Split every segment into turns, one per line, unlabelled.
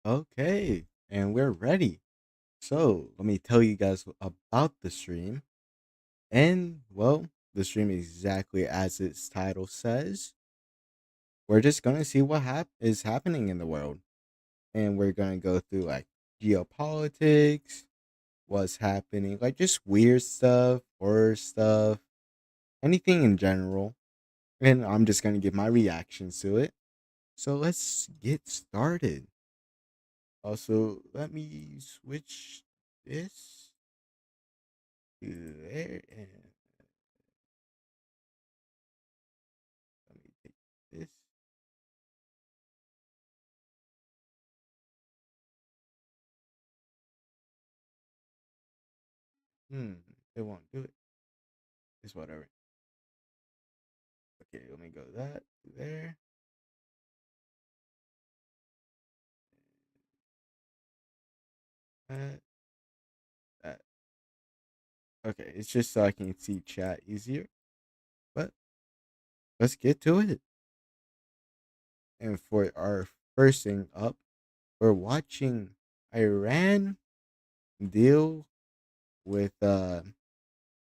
Okay, and we're ready. So, let me tell you guys about the stream. And, well, the stream exactly as its title says. We're just going to see what is happening in the world. And we're going to go through like geopolitics, what's happening, like just weird stuff, horror stuff, anything in general. And I'm just going to give my reactions to it. So, let's get started. Also, let me switch this to there, and let me take this. It won't do it. It's whatever. Okay, let me go that to there. That, that. Okay, it's just so I can see chat easier. But let's get to it. And for our first thing up, we're watching Iran deal with an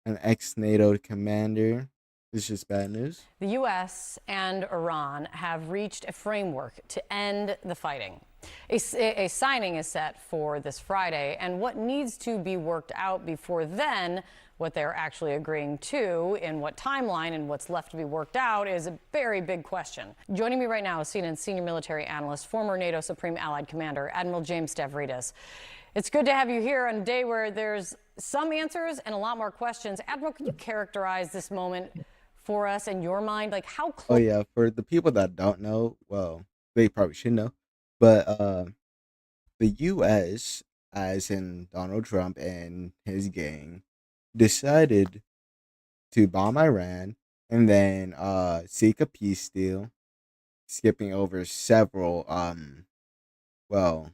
ex-NATO commander. This is bad news.
The U.S. and Iran have reached a framework to end the fighting. A signing is set for this Friday, and what needs to be worked out before then, what they're actually agreeing to, in what timeline, and what's left to be worked out is a very big question. Joining me right now is CNN senior military analyst, former NATO Supreme Allied Commander, Admiral James Stavridis. It's good to have you here on a day where there's some answers and a lot more questions. Admiral, can you characterize this moment for us in your mind? Like how
Oh
close?
yeah, for the people that don't know, well, they probably should know, but the U.S., as in Donald Trump and his gang, decided to bomb Iran and then seek a peace deal, skipping over several well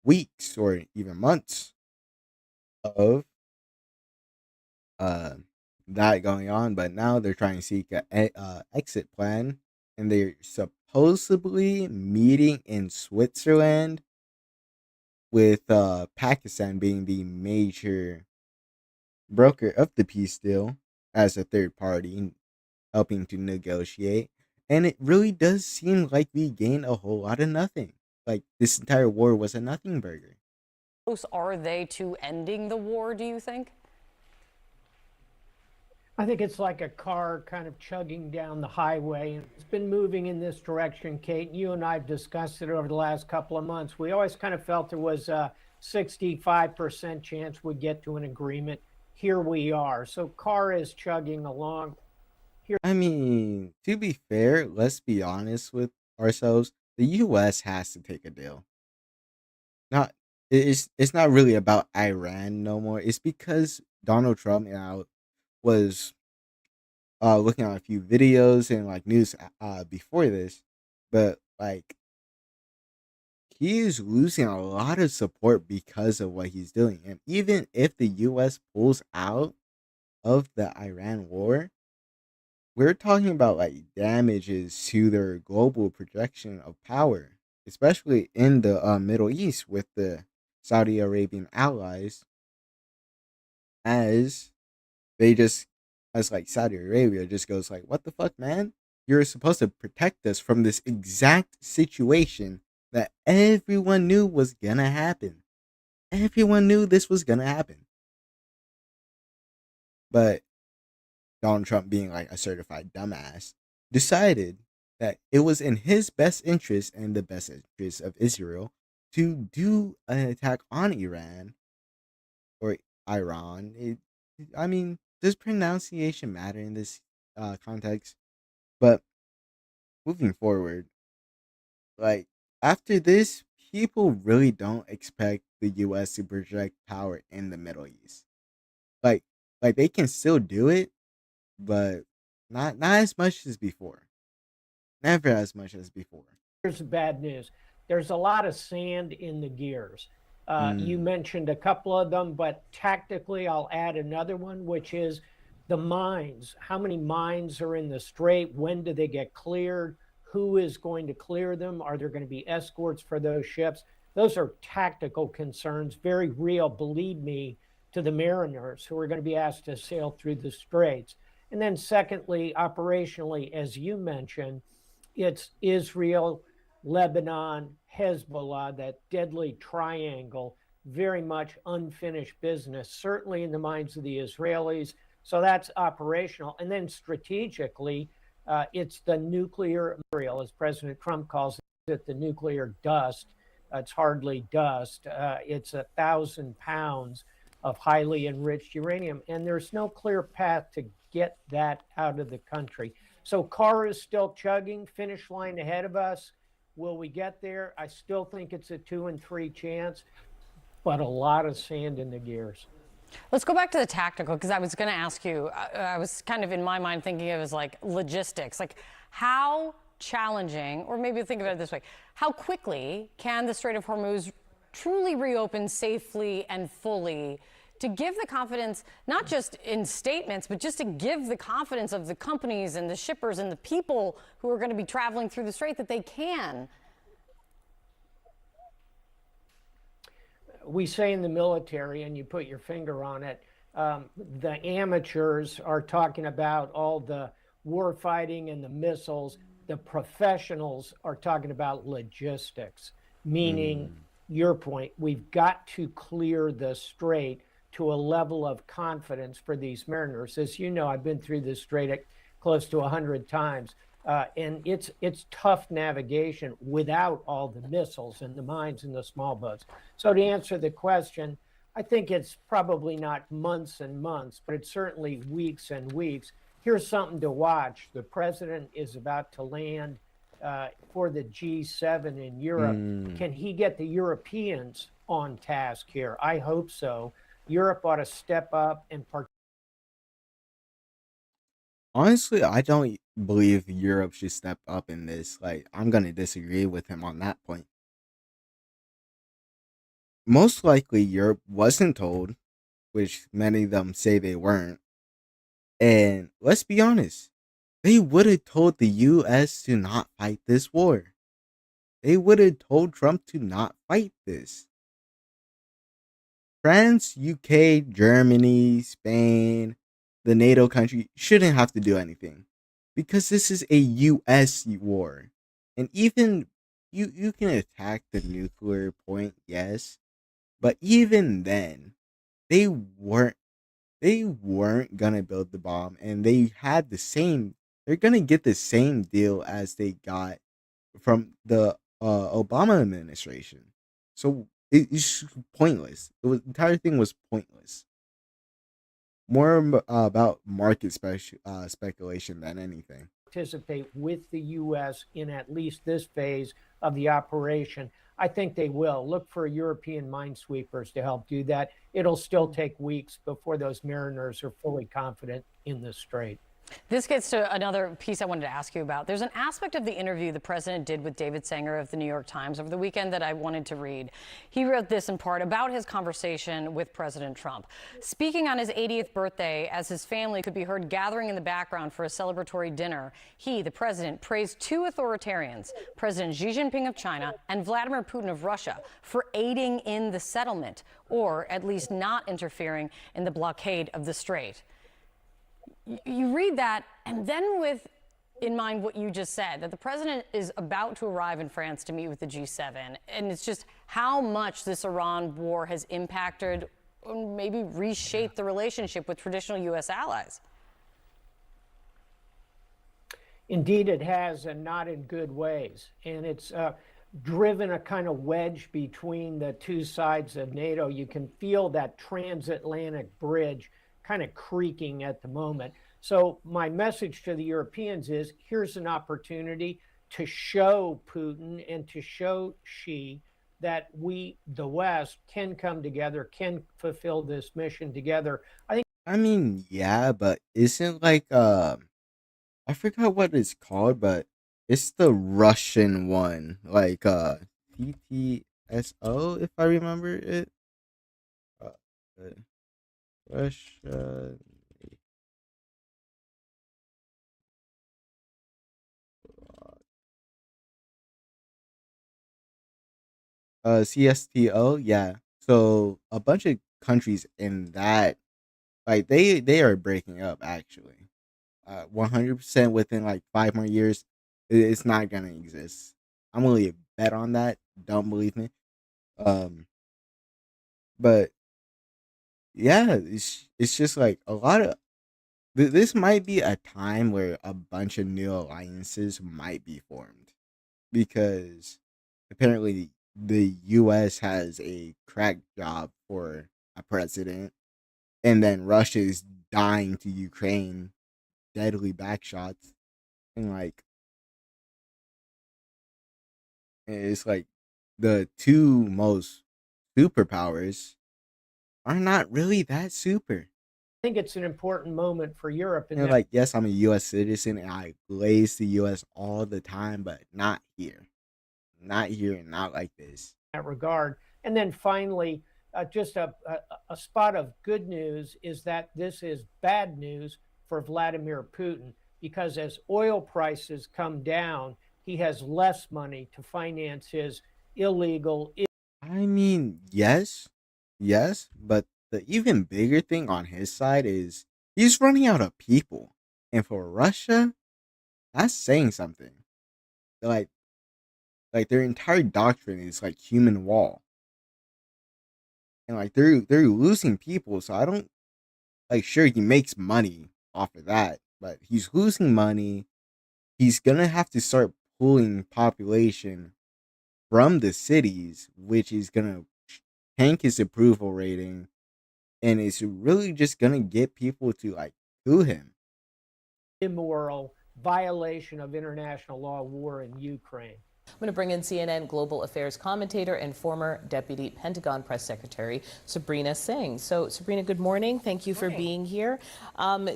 weeks or even months of uh that going on, but now they're trying to seek a exit plan, and they're supposedly meeting in Switzerland with Pakistan being the major broker of the peace deal as a third party helping to negotiate. And it really does seem like we gained a whole lot of nothing. Like this entire war was a nothing burger.
Are they to ending the war, do you think?
I think it's like a car kind of chugging down the highway. It's been moving in this direction, Kate. You and I have discussed it over the last couple of months. We always kind of felt there was a 65% chance we'd get to an agreement. Here we are. So car is chugging along.
I mean, to be fair, let's be honest with ourselves. The US has to take a deal. Not it's not really about Iran no more. It's because Donald Trump was looking at a few videos and like news before this, but like he is losing a lot of support because of what he's doing. And even if the US pulls out of the Iran war, we're talking about like damages to their global projection of power, especially in the Middle East with the Saudi Arabian allies, as they just as like Saudi Arabia just goes like, "What the fuck, man? You're supposed to protect us from this exact situation that everyone knew was gonna happen. Everyone knew this was gonna happen." But Donald Trump, being like a certified dumbass, decided that it was in his best interest and the best interest of Israel to do an attack on Iran or Iran. I mean, does pronunciation matter in this context? But moving forward, like after this, people really don't expect the U.S. to project power in the Middle East. Like, like they can still do it, but not as much as before. Never as much as before.
Here's the bad news. There's a lot of sand in the gears. You
Mm.
mentioned a couple of them, but tactically, I'll add another one, which is the mines. How many mines are in the strait? When do they get cleared? Who is going to clear them? Are there going to be escorts for those ships? Those are tactical concerns, very real, believe me, to the mariners who are going to be asked to sail through the straits. And then, secondly, operationally, as you mentioned, it's Israel, Lebanon, Hezbollah, that deadly triangle, very much unfinished business, certainly in the minds of the Israelis. So that's operational. And then strategically, it's the nuclear material, as President Trump calls it, the nuclear dust. It's hardly dust. It's 1,000 pounds of highly enriched uranium, and there's no clear path to get that out of the country. So Carr is still chugging, finish line ahead of us. Will we get there? I still think it's a 2 and 3 chance, but a lot of sand in the gears.
Let's go back to the tactical, because I was going to ask you, I was kind of in my mind thinking of it as like logistics, like how challenging, or maybe think of it this way, how quickly can the Strait of Hormuz truly reopen safely and fully to give the confidence, not just in statements, but just to give the confidence of the companies and the shippers and the people who are going to be traveling through the strait that they can?
We say in the military, and you put your finger on it, the amateurs are talking about all the war fighting and the missiles. The professionals are talking about logistics, meaning your point, we've got to clear the strait to a level of confidence for these mariners. As you know, I've been through this strait close to 100 times. And it's tough navigation without all the missiles and the mines and the small boats. So to answer the question, I think it's probably not months and months, but it's certainly weeks and weeks. Here's something to watch. The president is about to land for the G7 in Europe. Can he get the Europeans on task here? I hope so. Europe ought to step up and participate.
Honestly, I don't believe Europe should step up in this. Like, I'm gonna disagree with him on that point. Most likely, Europe wasn't told, which many of them say they weren't. And let's be honest, they would have told the US to not fight this war. They would have told Trump to not fight this. France, UK, Germany, Spain, the NATO country shouldn't have to do anything because this is a US war. And even you can attack the nuclear point, yes, but even then they weren't they weren't gonna build the bomb, and they're gonna get the same deal as they got from the Obama administration. So it's pointless. The entire thing was pointless. More about market speculation than anything.
Participate with the U.S. in at least this phase of the operation. I think they will. Look for European minesweepers to help do that. It'll still take weeks before those mariners are fully confident in the strait.
This gets to another piece I wanted to ask you about. There's an aspect of the interview the president did with David Sanger of the New York Times over the weekend that I wanted to read. He wrote this in part about his conversation with President Trump. Speaking on his 80th birthday, as his family could be heard gathering in the background for a celebratory dinner, he, the president, praised two authoritarians, President Xi Jinping of China and Vladimir Putin of Russia, for aiding in the settlement, or at least not interfering in the blockade of the strait. You read that, and then with in mind what you just said, that the president is about to arrive in France to meet with the G7, and it's just how much this Iran war has impacted or maybe reshaped the relationship with traditional U.S. allies.
Indeed, it has, and not in good ways. And it's driven a kind of wedge between the two sides of NATO. You can feel that transatlantic bridge kind of creaking at the moment. So my message to the Europeans is here's an opportunity to show Putin and to show Xi that we, the West, can come together, can fulfill this mission together.
I mean, yeah, but isn't like I forgot what it's called, but it's the Russian one, like PTSO, if I remember it. Uh, uh, Russia. CSTO, yeah. So a bunch of countries in that, like, they are breaking up actually. 100% within like 5 more years, it's not gonna exist. I'm gonna bet on that. Don't believe me. Um, but yeah, it's just like a lot of this might be a time where a bunch of new alliances might be formed because apparently the U.S. has a crack job for a president, and then Russia is dying to Ukraine deadly backshots, and like it's like the two most superpowers are not really that super.
I think it's an important moment for Europe in
And
that
like, yes, I'm a U.S. citizen and I glaze the U.S. all the time, but not here, not here, and not like this.
regard. And then finally, just a spot of good news is that this is bad news for Vladimir Putin because as oil prices come down, he has less money to finance his illegal.
I mean, yes, yes, but the even bigger thing on his side is he's running out of people, and for Russia, that's saying something. Like, like their entire doctrine is like human wall, and like they're losing people. So I don't like. Sure, he makes money off of that, but he's losing money. He's gonna have to start pulling population from the cities, which is gonna tank his approval rating, and it's really just gonna get people to like boo him.
Immoral violation of international law war in Ukraine.
I'm going to bring in CNN Global Affairs commentator and former Deputy Pentagon Press Secretary Sabrina Singh. So, Sabrina, good morning. Thank you for being here.
Okay,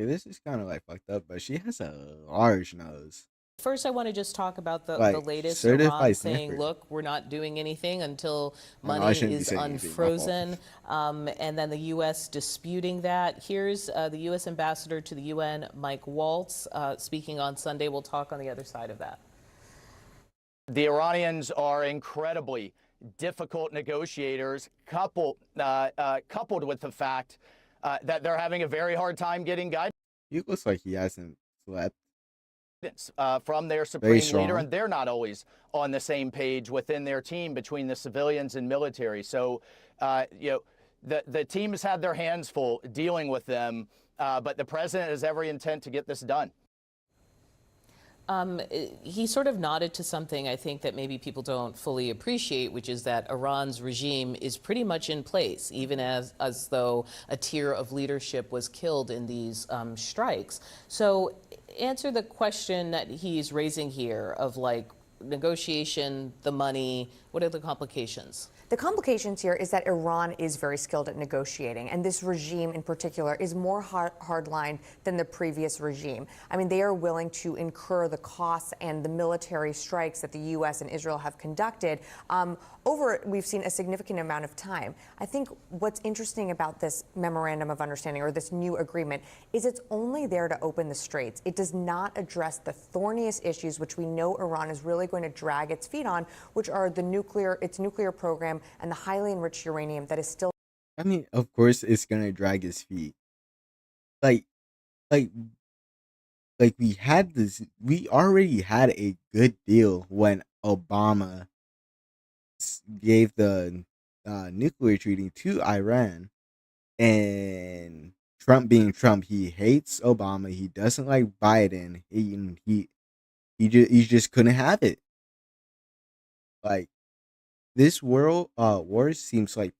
this is kind of like fucked up, but she has a large nose,
First, I want to just talk about the
like
latest Iran
certified
saying,
sniffer.
look, we're not doing anything until
Oh, no, I
money
shouldn't be
is
saying anything. My fault.
unfrozen, and then the U.S. disputing that. Here's the U.S. ambassador to the UN, Mike Waltz, speaking on Sunday. We'll talk on the other side of that.
The Iranians are incredibly difficult negotiators, coupled with the fact that they're having a very hard time getting guidance
He looks like he hasn't slept.
from their
Very
supreme leader,
strong.
and they're not always on the same page within their team between the civilians and military. So, the team has had their hands full dealing with them, but the president has every intent to get this done.
He sort of nodded to something I think that maybe people don't fully appreciate, which is that Iran's regime is pretty much in place, even as though a tier of leadership was killed in these strikes. So answer the question that he's raising here of like negotiation, the money, what are the complications?
The complications here is that Iran is very skilled at negotiating, and this regime in particular is more hardline than the previous regime. I mean, they are willing to incur the costs and the military strikes that the U.S. and Israel have conducted over, we've seen, a significant amount of time. I think what's interesting about this memorandum of understanding or this new agreement is it's only there to open the straits. It does not address the thorniest issues which we know Iran is really going to drag its feet on, which are its nuclear program and the highly enriched uranium that is still.
I mean, of course, it's gonna drag his feet. Like, like, like we had this. We already had a good deal when Obama gave the nuclear treaty to Iran, and Trump being Trump, he hates Obama. He doesn't like Biden. He just couldn't have it. Like, this world war seems like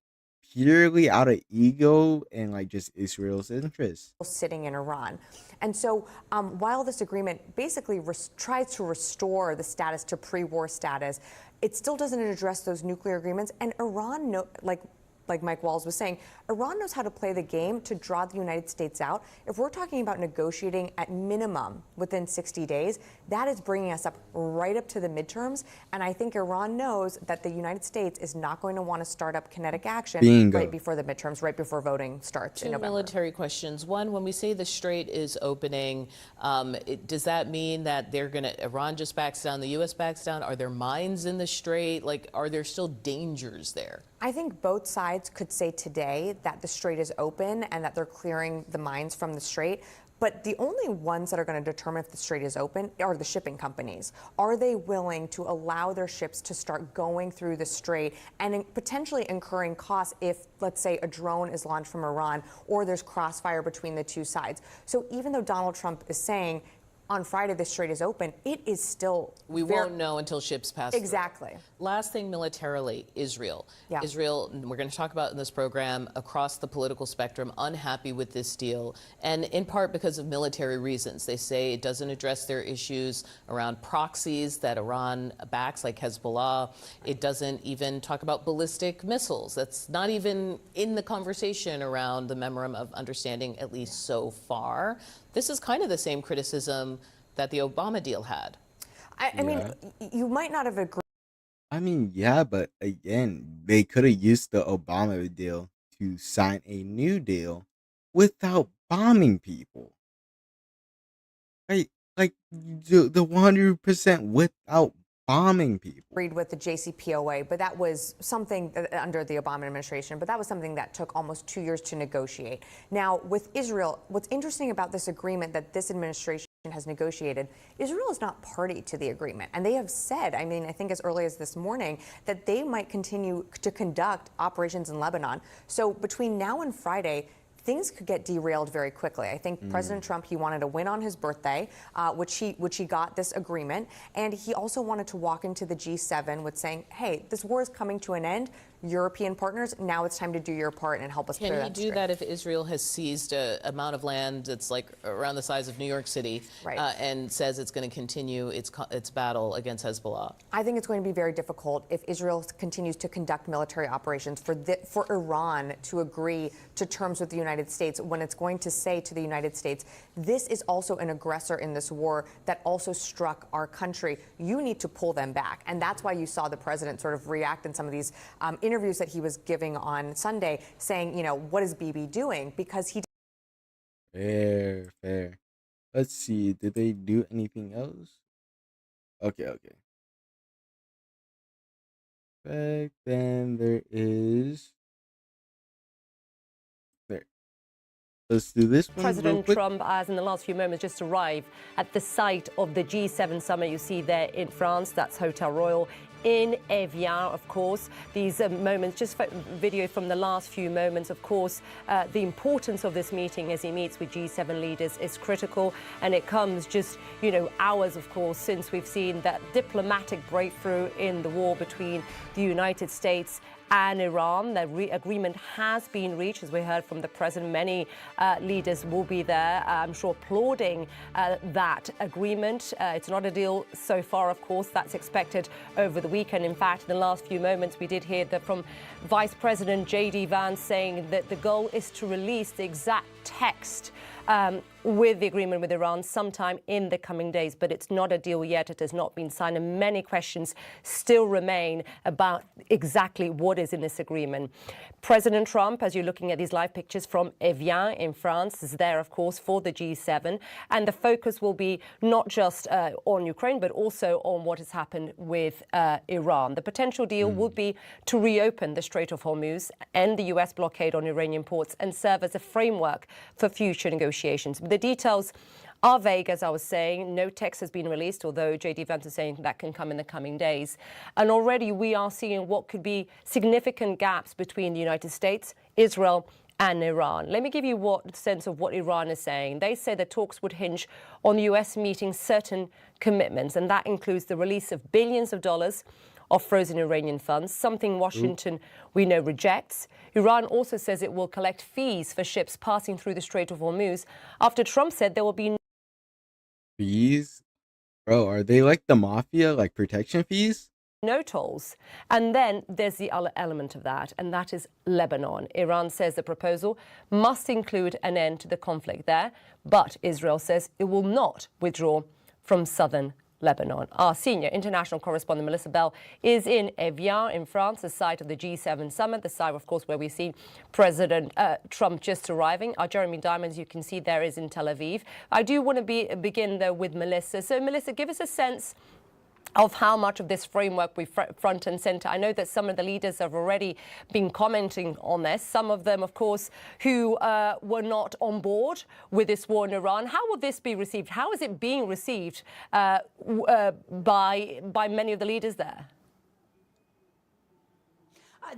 purely out of ego and like just Israel's interest.
Sitting in Iran. And so while this agreement basically tries to restore the status to pre-war status, it still doesn't address those nuclear agreements. And Iran, like Mike Walls was saying, Iran knows how to play the game to draw the United States out. If we're talking about negotiating at minimum within 60 days, that is bringing us up right up to the midterms. And I think Iran knows that the United States is not going to want to start up kinetic action
Bingo.
right before the midterms, right before voting starts in
Two
November.
military questions. One, when we say the strait is opening, does that mean that Iran just backs down, the U.S. backs down? Are there mines in the strait? Like, are there still dangers there?
I think both sides could say today that the strait is open and that they're clearing the mines from the strait. But the only ones that are going to determine if the strait is open are the shipping companies. Are they willing to allow their ships to start going through the strait and potentially incurring costs if, let's say, a drone is launched from Iran or there's crossfire between the two sides? So even though Donald Trump is saying on Friday the strait is open, it is still
We won't know until ships pass through.
Exactly.
Last thing militarily, Israel.
Yeah.
Israel, we're going to talk about in this program, across the political spectrum, unhappy with this deal, and in part because of military reasons. They say it doesn't address their issues around proxies that Iran backs, like Hezbollah. It doesn't even talk about ballistic missiles. That's not even in the conversation around the Memorandum of Understanding, at least so far. This is kind of the same criticism that the Obama deal had.
I mean, you might not have agreed.
I mean, yeah, but again, they could have used the Obama deal to sign a new deal without bombing people. Like the 100% without bombing people.
With the JCPOA, but that was something under the Obama administration, but that was something that took almost 2 years to negotiate. Now, with Israel, what's interesting about this agreement that this administration has negotiated, Israel is not party to the agreement. And they have said, I mean, I think as early as this morning, that they might continue to conduct operations in Lebanon. So between now and Friday, things could get derailed very quickly. I think President Trump, he wanted to win on his birthday, which he got this agreement. And he also wanted to walk into the G7 with saying, hey, this war is coming to an end. European partners, now it's time to do your part and help us clear that
Can he do
strait.
that if Israel has seized an amount of land that's like around the size of New York City,
Right.
And says it's going to continue its battle against Hezbollah?
I think it's going to be very difficult if Israel continues to conduct military operations for Iran to agree to terms with the United States when it's going to say to the United States, this is also an aggressor in this war that also struck our country. You need to pull them back. And that's why you saw the president sort of react in some of these interviews that he was giving on Sunday saying, you know, what is Bibi doing? Because he
Fair. Let's see. Did they do anything else? Okay. Back then there is there. Let's do this one real
President
quick.
Trump has in the last few moments just arrived at the site of the G7 summit you see there in France. That's Hotel Royal in Evian, of course. These moments, just video from the last few moments, of course, the importance of this meeting as he meets with G7 leaders is critical. And it comes just, hours, of course, since we've seen that diplomatic breakthrough in the war between the United States and Iran. The agreement has been reached, as we heard from the president. Many leaders will be there, I'm sure, applauding that agreement. It's not a deal so far, of course. That's expected over the weekend. In fact, in the last few moments, we did hear that from Vice President J.D. Vance saying that the goal is to release the exact text with the agreement with Iran sometime in the coming days. But it's not a deal yet. It has not been signed. And many questions still remain about exactly what is in this agreement. President Trump, as you're looking at these live pictures from Evian in France, is there, of course, for the G7. And the focus will be not just on Ukraine, but also on what has happened with Iran. The potential deal would be to reopen the Strait of Hormuz, end the U.S. blockade on Iranian ports, and serve as a framework for future negotiations. The details are vague, as I was saying. No text has been released, although J.D. Vance is saying that can come in the coming days. And already we are seeing what could be significant gaps between the United States, Israel, and Iran. Let me give you what sense of what Iran is saying. They say the talks would hinge on the U.S. meeting certain commitments, and that includes the release of billions of dollars of frozen Iranian funds, something Washington, we know, rejects. Iran also says it will collect fees for ships passing through the Strait of Hormuz after Trump said there will be
Fees? Bro, are they like the mafia, like protection fees?
no tolls. And then there's the other element of that, and that is Lebanon. Iran says the proposal must include an end to the conflict there, but Israel says it will not withdraw from southern Lebanon. Our senior international correspondent Melissa Bell is in Evian in France, the site of the G7 summit, the site, of course, where we've seen President Trump just arriving. Our Jeremy Diamonds, you can see there, is in Tel Aviv. I do want to begin, though, with Melissa. So, Melissa, give us a sense of how much of this framework we front and center. I know that some of the leaders have already been commenting on this. Some of them, of course, who were not on board with this war in Iran. How will this be received? How is it being received by many of the leaders there?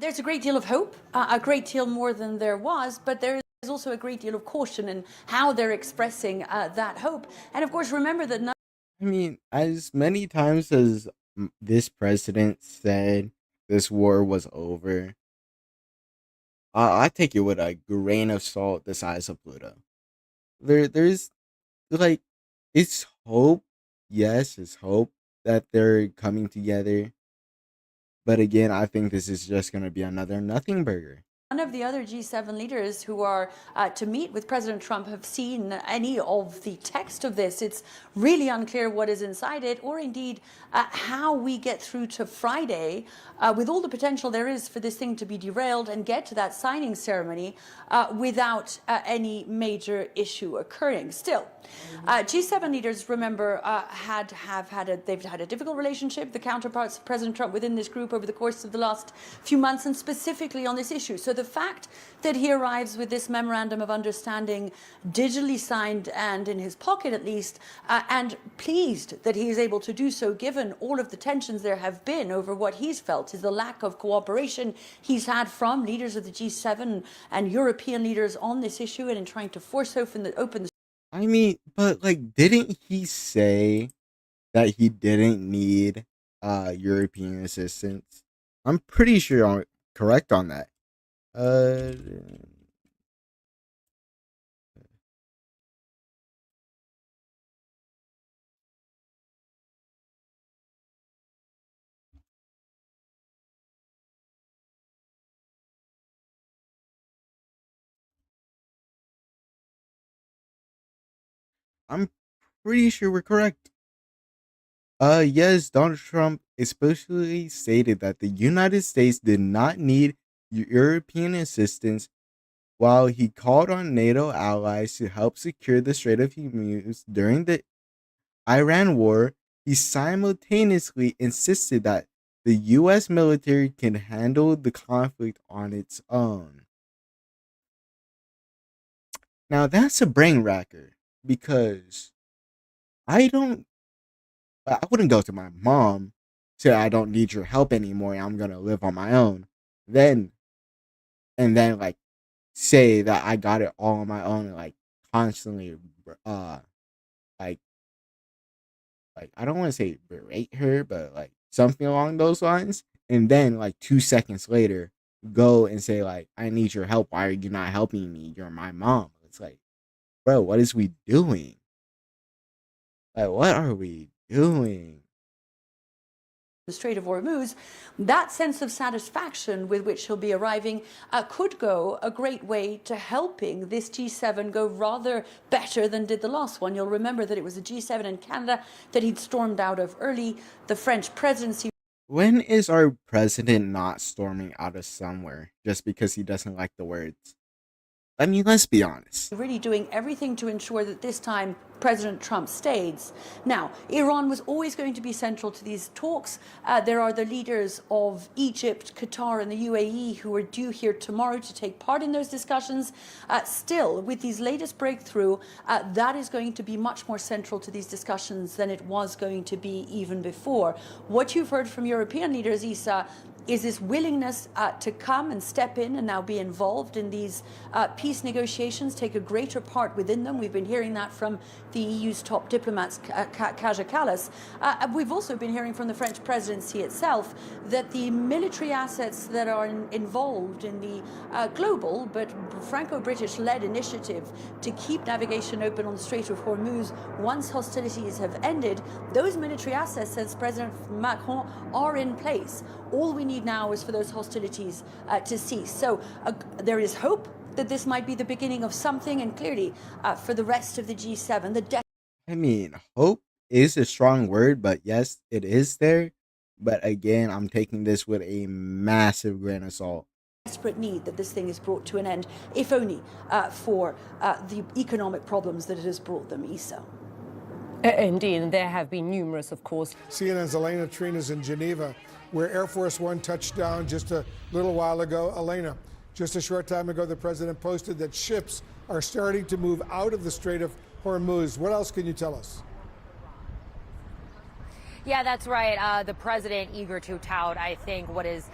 There's a great deal of hope, a great deal more than there was, but there is also a great deal of caution in how they're expressing that hope. And of course, remember that
I mean, as many times as this president said this war was over, I take it with a grain of salt the size of Pluto. There's like, it's hope. Yes, it's hope that they're coming together. But again, I think this is just going to be another nothing burger.
none of the other G7 leaders who are to meet with President Trump have seen any of the text of this. It's really unclear what is inside it, or indeed how we get through to Friday with all the potential there is for this thing to be derailed and get to that signing ceremony without any major issue occurring. Still, G7 leaders, remember, they've had a difficult relationship, the counterparts of President Trump within this group over the course of the last few months, and specifically on this issue. So the fact that he arrives with this memorandum of understanding digitally signed and in his pocket at least, and pleased that he is able to do so given all of the tensions there have been over what he's felt is the lack of cooperation he's had from leaders of the G7 and European leaders on this issue and in trying to force open the
I mean, but like, didn't he say that he didn't need European assistance? I'm pretty sure I'm correct on that. I'm pretty sure we're correct. Yes, Donald Trump explicitly stated that the United States did not need European assistance while he called on NATO allies to help secure the Strait of Hormuz during the Iran war. He simultaneously insisted that the US military can handle the conflict on its own. Now that's a brain racker because I wouldn't go to my mom, say I don't need your help anymore, I'm gonna live on my own. Then like say that I got it all on my own and like constantly like I don't want to say berate her, but like something along those lines. And then like 2 seconds later, go and say like, I need your help. Why are you not helping me? You're my mom. It's like, bro, what is we doing? Like, what are we doing?
the Strait of Hormuz, that sense of satisfaction with which he'll be arriving could go a great way to helping this G7 go rather better than did the last one. You'll remember that it was the G7 in Canada that he'd stormed out of early. The French presidency.
When is our president not storming out of somewhere just because he doesn't like the words? I mean, let's be honest.
Really doing everything to ensure that this time President Trump stays. Now, Iran was always going to be central to these talks. There are the leaders of Egypt, Qatar, and the UAE who are due here tomorrow to take part in those discussions. Still, with these latest breakthrough, that is going to be much more central to these discussions than it was going to be even before. What you've heard from European leaders, Issa, is this willingness to come and step in and now be involved in these peace negotiations, take a greater part within them. We've been hearing that from the EU's top diplomats, Kaja Kallas. We've also been hearing from the French presidency itself that the military assets that are involved in the global but Franco-British-led initiative to keep navigation open on the Strait of Hormuz once hostilities have ended, those military assets, says President Macron, are in place. All we need now is for those hostilities to cease. So there is hope that this might be the beginning of something, and clearly for the rest of the G7,
I mean, hope is a strong word, but yes, it is there. But again, I'm taking this with a massive grain of salt.
desperate need that this thing is brought to an end, if only for the economic problems that it has brought them, Issa.
Indeed, and there have been numerous, of course.
CNN's Elena Trinas in Geneva, where Air Force One touched down just a little while ago. Elena, just a short time ago, the president posted that ships are starting to move out of the Strait of Hormuz. What else can you tell us?
Yeah, that's right. The president eager to tout, I think, what is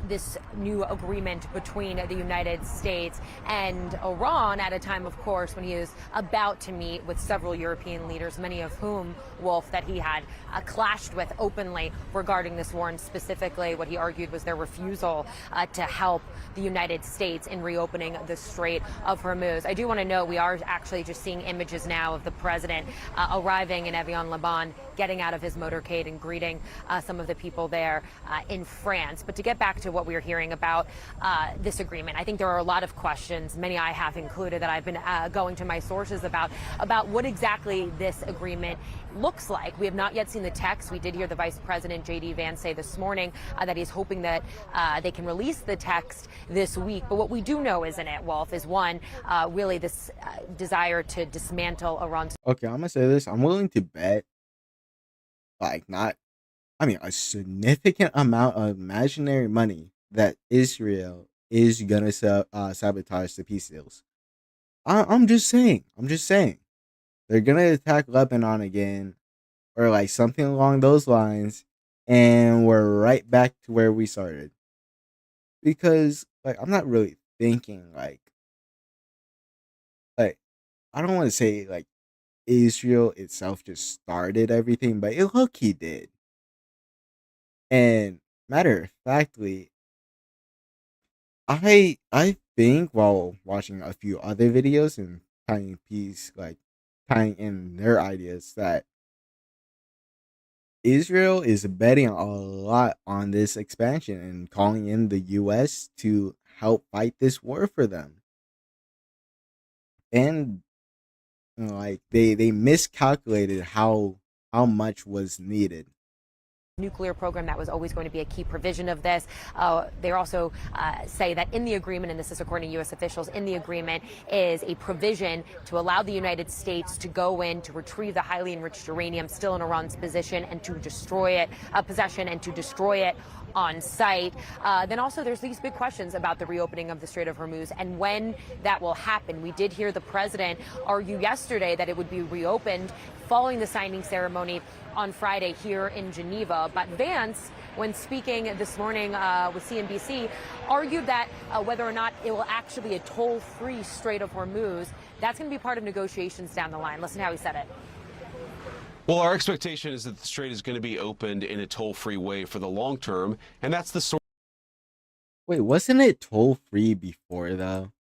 this new agreement between the United States and Iran at a time, of course, when he is about to meet with several European leaders, many of whom, Wolf, that he had clashed with openly regarding this war, and specifically what he argued was their refusal to help the United States in reopening the Strait of Hormuz. I do want to note we are actually just seeing images now of the president arriving in Evian-le-Bain, getting out of his motorcade and greeting some of the people there in France. But to get back to what we were hearing about this agreement, I think there are a lot of questions, many I have included, that I've been going to my sources about what exactly this agreement looks like. We have not yet seen the text. We did hear the Vice President, J.D. Vance, say this morning that he's hoping that they can release the text this week. But what we do know is in it, Wolf, is one, really this desire to dismantle Iran's.
Okay, I'm gonna say this. I'm willing to bet, a significant amount of imaginary money that Israel is gonna sabotage the peace deals. I'm just saying. They're gonna attack Lebanon again, or something along those lines, and we're right back to where we started. Because I'm not really thinking I don't want to say Israel itself just started everything, but it low-key did. And matter of factly, I think while watching a few other videos and tying in their ideas, that Israel is betting a lot on this expansion and calling in the US to help fight this war for them. And they miscalculated how much was needed.
Nuclear program that was always going to be a key provision of this. They also say that in the agreement, and this is according to U.S. officials, in the agreement is a provision to allow the United States to go in to retrieve the highly enriched uranium still in Iran's possession and to destroy it on site. Then also there's these big questions about the reopening of the Strait of Hormuz and when that will happen. We did hear the president argue yesterday that it would be reopened following the signing ceremony on Friday here in Geneva. But Vance, when speaking this morning with CNBC, argued that whether or not it will actually be a toll-free Strait of Hormuz, that's going to be part of negotiations down the line. Listen to how he said it.
Well, our expectation is that the strait is going to be opened in a toll-free way for the long term, and that's the sort.
Wait, wasn't it toll-free before, though?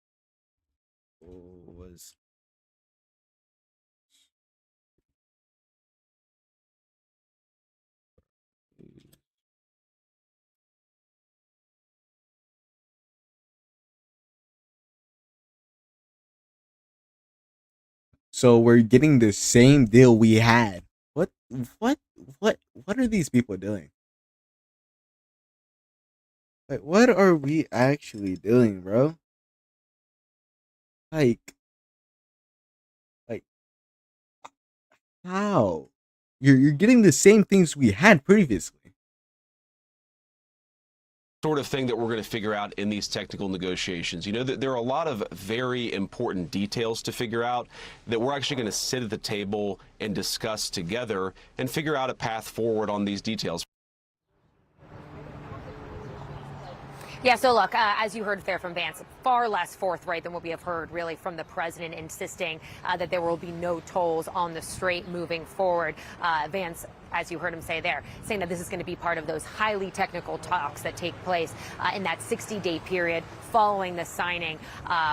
So we're getting the same deal we had. What are these people doing? What are we actually doing, bro? How? You're getting the same things we had previously.
Sort of thing that we're going to figure out in these technical negotiations. You know, that there are a lot of very important details to figure out that we're actually going to sit at the table and discuss together and figure out a path forward on these details.
Yeah, so look, as you heard there from Vance, far less forthright than what we have heard really from the president insisting that there will be no tolls on the strait moving forward. Vance, as you heard him say there, saying that this is going to be part of those highly technical talks that take place in that 60-day period following the signing,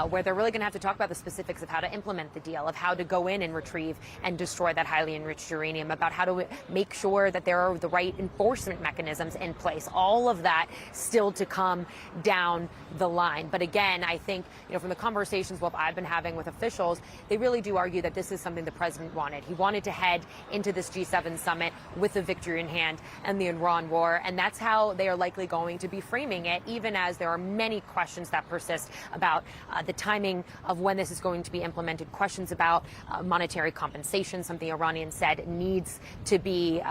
where they're really going to have to talk about the specifics of how to implement the deal, of how to go in and retrieve and destroy that highly enriched uranium, about how to make sure that there are the right enforcement mechanisms in place. All of that still to come down the line. But again, I think, from the conversations what I've been having with officials, they really do argue that this is something the president wanted. He wanted to head into this G7 summit with a victory in hand and the Iran war, and that's how they are likely going to be framing it, even as there are many questions that persist about the timing of when this is going to be implemented, questions about monetary compensation, something Iranians said needs to be,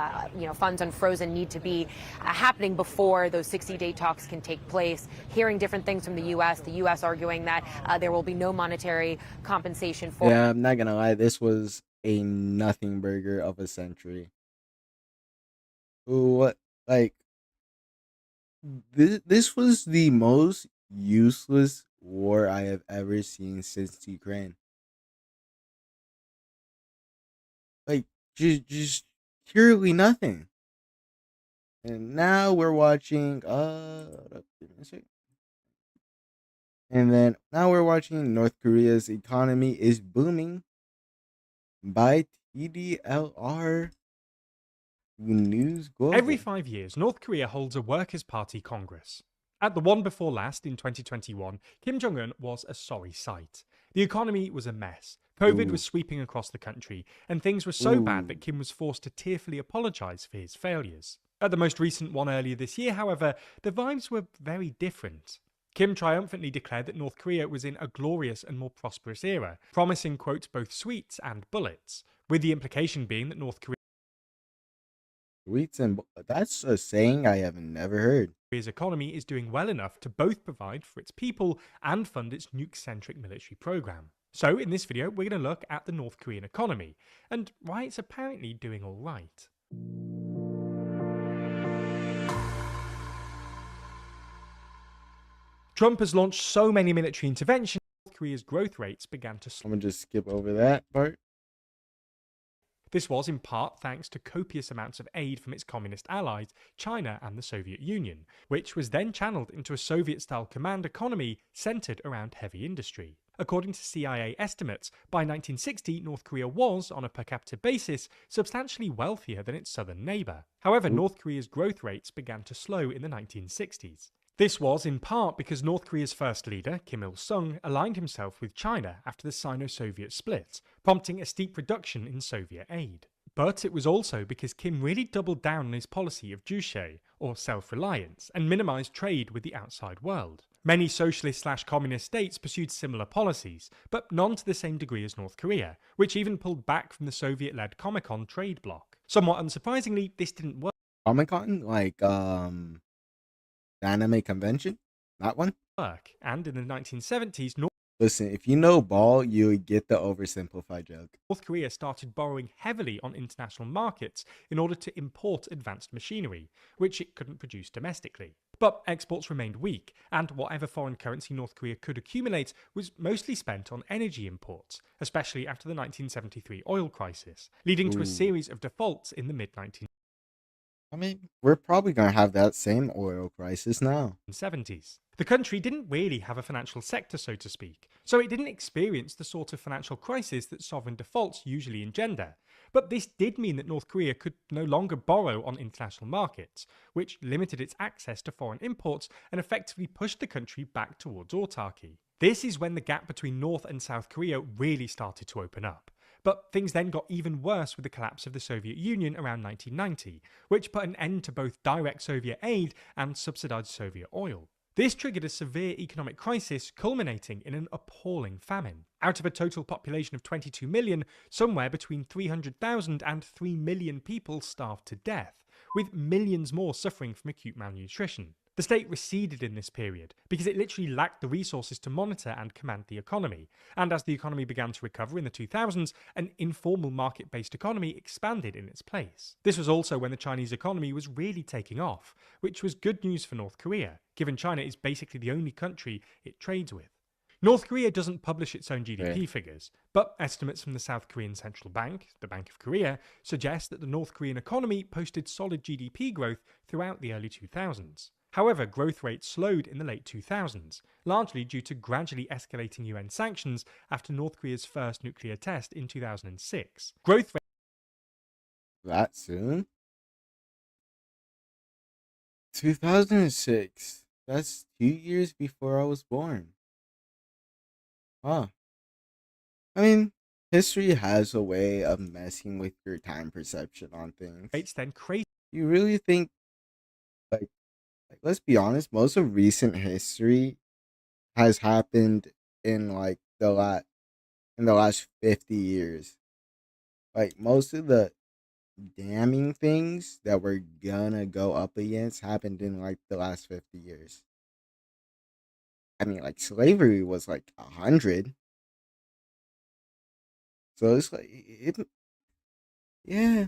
funds unfrozen need to be happening before those 60-day talks can take place. Hearing different things from the U.S. arguing that there will be no monetary compensation for.
Yeah, I'm not gonna lie, this was a nothing burger of a century. What, like, this was the most useless war I have ever seen since Ukraine. Like, just purely nothing. And now we're watching and then now we're watching North Korea's economy is booming by TDLR News Global.
Every 5 years, North Korea holds a Workers' Party Congress. At the one before last in 2021, Kim Jong-un was a sorry sight. The economy was a mess. COVID was sweeping across the country, and things were so bad that Kim was forced to tearfully apologise for his failures. At the most recent one earlier this year, however, the vibes were very different. Kim triumphantly declared that North Korea was in a glorious and more prosperous era, promising, quote, both sweets and bullets, with the implication being that North Korea
that's a saying I have never heard.
Korea's economy is doing well enough to both provide for its people and fund its nuke-centric military program. So in this video, we're going to look at the North Korean economy and why it's apparently doing all right. Trump has launched so many military interventions, North Korea's growth rates began to slow.
I'm gonna just skip over that part.
This was in part thanks to copious amounts of aid from its communist allies, China and the Soviet Union, which was then channeled into a Soviet-style command economy centered around heavy industry. According to CIA estimates, by 1960, North Korea was, on a per capita basis, substantially wealthier than its southern neighbour. However, North Korea's growth rates began to slow in the 1960s. This was in part because North Korea's first leader, Kim Il-sung, aligned himself with China after the Sino-Soviet split, prompting a steep reduction in Soviet aid. But it was also because Kim really doubled down on his policy of juche, or self-reliance, and minimised trade with the outside world. Many socialist/communist states pursued similar policies, but none to the same degree as North Korea, which even pulled back from the Soviet-led Comecon trade bloc. Somewhat unsurprisingly, this didn't work.
Comecon? Like, the anime convention? That one?
And in the 1970s,
Listen, if you know ball, you get the oversimplified joke.
North Korea started borrowing heavily on international markets in order to import advanced machinery, which it couldn't produce domestically. But exports remained weak, and whatever foreign currency North Korea could accumulate was mostly spent on energy imports, especially after the 1973 oil crisis, leading to a series of defaults in the mid-1970s.
I mean, we're probably going to have that same oil crisis now.
70s. The country didn't really have a financial sector, so to speak, so it didn't experience the sort of financial crisis that sovereign defaults usually engender. But this did mean that North Korea could no longer borrow on international markets, which limited its access to foreign imports and effectively pushed the country back towards autarky. This is when the gap between North and South Korea really started to open up. But things then got even worse with the collapse of the Soviet Union around 1990, which put an end to both direct Soviet aid and subsidized Soviet oil. This triggered a severe economic crisis culminating in an appalling famine. Out of a total population of 22 million, somewhere between 300,000 and 3 million people starved to death, with millions more suffering from acute malnutrition. The state receded in this period because it literally lacked the resources to monitor and command the economy. And as the economy began to recover in the 2000s, an informal market-based economy expanded in its place. This was also when the Chinese economy was really taking off, which was good news for North Korea, given China is basically the only country it trades with. North Korea doesn't publish its own GDP figures, but estimates from the South Korean Central Bank, the Bank of Korea, suggest that the North Korean economy posted solid GDP growth throughout the early 2000s. However, growth rates slowed in the late 2000s, largely due to gradually escalating UN sanctions after North Korea's first nuclear test in 2006. Growth
That soon? 2006. That's 2 years before I was born. Huh. I mean, history has a way of messing with your time perception on things.
rates then crazy.
You really think, like, let's be honest, most of recent history has happened in like in the last 50 years. Like most of the damning things that we're gonna go up against happened in like the last 50 years. I mean, like slavery was like 100. So it's like yeah,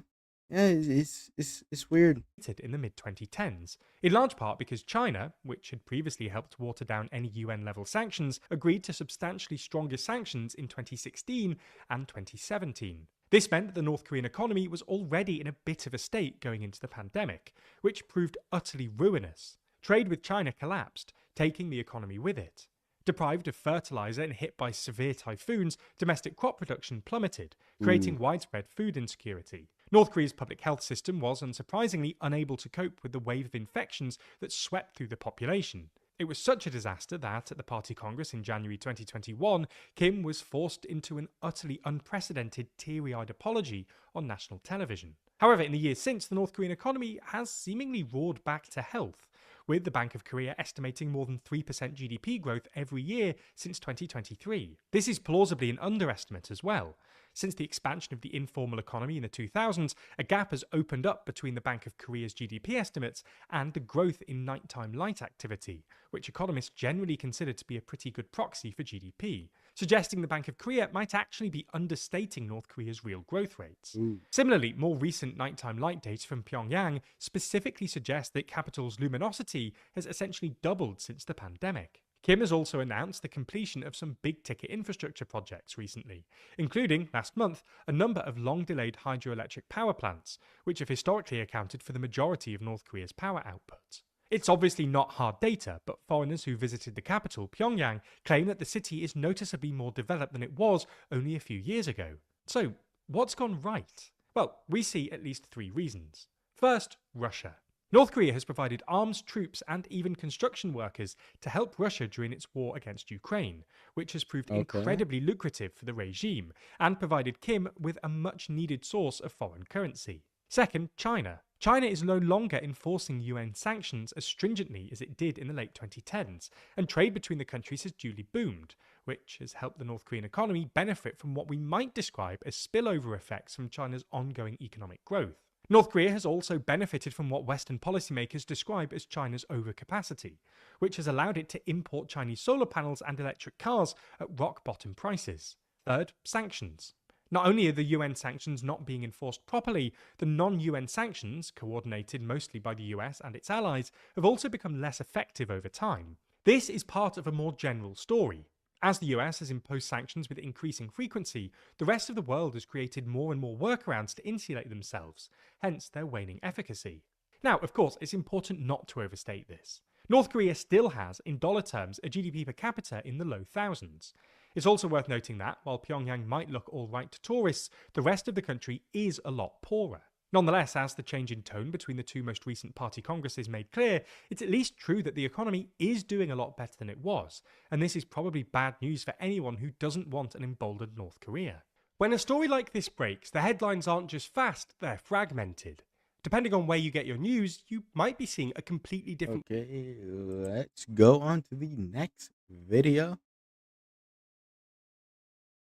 yeah, it's weird.
In the mid-2010s, in large part because China, which had previously helped water down any UN-level sanctions, agreed to substantially stronger sanctions in 2016 and 2017. This meant that the North Korean economy was already in a bit of a state going into the pandemic, which proved utterly ruinous. Trade with China collapsed, taking the economy with it. Deprived of fertilizer and hit by severe typhoons, domestic crop production plummeted, creating widespread food insecurity. North Korea's public health system was, unsurprisingly, unable to cope with the wave of infections that swept through the population. It was such a disaster that, at the Party Congress in January 2021, Kim was forced into an utterly unprecedented teary-eyed apology on national television. However, in the years since, the North Korean economy has seemingly roared back to health, with the Bank of Korea estimating more than 3% GDP growth every year since 2023. This is plausibly an underestimate as well. Since the expansion of the informal economy in the 2000s, a gap has opened up between the Bank of Korea's GDP estimates and the growth in nighttime light activity, which economists generally consider to be a pretty good proxy for GDP, suggesting the Bank of Korea might actually be understating North Korea's real growth rates. Similarly, more recent nighttime light data from Pyongyang specifically suggest that capital's luminosity has essentially doubled since the pandemic. Kim has also announced the completion of some big-ticket infrastructure projects recently, including, last month, a number of long-delayed hydroelectric power plants, which have historically accounted for the majority of North Korea's power output. It's obviously not hard data, but foreigners who visited the capital, Pyongyang, claim that the city is noticeably more developed than it was only a few years ago. So, what's gone right? Well, we see at least 3 reasons. First, Russia. North Korea has provided arms, troops, and even construction workers to help Russia during its war against Ukraine, which has proved incredibly lucrative for the regime and provided Kim with a much-needed source of foreign currency. Second, China. China is no longer enforcing UN sanctions as stringently as it did in the late 2010s, and trade between the countries has duly boomed, which has helped the North Korean economy benefit from what we might describe as spillover effects from China's ongoing economic growth. North Korea has also benefited from what Western policymakers describe as China's overcapacity, which has allowed it to import Chinese solar panels and electric cars at rock-bottom prices. Third, sanctions. Not only are the UN sanctions not being enforced properly, the non-UN sanctions, coordinated mostly by the US and its allies, have also become less effective over time. This is part of a more general story. As the US has imposed sanctions with increasing frequency, the rest of the world has created more and more workarounds to insulate themselves, hence their waning efficacy. Now, of course, it's important not to overstate this. North Korea still has, in dollar terms, a GDP per capita in the low thousands. It's also worth noting that, while Pyongyang might look all right to tourists, the rest of the country is a lot poorer. Nonetheless, as the change in tone between the 2 most recent party congresses made clear, it's at least true that the economy is doing a lot better than it was, and this is probably bad news for anyone who doesn't want an emboldened North Korea. When a story like this breaks, the headlines aren't just fast, they're fragmented. Depending on where you get your news, you might be seeing a completely different...
Okay, let's go on to the next video.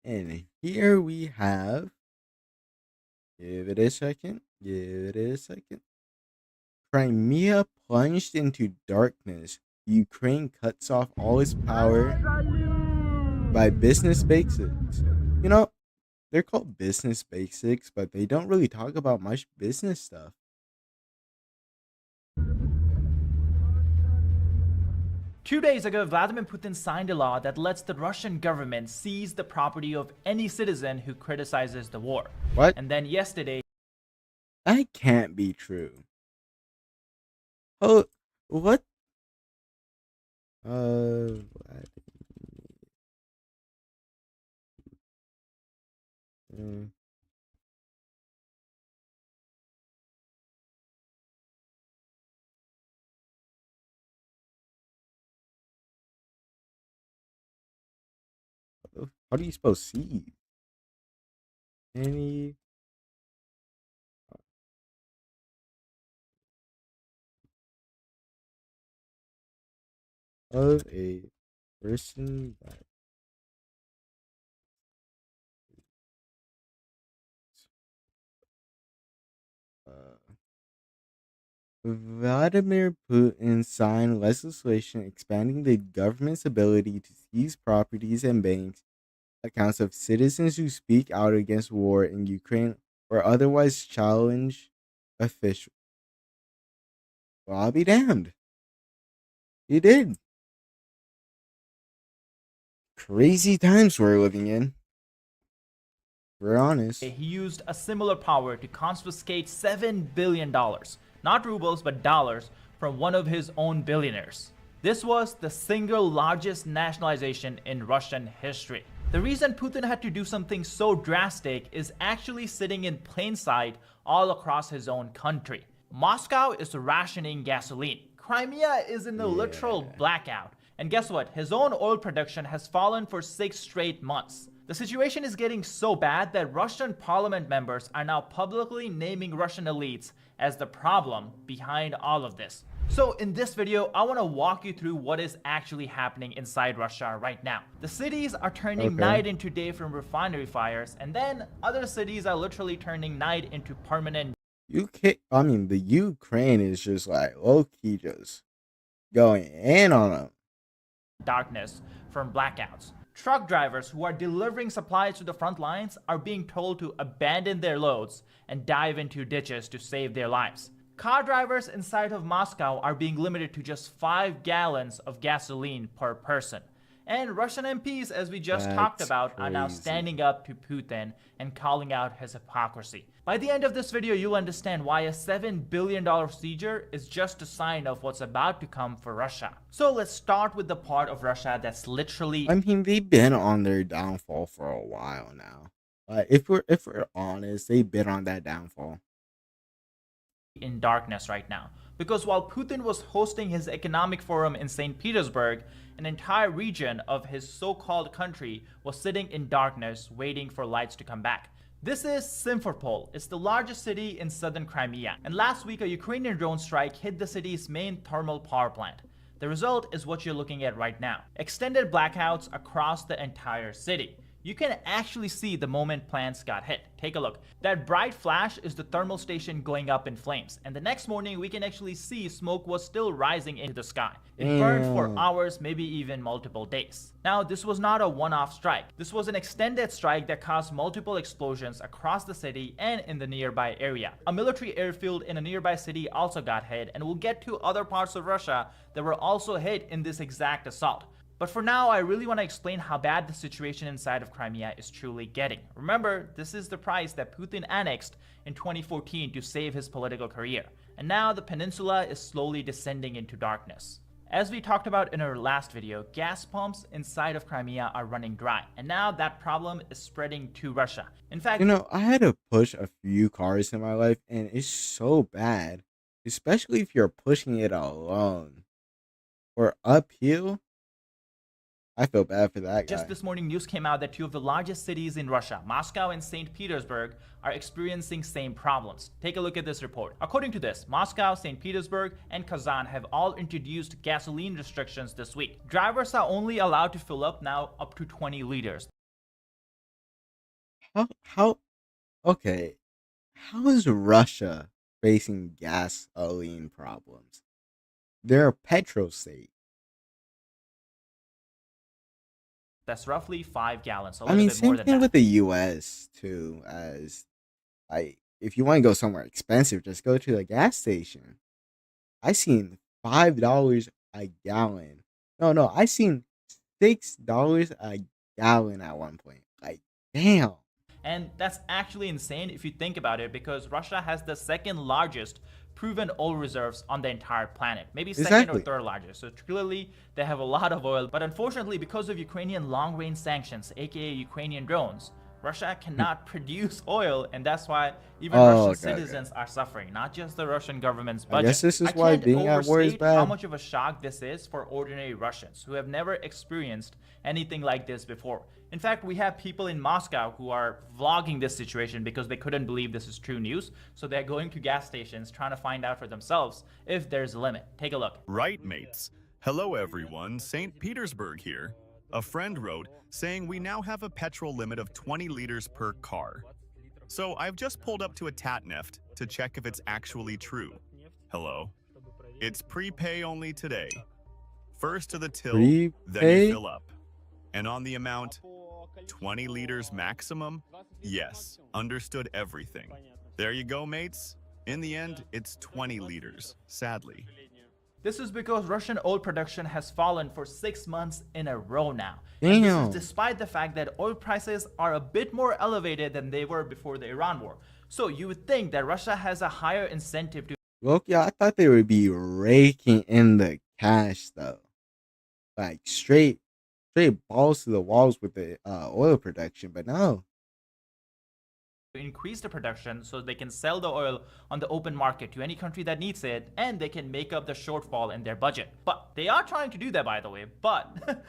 And here we have, give it a second, Crimea plunged into darkness. Ukraine cuts off all its power by business basics. You know, they're called business basics, but they don't really talk about much business stuff.
2 days ago, Vladimir Putin signed a law that lets the Russian government seize the property of any citizen who criticizes the war.
What?
And then yesterday,
That can't be true. Oh, what? Mm, how do you spell seed? Any of a person that Vladimir Putin signed legislation expanding the government's ability to seize properties and banks accounts of citizens who speak out against war in Ukraine or otherwise challenge officials. Well, I'll be damned. He did. Crazy times we're living in. We're honest.
he used a similar power to confiscate $7 billion, not rubles but dollars, from one of his own billionaires. This was the single largest nationalization in Russian history. The reason Putin had to do something so drastic is actually sitting in plain sight all across his own country. Moscow is rationing gasoline. Crimea is in a literal blackout. And guess what? His own oil production has fallen for 6 straight months. The situation is getting so bad that Russian parliament members are now publicly naming Russian elites as the problem behind all of this. So in this video, I want to walk you through what is actually happening inside Russia right now. The cities are turning night into day from refinery fires, and then other cities are literally turning night into permanent
the Ukraine is just like low-key just going in on them.
darkness from blackouts. Truck drivers who are delivering supplies to the front lines are being told to abandon their loads and dive into ditches to save their lives. Car drivers inside of Moscow are being limited to just 5 gallons of gasoline per person. And Russian MPs, as we just talked about, are now standing up to Putin and calling out his hypocrisy. By the end of this video, you'll understand why a $7 billion seizure is just a sign of what's about to come for Russia. So let's start with the part of Russia that's literally...
they've been on their downfall for a while now. If we're honest, they've been on that downfall.
in darkness right now. Because while Putin was hosting his economic forum in St. Petersburg, an entire region of his so-called country was sitting in darkness waiting for lights to come back. This is Simferopol. It's the largest city in southern Crimea. And last week, a Ukrainian drone strike hit the city's main thermal power plant. The result is what you're looking at right now. Extended blackouts across the entire city. You can actually see the moment plants got hit. Take a look. That bright flash is the thermal station going up in flames. And the next morning, we can actually see smoke was still rising into the sky. It burned for hours, maybe even multiple days. Now, this was not a one-off strike. This was an extended strike that caused multiple explosions across the city and in the nearby area. A military airfield in a nearby city also got hit, and we'll get to other parts of Russia that were also hit in this exact assault. But for now, I really want to explain how bad the situation inside of Crimea is truly getting. Remember, this is the price that Putin annexed in 2014 to save his political career. And now the peninsula is slowly descending into darkness. As we talked about in our last video, gas pumps inside of Crimea are running dry. And now that problem is spreading to Russia. In fact,
I had to push a few cars in my life, and it's so bad. Especially if you're pushing it alone. Or uphill. I feel bad for that guy.
Just this morning, news came out that two of the largest cities in Russia, Moscow and St. Petersburg, are experiencing same problems. Take a look at this report. According to this, Moscow, St. Petersburg, and Kazan have all introduced gasoline restrictions this week. Drivers are only allowed to fill up now up to 20 liters.
Okay. How is Russia facing gasoline problems. They're a petrol state.
That's roughly 5 gallons, a
I
little
mean,
bit more
same
than
thing
that.
with the U.S. too. As like, if you want to go somewhere expensive, just go to a gas station. I seen $5 a gallon. No, I seen $6 a gallon at one point. Like, damn.
And that's actually insane if you think about it, because Russia has the second largest proven oil reserves on the entire planet. Maybe second or
Exactly.
third largest. So clearly they have a lot of oil. But unfortunately, because of Ukrainian long range sanctions, aka Ukrainian drones, Russia cannot produce oil, and that's why even
Oh,
Russian
okay, okay.
citizens are suffering, not just the Russian government's
I guess
budget.
this
I
is why
can't
being at war is
overstate how
bad.
much of a shock this is for ordinary Russians who have never experienced anything like this before. In fact, we have people in Moscow who are vlogging this situation because they couldn't believe this is true news. So they're going to gas stations trying to find out for themselves if there's a limit. Take a look.
Right, mates. Hello, everyone. St. Petersburg here. A friend wrote saying we now have a petrol limit of 20 liters per car. So I've just pulled up to a Tatneft to check if it's actually true. Hello. It's prepay only today. First to the till, then you
Prepay?
fill up. And on the amount, 20 liters maximum? Yes, understood everything. There you go, mates. In the end, it's 20 liters, sadly.
This is because Russian oil production has fallen for 6 months in a row now. And this
Damn.
is despite the fact that oil prices are a bit more elevated than they were before the Iran war. So you would think that Russia has a higher incentive to
Loki, I thought they would be raking in the cash though. Like straight balls to the walls with the oil production, but no.
increase the production so they can sell the oil on the open market to any country that needs it, and they can make up the shortfall in their budget. But they are trying to do that, by the way, but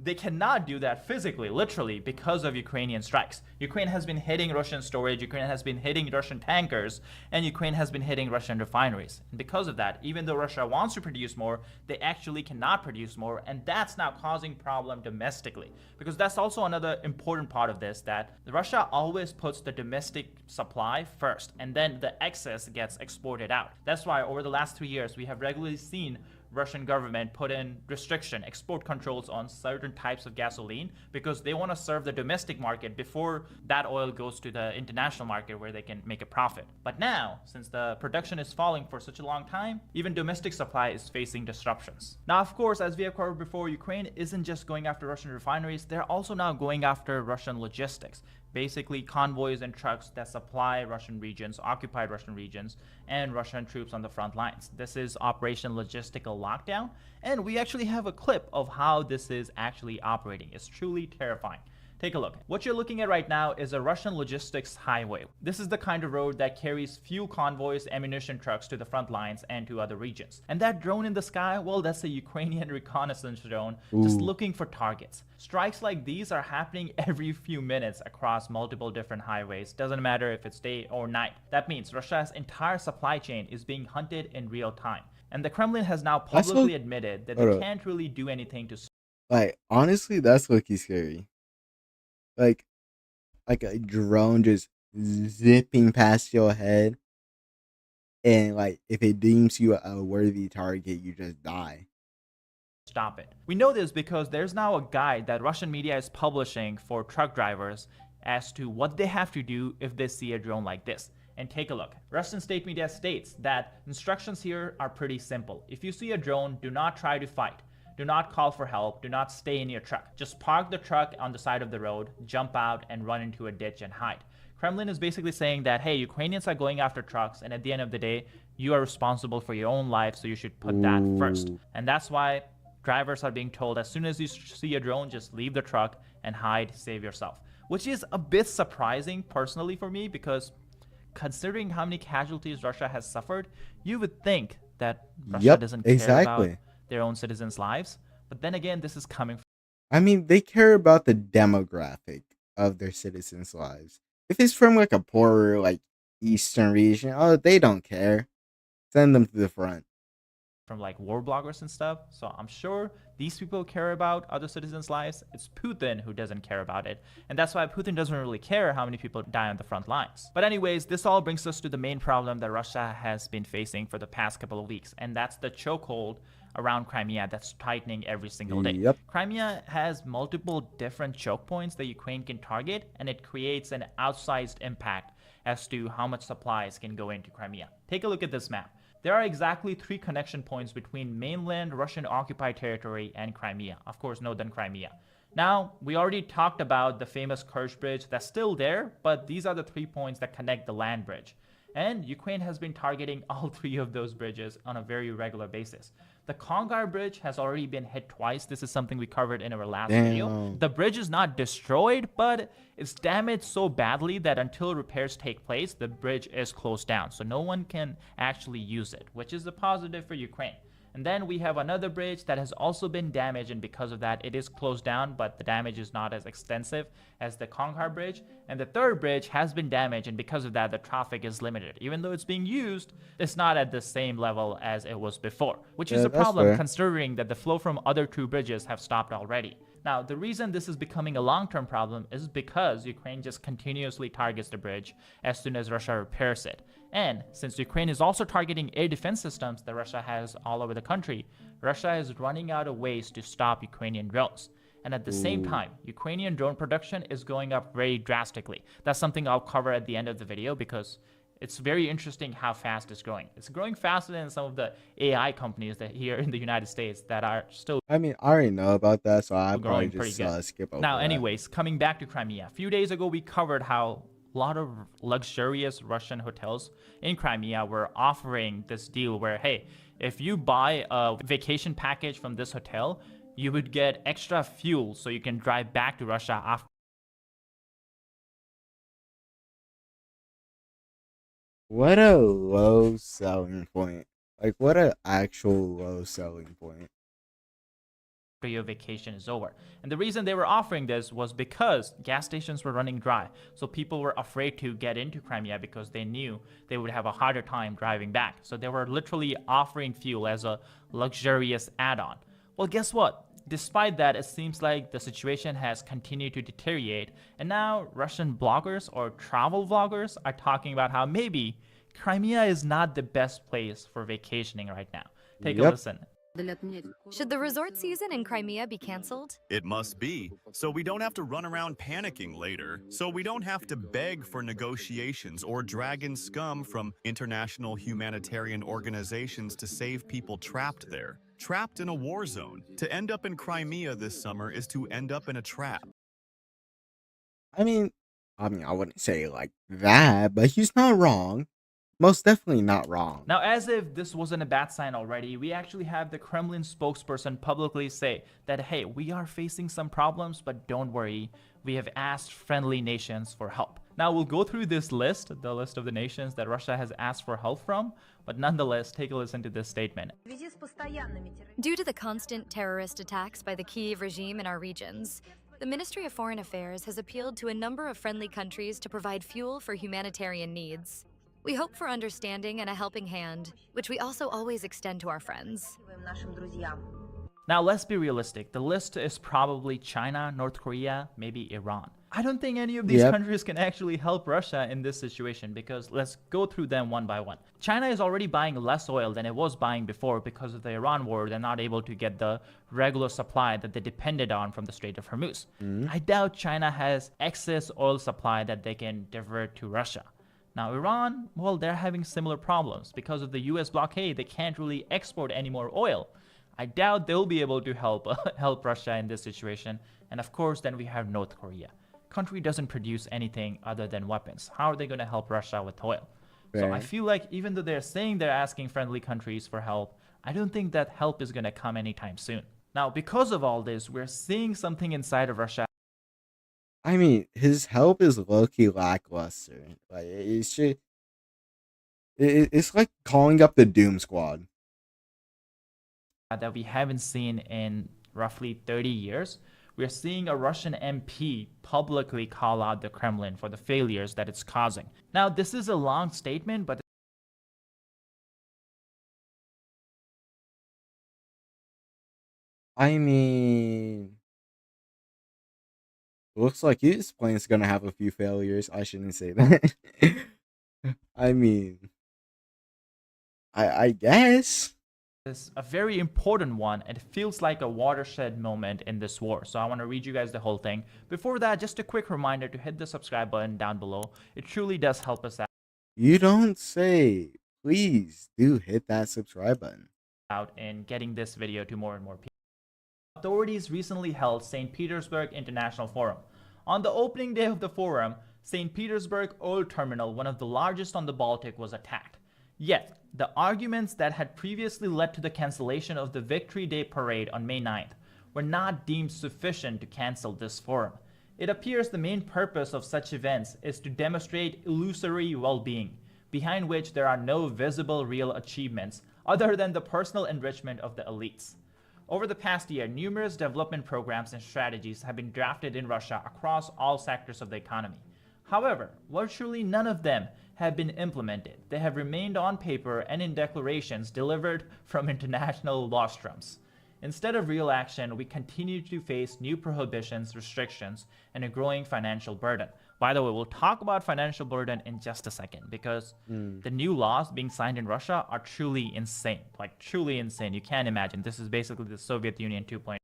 they cannot do that physically, literally, because of Ukrainian strikes. Ukraine has been hitting Russian storage, Ukraine has been hitting Russian tankers, and Ukraine has been hitting Russian refineries. And because of that, even though Russia wants to produce more, they actually cannot produce more, and that's now causing problem domestically. Because that's also another important part of this, that Russia always puts the domestic supply first, and then the excess gets exported out. That's why over the last 3 years, we have regularly seen Russian government put in restriction, export controls on certain types of gasoline, because they want to serve the domestic market before that oil goes to the international market where they can make a profit. But now, since the production is falling for such a long time, even domestic supply is facing disruptions. Now, of course, as we have covered before, Ukraine isn't just going after Russian refineries, they're also now going after Russian logistics. Basically convoys and trucks that supply Russian regions, occupied Russian regions, and Russian troops on the front lines. This is Operation Logistical Lockdown, and we actually have a clip of how this is actually operating. It's truly terrifying. Take a look. What you're looking at right now is a Russian logistics highway. This is the kind of road that carries fuel convoys, ammunition trucks to the front lines and to other regions. And that drone in the sky, well, that's a Ukrainian reconnaissance drone just looking for targets. Strikes like these are happening every few minutes across multiple different highways. Doesn't matter if it's day or night. That means Russia's entire supply chain is being hunted in real time. And the Kremlin has now publicly admitted that they can't really do anything to.
Like, honestly, that's looking scary. Like a drone just zipping past your head, and like if it deems you a worthy target, you just die.
Stop it. We know this because there's now a guide that Russian media is publishing for truck drivers as to what they have to do if they see a drone like this. And take a look. Russian state media states that instructions here are pretty simple. If you see a drone, do not try to fight. Do not call for help. Do not stay in your truck. Just park the truck on the side of the road, jump out, and run into a ditch and hide. Kremlin is basically saying that, hey, Ukrainians are going after trucks, and at the end of the day, you are responsible for your own life, so you should put that first. And that's why drivers are being told, as soon as you see a drone, just leave the truck and hide, save yourself. Which is a bit surprising, personally, for me, because considering how many casualties Russia has suffered, you would think that Russia doesn't care about their own citizens' lives. But then again, this is coming from.
I mean, they care about the demographic of their citizens' lives. If it's from like a poorer, like eastern region, oh, they don't care. Send them to the front.
from like war bloggers and stuff. So I'm sure these people care about other citizens' lives. It's Putin who doesn't care about it. And that's why Putin doesn't really care how many people die on the front lines. But anyways, this all brings us to the main problem that Russia has been facing for the past couple of weeks. And that's the chokehold around Crimea that's tightening every single day.
Yep.
Crimea has multiple different choke points that Ukraine can target, and it creates an outsized impact as to how much supplies can go into Crimea. Take a look at this map. There are exactly 3 connection points between mainland Russian occupied territory and Crimea, of course, northern Crimea. Now, we already talked about the famous Kerch Bridge that's still there, but these are the 3 points that connect the land bridge. And Ukraine has been targeting all 3 of those bridges on a very regular basis. The Kongar Bridge has already been hit twice. This is something we covered in our last video. The bridge is not destroyed, but it's damaged so badly that until repairs take place, the bridge is closed down. So no one can actually use it, which is a positive for Ukraine. And then we have another bridge that has also been damaged, and because of that, it is closed down, but the damage is not as extensive as the Kongar Bridge. And the third bridge has been damaged, and because of that, the traffic is limited. Even though it's being used, it's not at the same level as it was before, which is a problem considering that the flow from other 2 bridges have stopped already. Now, the reason this is becoming a long-term problem is because Ukraine just continuously targets the bridge as soon as Russia repairs it. And since Ukraine is also targeting air defense systems that Russia has all over the country, Russia is running out of ways to stop Ukrainian drones. And at the same time, Ukrainian drone production is going up very drastically. That's something I'll cover at the end of the video because it's very interesting how fast it's growing. It's growing faster than some of the AI companies that here in the United States that are still
I mean, I already know about that, so I'll probably
growing pretty
just
good.
skip over
Now,
that.
anyways, coming back to Crimea. A few days ago, we covered how a lot of luxurious Russian hotels in Crimea were offering this deal where, hey, if you buy a vacation package from this hotel, you would get extra fuel so you can drive back to Russia after.
What a low selling point. Like, what an actual low selling point.
Your vacation is over. And the reason they were offering this was because gas stations were running dry. So people were afraid to get into Crimea because they knew they would have a harder time driving back. So they were literally offering fuel as a luxurious add-on. Well, guess what? Despite that, it seems like the situation has continued to deteriorate. And now Russian bloggers or travel vloggers are talking about how maybe Crimea is not the best place for vacationing right now. Take a listen.
Should the resort season in Crimea be canceled?
It must be, so we don't have to run around panicking later, so we don't have to beg for negotiations or drag in scum from international humanitarian organizations to save people trapped there. Trapped in a war zone. To end up in Crimea this summer is to end up in a trap.
I mean, I wouldn't say like that, but he's not wrong. Most definitely not wrong.
Now, as if this wasn't a bad sign already, we actually have the Kremlin spokesperson publicly say that, hey, we are facing some problems, but don't worry, we have asked friendly nations for help. Now, we'll go through this list, the list of the nations that Russia has asked for help from, but nonetheless, take a listen to this statement.
Due to the constant terrorist attacks by the Kyiv regime in our regions, the Ministry of Foreign Affairs has appealed to a number of friendly countries to provide fuel for humanitarian needs. We hope for understanding and a helping hand, which we also always extend to our friends.
Now, let's be realistic. The list is probably China, North Korea, maybe Iran. I don't think any of these countries can actually help Russia in this situation because let's go through them one by one. China is already buying less oil than it was buying before because of the Iran war. They're not able to get the regular supply that they depended on from the Strait of Hormuz. I doubt China has excess oil supply that they can divert to Russia. Now, Iran, well, they're having similar problems. Because of the US blockade, they can't really export any more oil. I doubt they'll be able to help Russia in this situation. And of course, then we have North Korea. Country doesn't produce anything other than weapons. How are they going to help Russia with oil? So I feel like even though they're saying they're asking friendly countries for help, I don't think that help is going to come anytime soon. Now, because of all this, we're seeing something inside of Russia.
I mean, his help is low-key lackluster. Like, it's like calling up the Doom Squad.
That we haven't seen in roughly 30 years. We're seeing a Russian MP publicly call out the Kremlin for the failures that it's causing. Now, this is a long statement, but
I mean, looks like his plane's gonna have a few failures. I shouldn't say that. I mean, I guess.
Is a very important one, and it feels like a watershed moment in this war. So I want to read you guys the whole thing. Before that, just a quick reminder to hit the subscribe button down below. It truly does help us
You don't say. Please do hit that subscribe button.
out in getting this video to more and more people. Authorities recently held St. Petersburg International Forum. On the opening day of the forum, St. Petersburg oil terminal, one of the largest on the Baltic, was attacked. Yet, the arguments that had previously led to the cancellation of the Victory Day parade on May 9th were not deemed sufficient to cancel this forum. It appears the main purpose of such events is to demonstrate illusory well-being, behind which there are no visible real achievements other than the personal enrichment of the elites. Over the past year, numerous development programs and strategies have been drafted in Russia across all sectors of the economy. However, virtually none of them have been implemented. They have remained on paper and in declarations delivered from international nostrums. Instead of real action, we continue to face new prohibitions, restrictions, and a growing financial burden. By the way, we'll talk about financial burden in just a second, because the new laws being signed in Russia are truly insane. Like, truly insane. You can't imagine. This is basically the Soviet Union 2.0.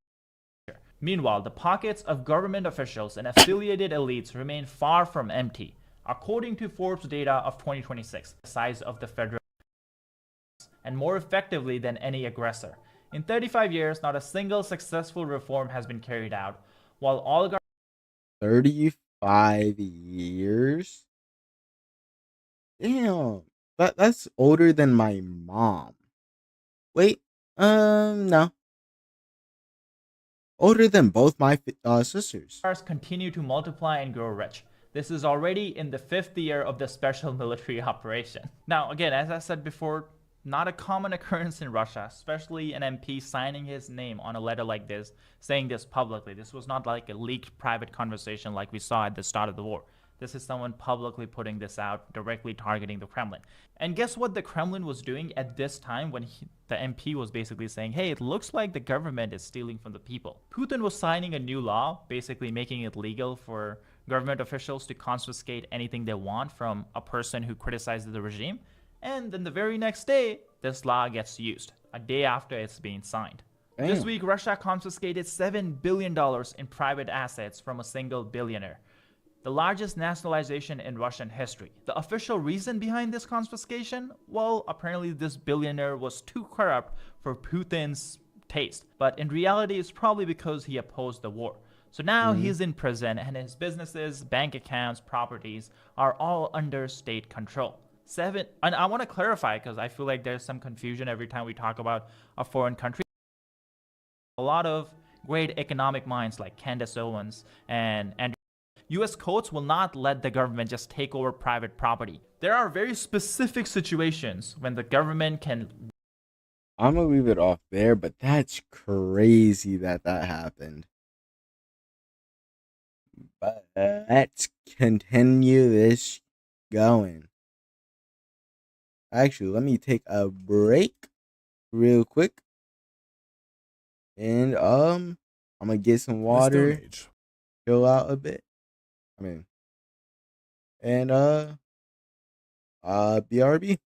Meanwhile, the pockets of government officials and affiliated elites remain far from empty. According to Forbes data of 2026, the size of the federal and more effectively than any aggressor. In 35 years, not a single successful reform has been carried out, while oligarchs
35 years? Damn. That's older than my mom. Wait, no. Older than both my sisters.
continue to multiply and grow rich. This is already in the 5th year of the special military operation. Now, again, as I said before, not a common occurrence in Russia, especially an MP signing his name on a letter like this, saying this publicly. This was not like a leaked private conversation like we saw at the start of the war. This is someone publicly putting this out, directly targeting the Kremlin. And guess what the Kremlin was doing at this time when the MP was basically saying, hey, it looks like the government is stealing from the people. Putin was signing a new law, basically making it legal for government officials to confiscate anything they want from a person who criticizes the regime. And then the very next day, this law gets used, a day after it's being signed.
Damn.
This week, Russia confiscated $7 billion in private assets from a single billionaire, the largest nationalization in Russian history. The official reason behind this confiscation? Well, apparently this billionaire was too corrupt for Putin's taste. But in reality, it's probably because he opposed the war. So now he's in prison, and his businesses, bank accounts, properties are all under state control. And I want to clarify, because I feel like there's some confusion every time we talk about a foreign country. A lot of great economic minds like Candace Owens and U.S. courts will not let the government just take over private property. There are very specific situations when the government can.
I'm gonna leave it off there, but that's crazy that happened. But let's continue this going. Actually, let me take a break real quick. And I'm gonna get some water, chill out a bit. And BRB.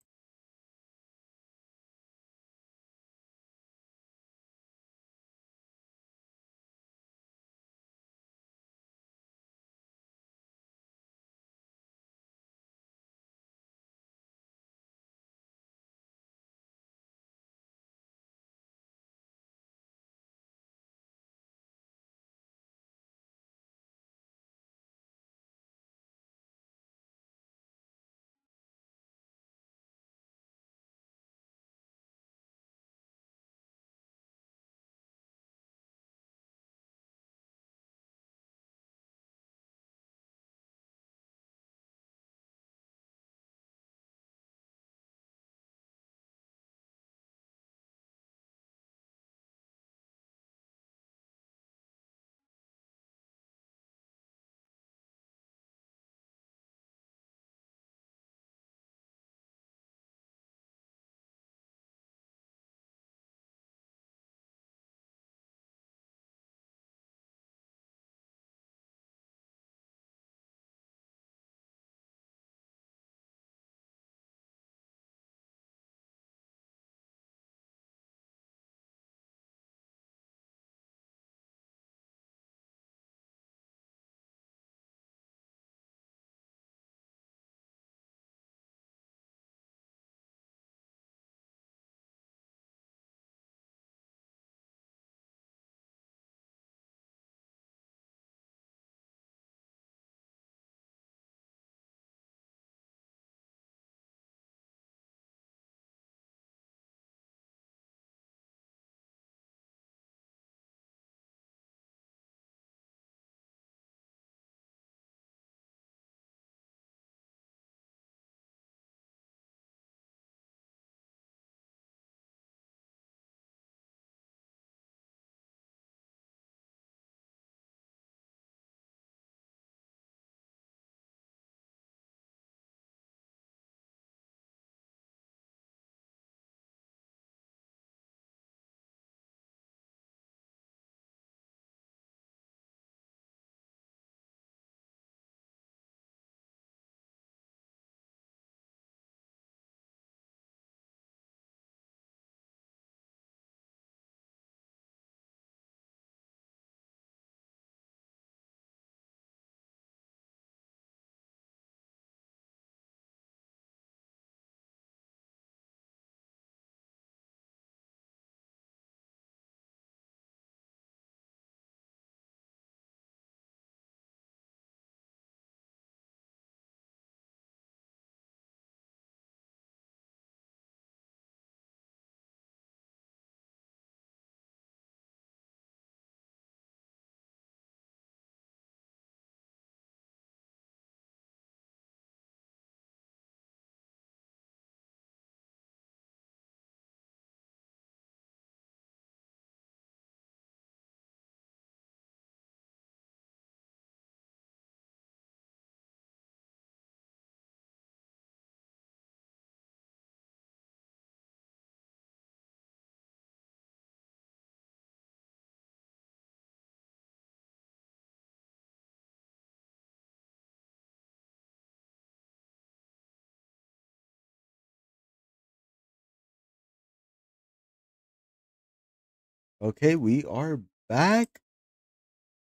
Okay, we are back,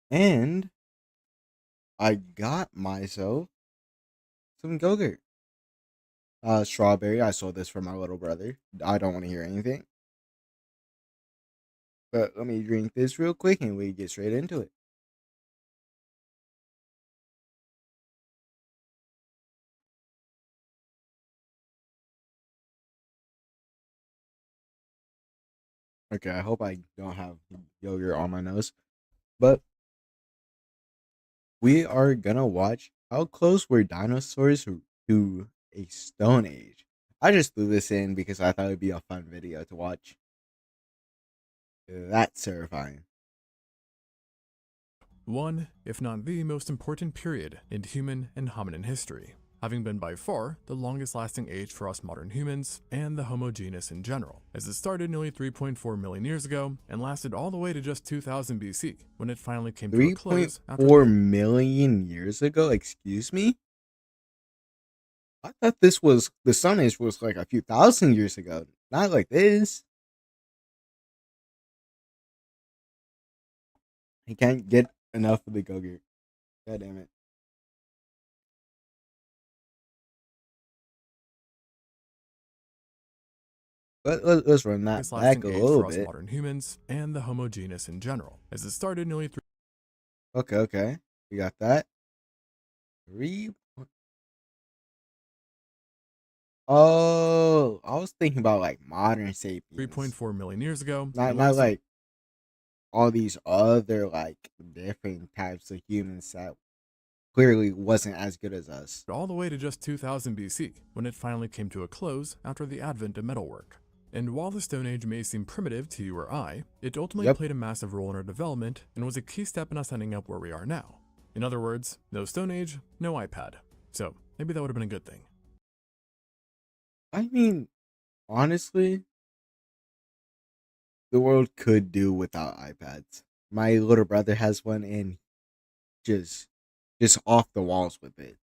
and I got myself some yogurt. Strawberry. I sold this for my little brother. I don't want to hear anything. But let me drink this real quick and we get straight into it. Okay, I hope I don't have yogurt on my nose. But we are gonna watch how close were dinosaurs to a stone age. I just threw this in because I thought it'd be a fun video to watch. That's terrifying.
One, if not the most important period in human and hominin history, having been by far the longest lasting age for us modern humans and the Homo genus in general, as it started nearly 3.4 million years ago and lasted all the way to just 2000 BC, when it finally came to a close after
3.4 million years ago? Excuse me? I thought the Stone Age was like a few thousand years ago. Not like this. He can't get enough of the Gogurt. God damn it. Let's run that
longest
back
lasting
a
age
little
for us
bit.
modern humans and the Homo genus in general, as it started nearly
Okay. We got that. 3. Oh, I was thinking about like modern sapiens.
3.4 million years ago.
Not
lasted
like all these other like different types of humans that clearly wasn't as good as us.
all the way to just 2000 BC, when it finally came to a close after the advent of metalwork. And while the Stone Age may seem primitive to you or I, it ultimately played a massive role in our development and was a key step in us ending up where we are now. In other words, no Stone Age, no iPad. So maybe that would have been a good thing.
I mean, honestly, the world could do without iPads. My little brother has one and just off the walls with it.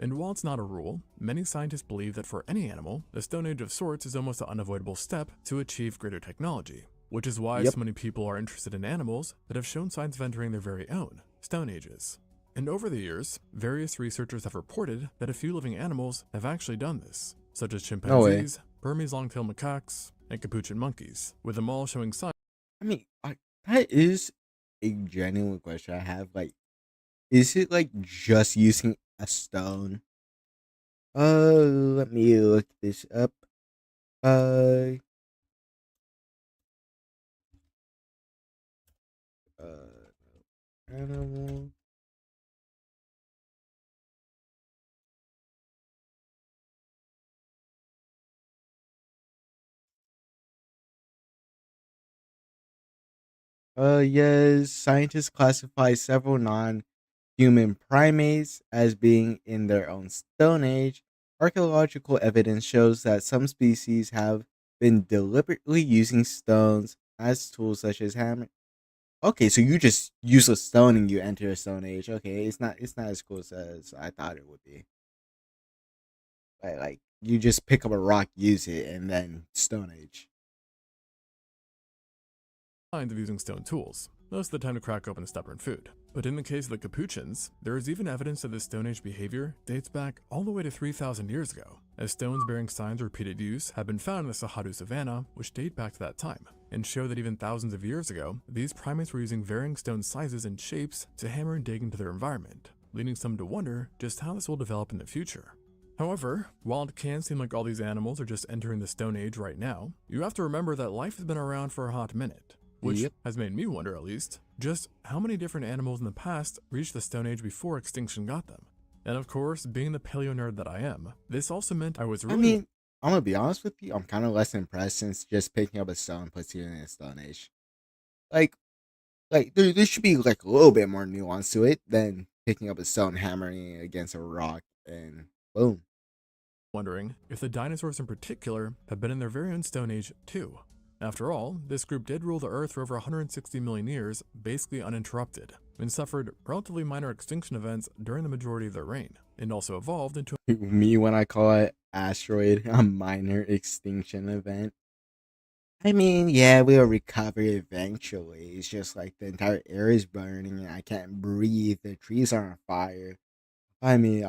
And while it's not a rule, many scientists believe that for any animal, the Stone Age of sorts is almost an unavoidable step to achieve greater technology, which is why so many people are interested in animals that have shown signs of entering their very own Stone Ages. And over the years, various researchers have reported that a few living animals have actually done this, such as chimpanzees, Burmese long-tailed macaques, and capuchin monkeys, with them all showing signs.
I mean, that is a genuine question I have. Like, is it like just using a stone? Let me look this up. Animal. Yes, scientists classify several non-human primates as being in their own Stone Age. Archaeological evidence shows that some species have been deliberately using stones as tools, such as hammer. Okay, so you just use a stone and you enter a Stone Age. Okay, it's not as close as I thought it would be. Like you just pick up a rock, use it, and then Stone Age.
Signs of using stone tools, most of the time to crack open a stubborn food. But in the case of the capuchins, there is even evidence that this Stone Age behavior dates back all the way to 3,000 years ago, as stones bearing signs of repeated use have been found in the Cerrado Savannah, which date back to that time, and show that even thousands of years ago, these primates were using varying stone sizes and shapes to hammer and dig into their environment, leading some to wonder just how this will develop in the future. However, while it can seem like all these animals are just entering the Stone Age right now, you have to remember that life has been around for a hot minute. Which has made me wonder, at least, just how many different animals in the past reached the Stone Age before extinction got them. And of course, being the paleo nerd that I am, this also meant I was really...
I mean, I'm gonna be honest with you, I'm kind of less impressed since just picking up a stone puts you in a Stone Age. Like there should be like a little bit more nuance to it than picking up a stone, hammering it against a rock, and boom.
Wondering if the dinosaurs in particular have been in their very own Stone Age too. After all, this group did rule the Earth for over 160 million years, basically uninterrupted, and suffered relatively minor extinction events during the majority of their reign, and also evolved into
Me when I call it asteroid a minor extinction event. I mean, yeah, we'll recover eventually. It's just like the entire air is burning and I can't breathe. The trees are on fire. I mean,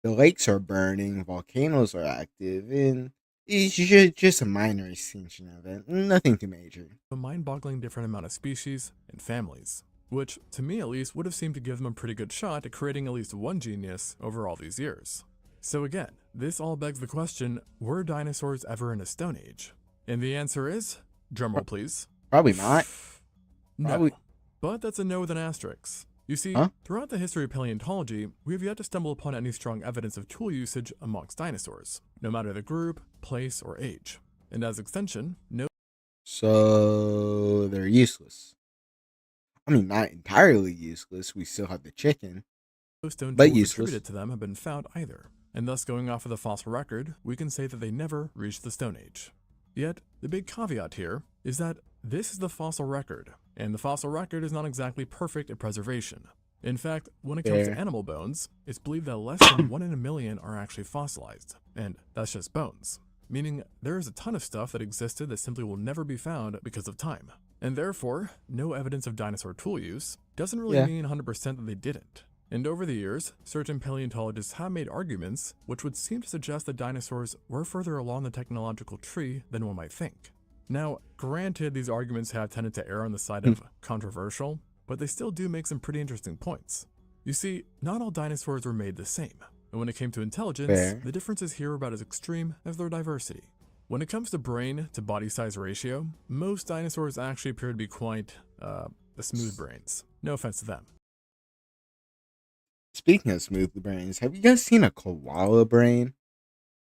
the lakes are burning, volcanoes are active, and it's just a minor extinction event. Nothing too major.
A mind-boggling different amount of species and families, which, to me at least, would have seemed to give them a pretty good shot at creating at least one genius over all these years. So again, this all begs the question, were dinosaurs ever in a Stone Age? And the answer is, drumroll please,
Probably not.
no.
Probably.
But that's a no with an asterisk. You see,
Huh?
throughout the history of paleontology, we have yet to stumble upon any strong evidence of tool usage amongst dinosaurs, no matter the group, place, or age. And as extension, no
So they're useless. I mean, not entirely useless. We still have the chicken,
stone
but
tools
useless.
attributed to them have been found either. And thus, going off of the fossil record, we can say that they never reached the Stone Age. Yet, the big caveat here is that this is the fossil record, and the fossil record is not exactly perfect at preservation. In fact, when it comes to
Fair.
animal bones, it's believed that less than 1 in a million are actually fossilized, and that's just bones. Meaning, there is a ton of stuff that existed that simply will never be found because of time. And therefore, no evidence of dinosaur tool use doesn't really mean 100% that they didn't. And over the years, certain paleontologists have made arguments which would seem to suggest that dinosaurs were further along the technological tree than one might think. Now, granted, these arguments have tended to err on the side of controversial, but they still do make some pretty interesting points. You see, not all dinosaurs were made the same, and when it came to intelligence,
Fair.
the differences here are about as extreme as their diversity. When it comes to brain to body size ratio, most dinosaurs actually appear to be quite, the smooth brains. No offense to them.
Speaking of smooth brains, have you guys seen a koala brain?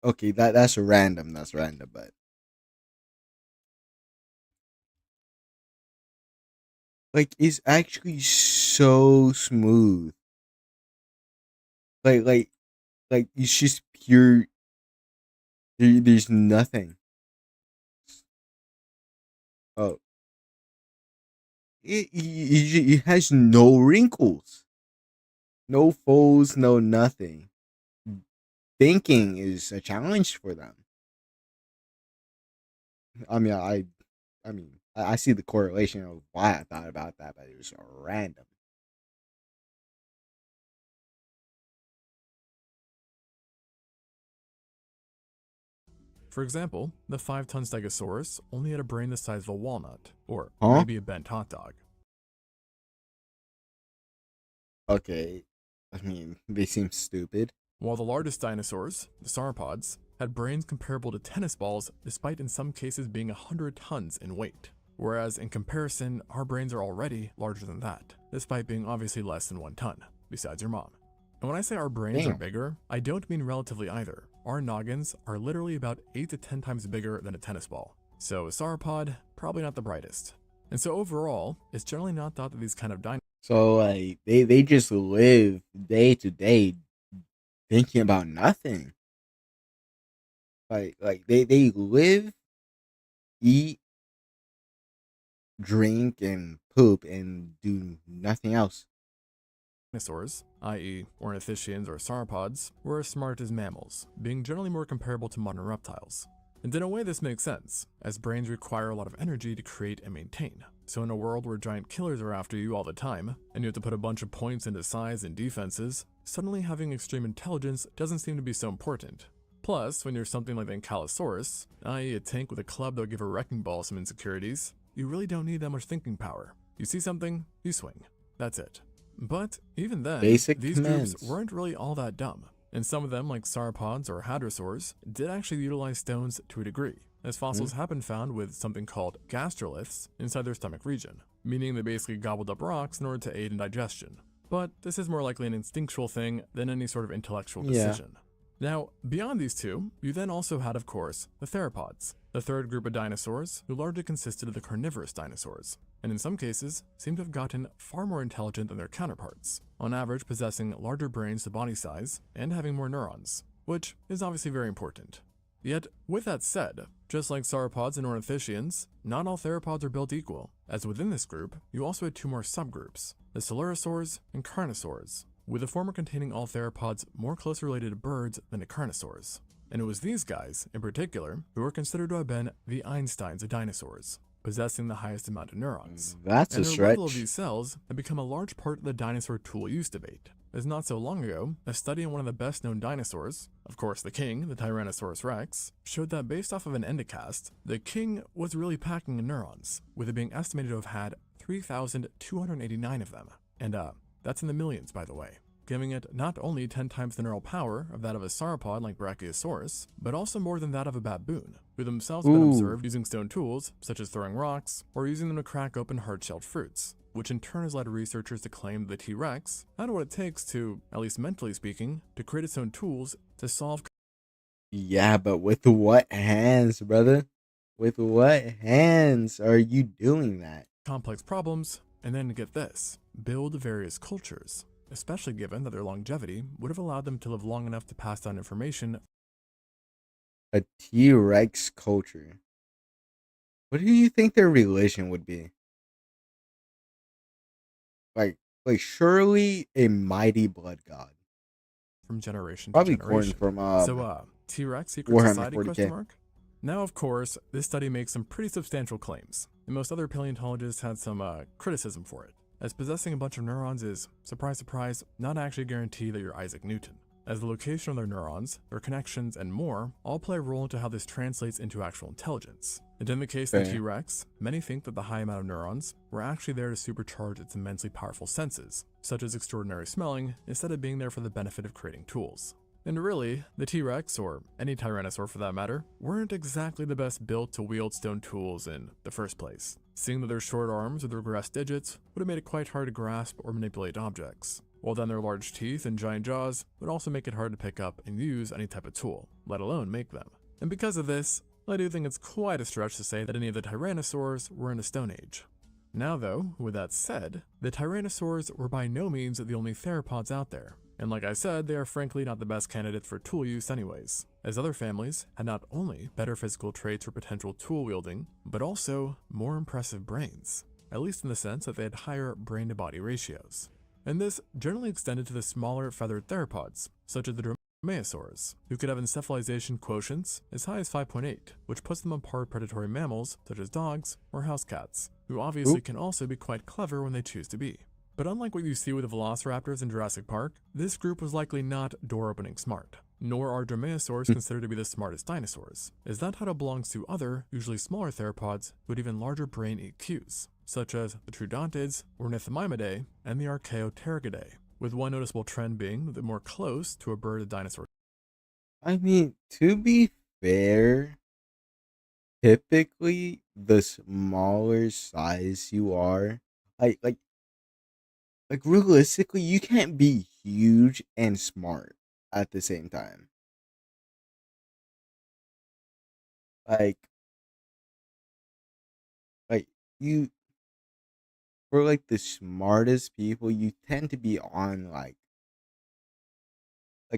Okay, that's random. That's random, but like it's actually so smooth. Like like like it's just pure. There's nothing. Oh, it has no wrinkles, no folds, no nothing. Thinking is a challenge for them. I mean, I see the correlation of why I thought about that, but it was random.
For example, the 5-ton Stegosaurus only had a brain the size of a walnut, or
Huh?
maybe a bent hot dog.
Okay, I mean, they seem stupid.
While the largest dinosaurs, the sauropods, had brains comparable to tennis balls despite in some cases being 100 tons in weight. Whereas in comparison, our brains are already larger than that, despite being obviously less than 1 ton, besides your mom. And when I say our brains are
Damn.
bigger, I don't mean relatively either. Our noggins are literally about 8 to 10 times bigger than a tennis ball. So a sauropod, probably not the brightest. And so overall, it's generally not thought that these kind of dinosaurs
So like they just live day to day thinking about nothing. Like they live, eat, drink, and poop and do nothing else.
dinosaurs, i.e. ornithischians or sauropods, were as smart as mammals, being generally more comparable to modern reptiles. And in a way this makes sense, as brains require a lot of energy to create and maintain. So in a world where giant killers are after you all the time, and you have to put a bunch of points into size and defenses, suddenly having extreme intelligence doesn't seem to be so important. Plus, when you're something like the Ankylosaurus, i.e. a tank with a club that would give a wrecking ball some insecurities, you really don't need that much thinking power. You see something, you swing. That's it. But even then,
Basic
these
commands.
groups weren't really all that dumb, and some of them, like sauropods or hadrosaurs, did actually utilize stones to a degree, as fossils have been found with something called gastroliths inside their stomach region, meaning they basically gobbled up rocks in order to aid in digestion. But this is more likely an instinctual thing than any sort of intellectual
Yeah.
decision. Now, beyond these two, you then also had, of course, the theropods, the third group of dinosaurs who largely consisted of the carnivorous dinosaurs, and in some cases seem to have gotten far more intelligent than their counterparts, on average possessing larger brains to body size and having more neurons, which is obviously very important. Yet, with that said, just like sauropods and ornithischians, not all theropods are built equal, as within this group, you also had 2 more subgroups, the coelurosaurs and carnosaurs, with the former containing all theropods more closely related to birds than to carnosaurs. And it was these guys, in particular, who were considered to have been the Einsteins of dinosaurs, possessing the highest amount of neurons.
That's
And
a
their level of
stretch.
these cells had become a large part of the dinosaur tool use debate, as not so long ago, a study on one of the best known dinosaurs, of course the king, the Tyrannosaurus rex, showed that based off of an endocast, the king was really packing in neurons, with it being estimated to have had 3,289 of them. And that's in the millions, by the way, giving it not only 10 times the neural power of that of a sauropod like Brachiosaurus, but also more than that of a baboon, who themselves have been
Ooh.
observed using stone tools, such as throwing rocks, or using them to crack open hard-shelled fruits, which in turn has led researchers to claim the T-Rex had what it takes to, at least mentally speaking, to create its own tools to solve
Yeah, but with what hands, brother? With what hands are you doing that?
complex problems, and then get this, build various cultures, especially given that their longevity would have allowed them to live long enough to pass down information.
A T-Rex culture. What do you think their religion would be? Like, like surely a mighty blood god.
From generation to
Probably Gordon
generation.
from
So, T-Rex Secret
Warhammer
Society,
40K.
Now, of course, this study makes some pretty substantial claims, and most other paleontologists had some criticism for it, as possessing a bunch of neurons is, surprise surprise, not actually a guarantee that you're Isaac Newton, as the location of their neurons, their connections, and more all play a role into how this translates into actual intelligence. And in the case of the
Fair.
T-Rex, many think that the high amount of neurons were actually there to supercharge its immensely powerful senses, such as extraordinary smelling, instead of being there for the benefit of creating tools. And really, the T-Rex, or any Tyrannosaur for that matter, weren't exactly the best built to wield stone tools in the first place, seeing that their short arms with regressed digits would have made it quite hard to grasp or manipulate objects, while then their large teeth and giant jaws would also make it hard to pick up and use any type of tool, let alone make them. And because of this, I do think it's quite a stretch to say that any of the Tyrannosaurs were in a Stone Age. Now though, with that said, the Tyrannosaurs were by no means the only theropods out there. And like I said, they are frankly not the best candidate for tool use anyways, as other families had not only better physical traits for potential tool wielding, but also more impressive brains, at least in the sense that they had higher brain-to-body ratios. And this generally extended to the smaller feathered theropods, such as the dromaeosaurs, who could have encephalization quotients as high as 5.8, which puts them on par with predatory mammals such as dogs or house cats, who obviously can also be quite clever when they choose to be. But unlike what you see with the velociraptors in Jurassic Park, this group was likely not door-opening smart, nor are dromaeosaurs considered to be the smartest dinosaurs, as that title belongs to other, usually smaller theropods with even larger brain EQs, such as the Troodontids, Ornithomimidae, and the Archaeopterygidae, with one noticeable trend being that they're more close to a bird of dinosaur.
I mean, to be fair, typically the smaller size you are, like like like realistically, you can't be huge and smart at the same time. Like like you for like the smartest people, you tend to be on like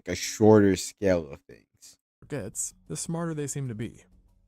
a shorter scale of things.
Gets, the smarter they seem to be.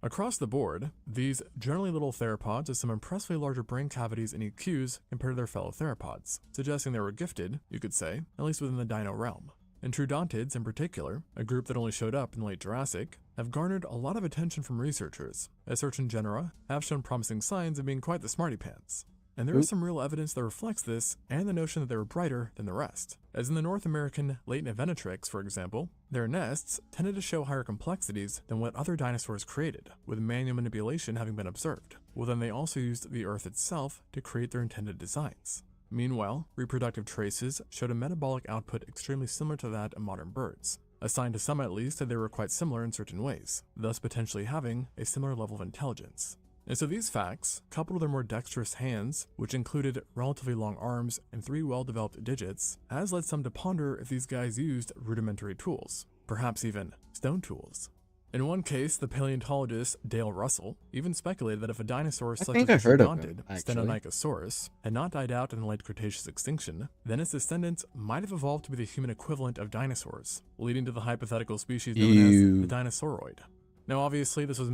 Across the board, these generally little theropods have some impressively larger brain cavities and EQs compared to their fellow theropods, suggesting they were gifted, you could say, at least within the dino realm. And Troodontids in particular, a group that only showed up in the late Jurassic, have garnered a lot of attention from researchers, as certain genera have shown promising signs of being quite the smarty pants. And there is some real evidence that reflects this and the notion that they were brighter than the rest. As in the North American latent Eventrix, for example, their nests tended to show higher complexities than what other dinosaurs created, with manual manipulation having been observed. Well, then they also used the Earth itself to create their intended designs. Meanwhile, reproductive traces showed a metabolic output extremely similar to that of modern birds, a sign to some at least that they were quite similar in certain ways, thus potentially having a similar level of intelligence. And so these facts, coupled with their more dexterous hands, which included relatively long arms and 3 well-developed digits, has led some to ponder if these guys used rudimentary tools, perhaps even stone tools. In one case, the paleontologist Dale Russell even speculated that if a dinosaur such as the Troodontid, Stenonychosaurus, had not died out in the late Cretaceous extinction, then its descendants might have evolved to be the human equivalent of dinosaurs, leading to the hypothetical species known as the Dinosauroid. Now obviously this was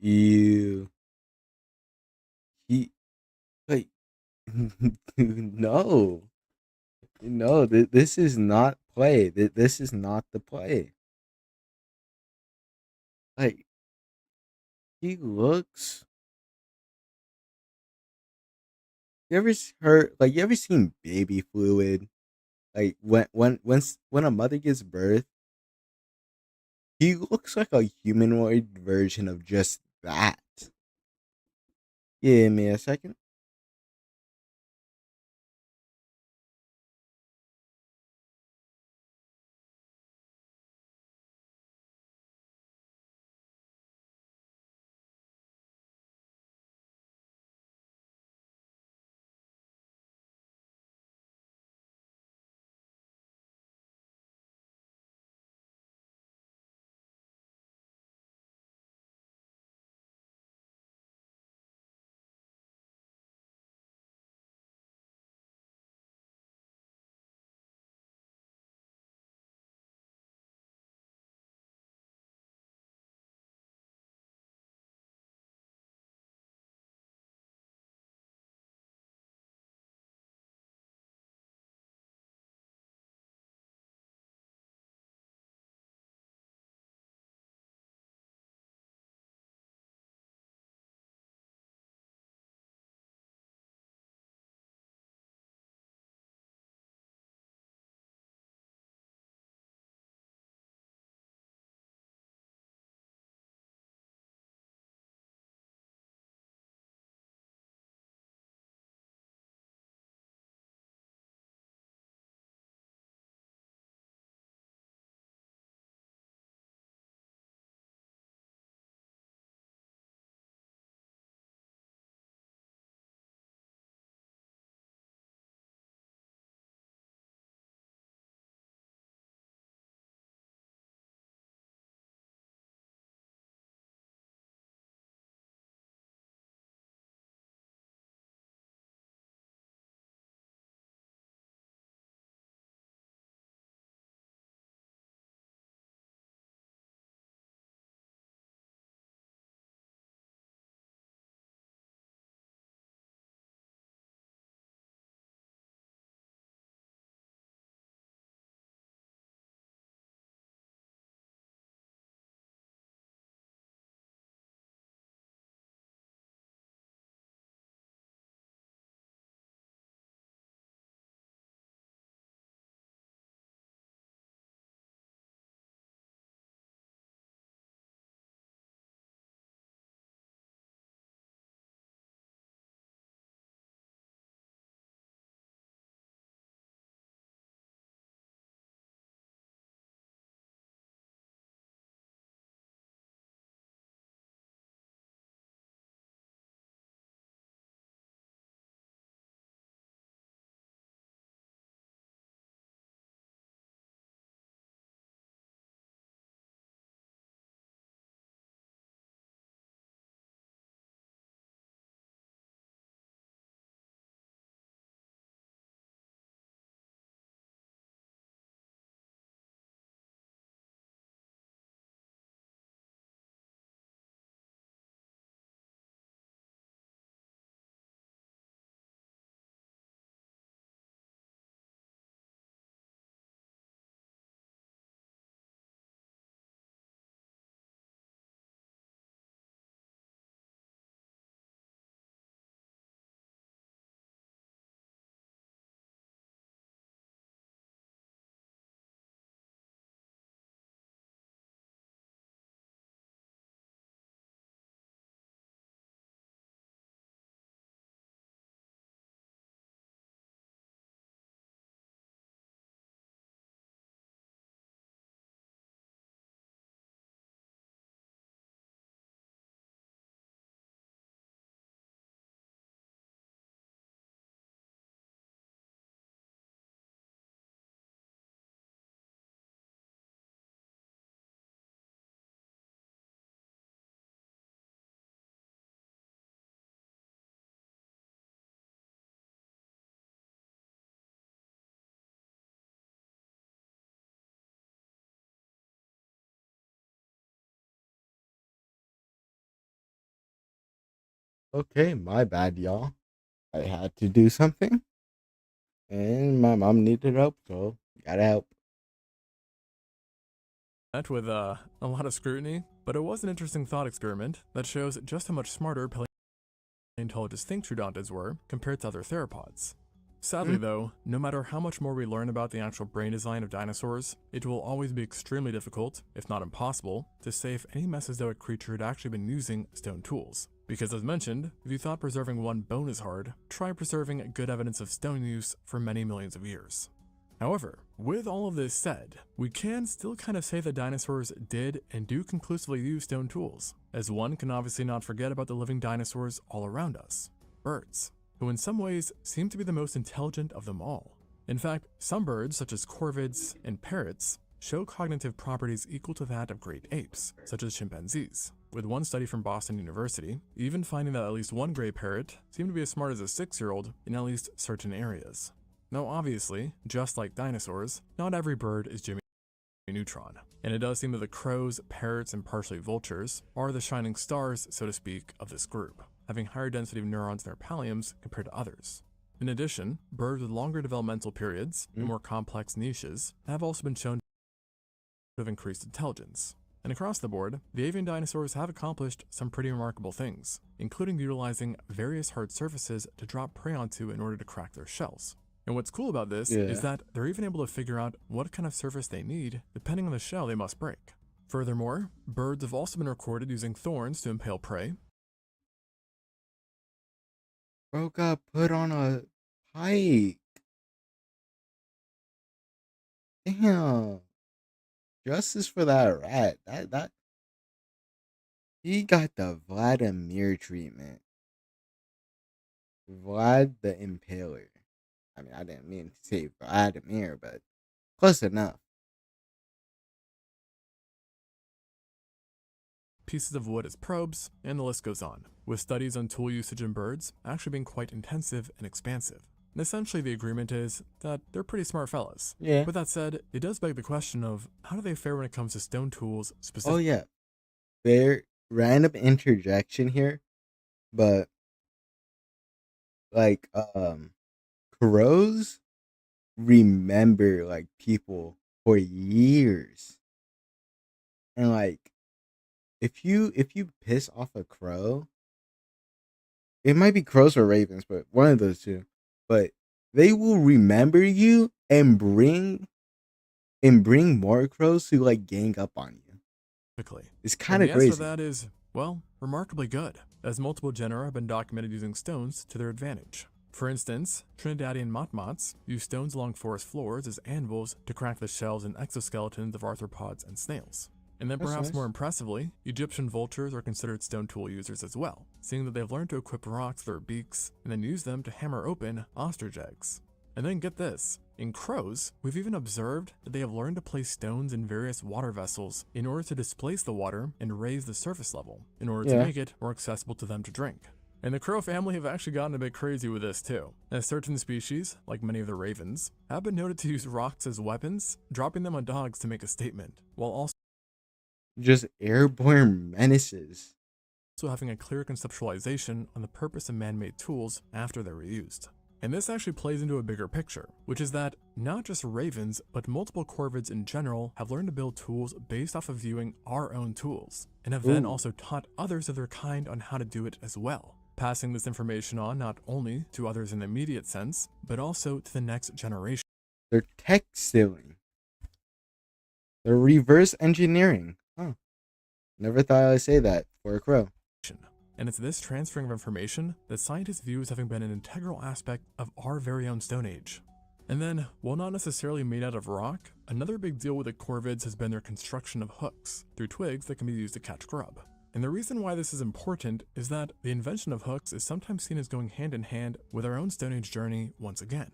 Ew. Like no. No, this is not play. This is not the play. Like he looks. You ever seen baby fluid? Like when a mother gives birth, he looks like a humanoid version of just that. Give me a second. Okay, my bad, y'all. I had to do something, and my mom needed help, so gotta help.
met with a lot of scrutiny, but it was an interesting thought experiment that shows just how much smarter paleontologists think troodontids were compared to other theropods. Sadly though, no matter how much more we learn about the actual brain design of dinosaurs, it will always be extremely difficult, if not impossible, to say if any Mesozoic creature had actually been using stone tools. Because as mentioned, if you thought preserving one bone is hard, try preserving good evidence of stone use for many millions of years. However, with all of this said, we can still kind of say that dinosaurs did and do conclusively use stone tools, as one can obviously not forget about the living dinosaurs all around us, birds, who in some ways seem to be the most intelligent of them all. In fact, some birds, such as corvids and parrots, show cognitive properties equal to that of great apes, such as chimpanzees, with one study from Boston University even finding that at least one gray parrot seemed to be as smart as a 6-year-old in at least certain areas. Now obviously, just like dinosaurs, not every bird is Jimmy Neutron, and it does seem that the crows, parrots, and partially vultures are the shining stars, so to speak, of this group, having higher density of neurons in their palliums compared to others. In addition, birds with longer developmental periods and more complex niches have also been shown to have increased intelligence. And across the board, the avian dinosaurs have accomplished some pretty remarkable things, including utilizing various hard surfaces to drop prey onto in order to crack their shells. And what's cool about this is that they're even able to figure out what kind of surface they need depending on the shell they must break. Furthermore, birds have also been recorded using thorns to impale prey.
Bro got put on a pike. Damn. Justice for that rat. That he got the Vladimir treatment. Vlad the Impaler. I mean, I didn't mean to say Vladimir, but close enough.
Pieces of wood as probes, and the list goes on, with studies on tool usage in birds actually being quite intensive and expansive. And essentially the agreement is that they're pretty smart fellas.
Yeah.
With that said, it does beg the question of how do they fare when it comes to stone tools specifically?
Oh yeah. Very random interjection here, but like crows remember like people for years. And like if you piss off a crow, it might be crows or ravens, but one of those two. But they will remember you and bring more crows to like gang up on you. It's kind of
the answer
crazy.
to that is, well, remarkably good, as multiple genera have been documented using stones to their advantage. For instance, Trinidadian motmots use stones along forest floors as anvils to crack the shells and exoskeletons of arthropods and snails. And then
That's
perhaps
nice.
more impressively, Egyptian vultures are considered stone tool users as well, seeing that they've learned to equip rocks with their beaks and then use them to hammer open ostrich eggs. And then get this, in crows, we've even observed that they have learned to place stones in various water vessels in order to displace the water and raise the surface level, in order to make it more accessible to them to drink. And the crow family have actually gotten a bit crazy with this too, as certain species, like many of the ravens, have been noted to use rocks as weapons, dropping them on dogs to make a statement, while also
Just airborne menaces.
having a clear conceptualization on the purpose of man-made tools after they were used. And this actually plays into a bigger picture, which is that not just ravens, but multiple corvids in general have learned to build tools based off of viewing our own tools, and have then also taught others of their kind on how to do it as well, passing this information on not only to others in the immediate sense, but also to the next generation.
They're tech stealing. They're reverse engineering. Huh. Never thought I'd say that for a crow.
And it's this transferring of information that scientists view as having been an integral aspect of our very own Stone Age. And then, while not necessarily made out of rock, another big deal with the corvids has been their construction of hooks through twigs that can be used to catch grub. And the reason why this is important is that the invention of hooks is sometimes seen as going hand in hand with our own Stone Age journey once again.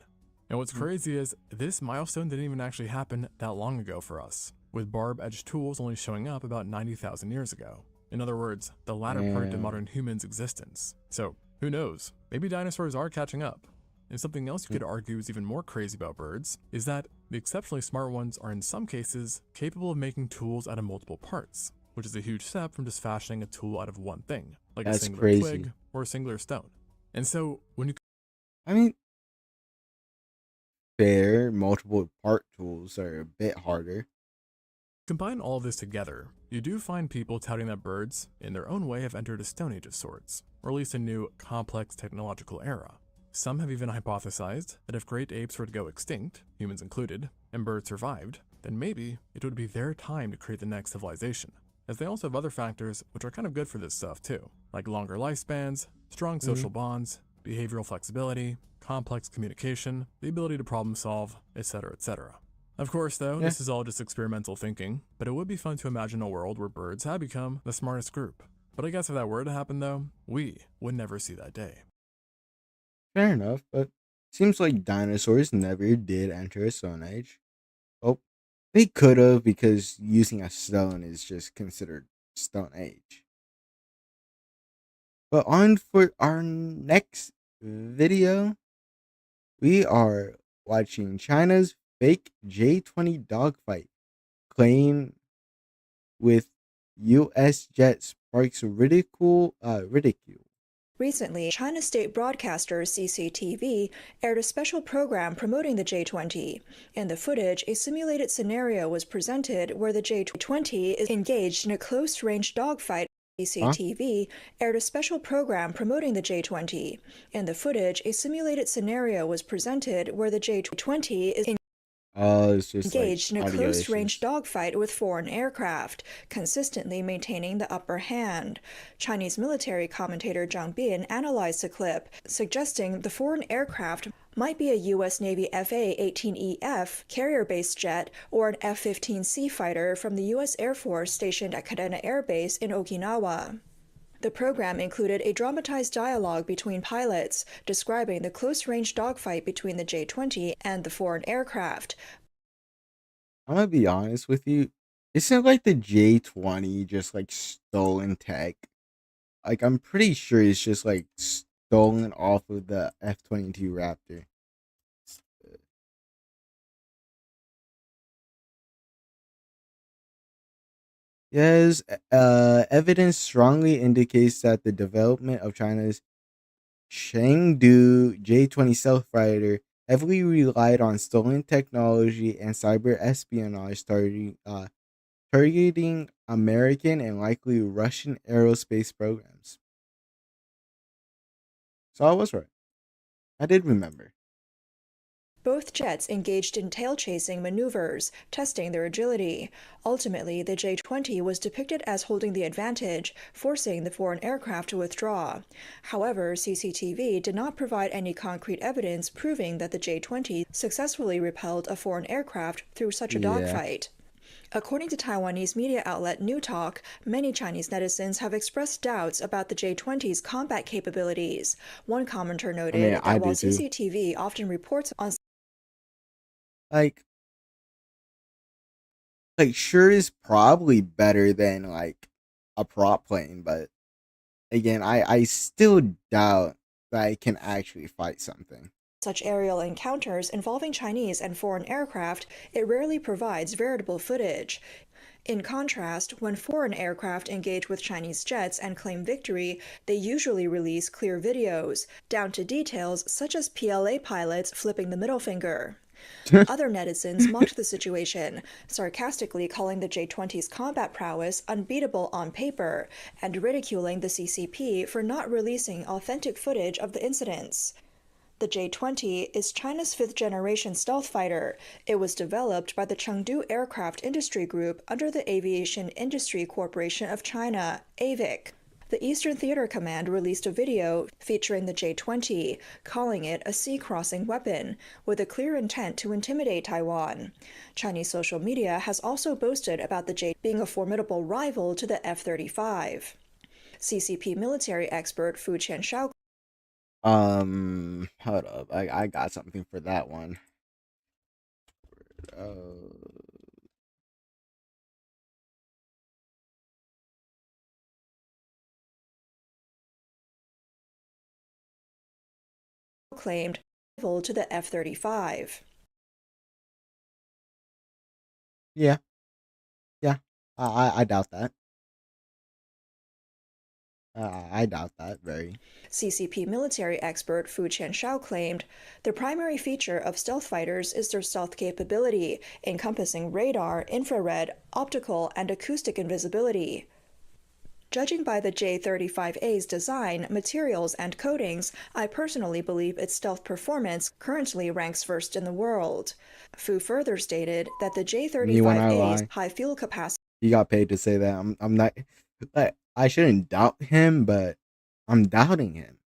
And what's crazy is this milestone didn't even actually happen that long ago for us, with barb-edged tools only showing up about 90,000 years ago. In other words, the latter part to modern humans' existence. So, who knows? Maybe dinosaurs are catching up. And something else you could argue is even more crazy about birds is that the exceptionally smart ones are in some cases capable of making tools out of multiple parts, which is a huge step from just fashioning a tool out of one thing, like a singular twig or a singular stone. And so, when you...
I mean, fair, multiple part tools are a bit harder.
Combine all of this together, you do find people touting that birds, in their own way, have entered a stone age of sorts, or at least a new, complex technological era. Some have even hypothesized that if great apes were to go extinct, humans included, and birds survived, then maybe it would be their time to create the next civilization, as they also have other factors which are kind of good for this stuff too, like longer lifespans, strong social bonds, behavioral flexibility, complex communication, the ability to problem solve, etc., etc. Of course, though, this is all just experimental thinking, but it would be fun to imagine a world where birds had become the smartest group. But I guess if that were to happen, though, we would never see that day.
Fair enough, but seems like dinosaurs never did enter a stone age. Oh, they could have, because using a stone is just considered stone age. But on for our next video, we are watching China's fake J-20 dogfight claim with U.S. jet sparks ridicule.
Recently, China's state broadcaster CCTV aired a special program promoting the J-20. In the footage, a simulated scenario was presented where the J-20 is engaged in a close-range dogfight. CCTV aired a special program promoting the J-20. In the footage, a simulated scenario was presented where the J-20 is
It's just
engaged
like
in a
audio
close-range
issues.
dogfight with foreign aircraft, consistently maintaining the upper hand. Chinese military commentator Zhang Bin analyzed the clip, suggesting the foreign aircraft might be a U.S. Navy FA-18EF carrier-based jet or an F-15C fighter from the U.S. Air Force stationed at Kadena Air Base in Okinawa. The program included a dramatized dialogue between pilots, describing the close-range dogfight between the J-20 and the foreign aircraft.
I'm gonna be honest with you. Isn't like the J-20 just like stolen tech? Like I'm pretty sure it's just like stolen off of the F-22 Raptor. Yes, evidence strongly indicates that the development of China's Chengdu J-20 stealth fighter heavily relied on stolen technology and cyber espionage, targeting American and likely Russian aerospace programs. So I was right. I did remember.
Both jets engaged in tail-chasing maneuvers, testing their agility. Ultimately, the J-20 was depicted as holding the advantage, forcing the foreign aircraft to withdraw. However, CCTV did not provide any concrete evidence proving that the J-20 successfully repelled a foreign aircraft through such a dogfight. According to Taiwanese media outlet New Talk, many Chinese netizens have expressed doubts about the J-20's combat capabilities. One commenter noted
I
that while
do too.
CCTV often reports on
Like sure is probably better than like a prop plane, but again, I still doubt that I can actually fight something.
such aerial encounters involving Chinese and foreign aircraft, it rarely provides veritable footage. In contrast, when foreign aircraft engage with Chinese jets and claim victory, they usually release clear videos, down to details such as PLA pilots flipping the middle finger. Other netizens mocked the situation, sarcastically calling the J-20's combat prowess unbeatable on paper, and ridiculing the CCP for not releasing authentic footage of the incidents. The J-20 is China's fifth-generation stealth fighter. It was developed by the Chengdu Aircraft Industry Group under the Aviation Industry Corporation of China, AVIC. The Eastern Theater Command released a video featuring the J-20, calling it a sea-crossing weapon, with a clear intent to intimidate Taiwan. Chinese social media has also boasted about the J being a formidable rival to the F-35. CCP military expert Fu Qianshao
Hold up. I got something for that one.
claimed rival to the F-35.
Yeah. Yeah. I doubt that. I doubt that very.
CCP military expert Fu Qianshao claimed the primary feature of stealth fighters is their stealth capability, encompassing radar, infrared, optical, and acoustic invisibility. Judging by the J-35A's design, materials, and coatings, I personally believe its stealth performance currently ranks first in the world. Fu further stated that the
Me when I
J-35A's
lie,
high fuel capacity
he got paid to say that. I'm not. Like, I shouldn't doubt him, but I'm doubting him.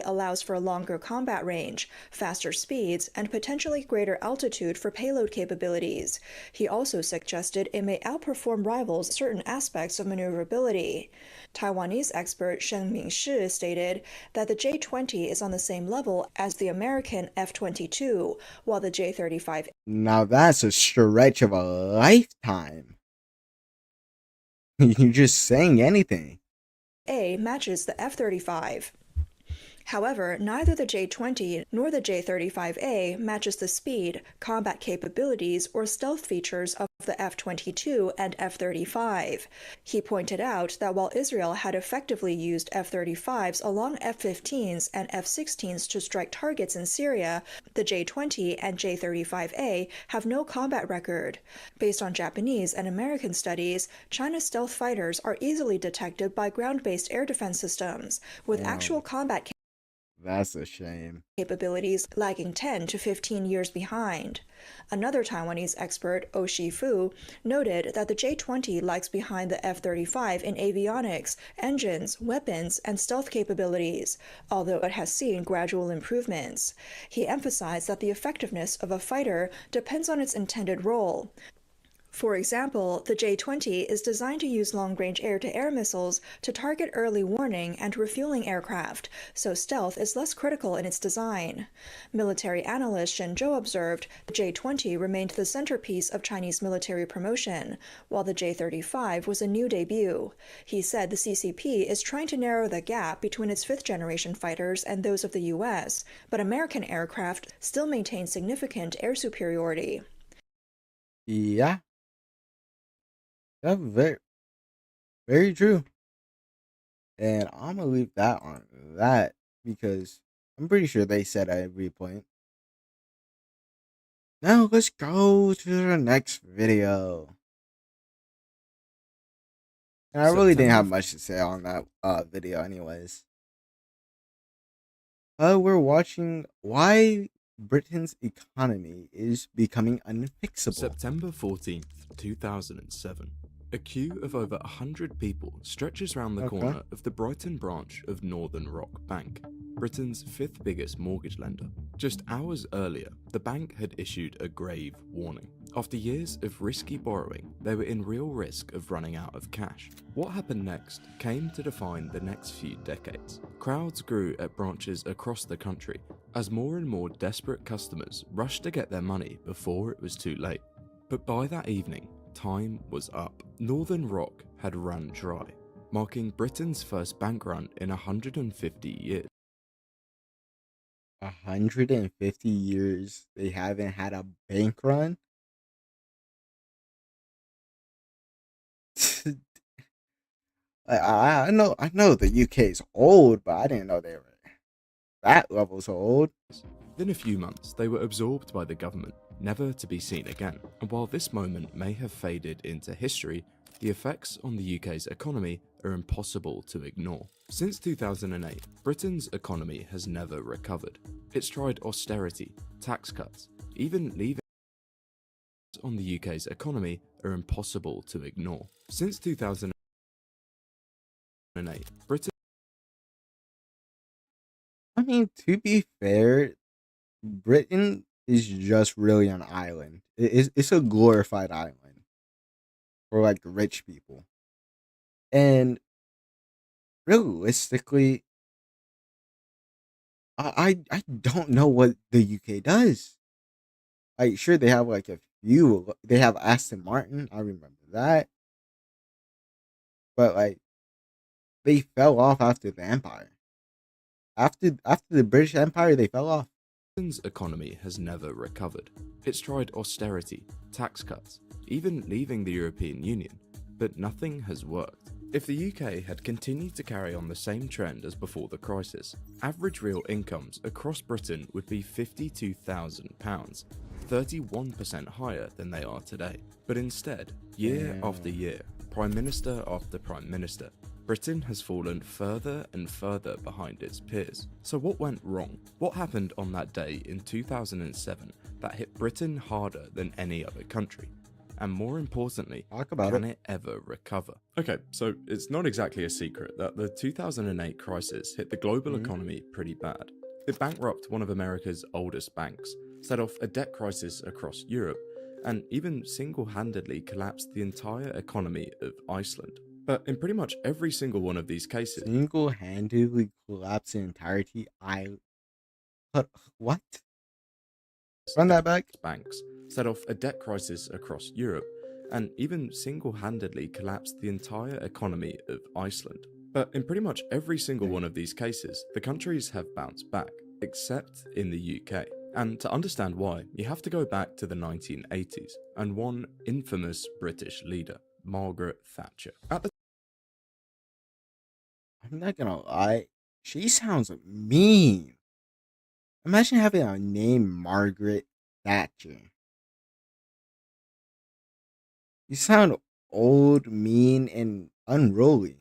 allows for a longer combat range, faster speeds, and potentially greater altitude for payload capabilities. He also suggested it may outperform rivals in certain aspects of maneuverability. Taiwanese expert Sheng Mingshi stated that the J-20 is on the same level as the American F-22, while the J-35
Now that's a stretch of a lifetime. You're just saying anything.
A matches the F-35. However, neither the J-20 nor the J-35A matches the speed, combat capabilities, or stealth features of the F-22 and F-35. He pointed out that while Israel had effectively used F-35s along F-15s and F-16s to strike targets in Syria, the J-20 and J-35A have no combat record. Based on Japanese and American studies, China's stealth fighters are easily detected by ground-based air defense systems, with actual combat
That's a shame.
capabilities lagging 10 to 15 years behind. Another Taiwanese expert, Oshi Fu, noted that the J-20 lags behind the F-35 in avionics, engines, weapons, and stealth capabilities, although it has seen gradual improvements. He emphasized that the effectiveness of a fighter depends on its intended role. For example, the J-20 is designed to use long-range air-to-air missiles to target early warning and refueling aircraft, so stealth is less critical in its design. Military analyst Shen Zhou observed the J-20 remained the centerpiece of Chinese military promotion, while the J-35 was a new debut. He said the CCP is trying to narrow the gap between its fifth-generation fighters and those of the U.S., but American aircraft still maintain significant air superiority.
Yeah. That's very true. And I'm gonna leave that on that because I'm pretty sure they said at every point. Now let's go to the next video. And I really didn't have much to say on that video anyways. We're watching why Britain's economy is becoming unfixable.
September 14th, 2007. A queue of over 100 people stretches round the corner of the Brighton branch of Northern Rock Bank, Britain's fifth biggest mortgage lender. Just hours earlier, the bank had issued a grave warning. After years of risky borrowing, they were in real risk of running out of cash. What happened next came to define the next few decades. Crowds grew at branches across the country as more and more desperate customers rushed to get their money before it was too late. But by that evening, time was up. Northern Rock had run dry, marking Britain's first bank run in 150 years.
150 years they haven't had a bank run? I know the UK is old, but I didn't know they were that level's old.
In a few months, they were absorbed by the government, never to be seen again. And while this moment may have faded into history, the effects on the UK's economy are impossible to ignore. Since 2008, Britain's economy has never recovered. It's tried austerity, tax cuts, even leaving on the UK's economy are impossible to ignore. Since 2008, Britain.
I mean, to be fair, Britain is just really an island. It's a glorified island for like rich people. And realistically, I don't know what the UK does. Like, sure, they have like a few. They have Aston Martin. I remember that. But like, they fell off after the Empire. After the British Empire, they fell off.
Britain's economy has never recovered. It's tried austerity, tax cuts, even leaving the European Union, but nothing has worked. If the UK had continued to carry on the same trend as before the crisis, average real incomes across Britain would be £52,000, 31% higher than they are today. But instead, year after year, Prime Minister after Prime Minister, Britain has fallen further and further behind its peers. So what went wrong? What happened on that day in 2007 that hit Britain harder than any other country? And more importantly, can it ever recover? Okay, so it's not exactly a secret that the 2008 crisis hit the global economy pretty bad. It bankrupted one of America's oldest banks, set off a debt crisis across Europe, and even single-handedly collapsed the entire economy of Iceland. But in pretty much every single one of these cases,
single-handedly collapsed the entirety. What? Run that back.
Banks set off a debt crisis across Europe, and even single-handedly collapsed the entire economy of Iceland. But in pretty much every single one of these cases, the countries have bounced back, except in the UK. And to understand why, you have to go back to the 1980s and one infamous British leader, Margaret Thatcher.
I'm not gonna lie, she sounds mean. Imagine having a name Margaret Thatcher. You sound old, mean, and unruly.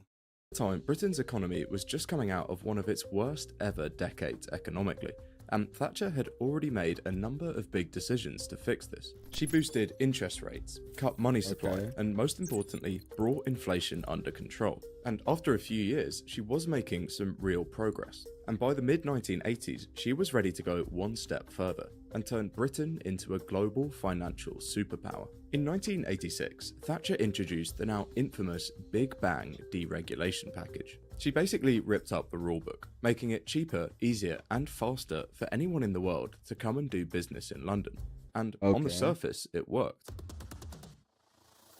Time, Britain's economy was just coming out of one of its worst ever decades economically, and Thatcher had already made a number of big decisions to fix this. She boosted interest rates, cut money supply, and most importantly, brought inflation under control. And after a few years, she was making some real progress. And by the mid-1980s, she was ready to go one step further and turn Britain into a global financial superpower. In 1986, Thatcher introduced the now infamous Big Bang deregulation package. She basically ripped up the rulebook, making it cheaper, easier, and faster for anyone in the world to come and do business in London. And on the surface, it worked.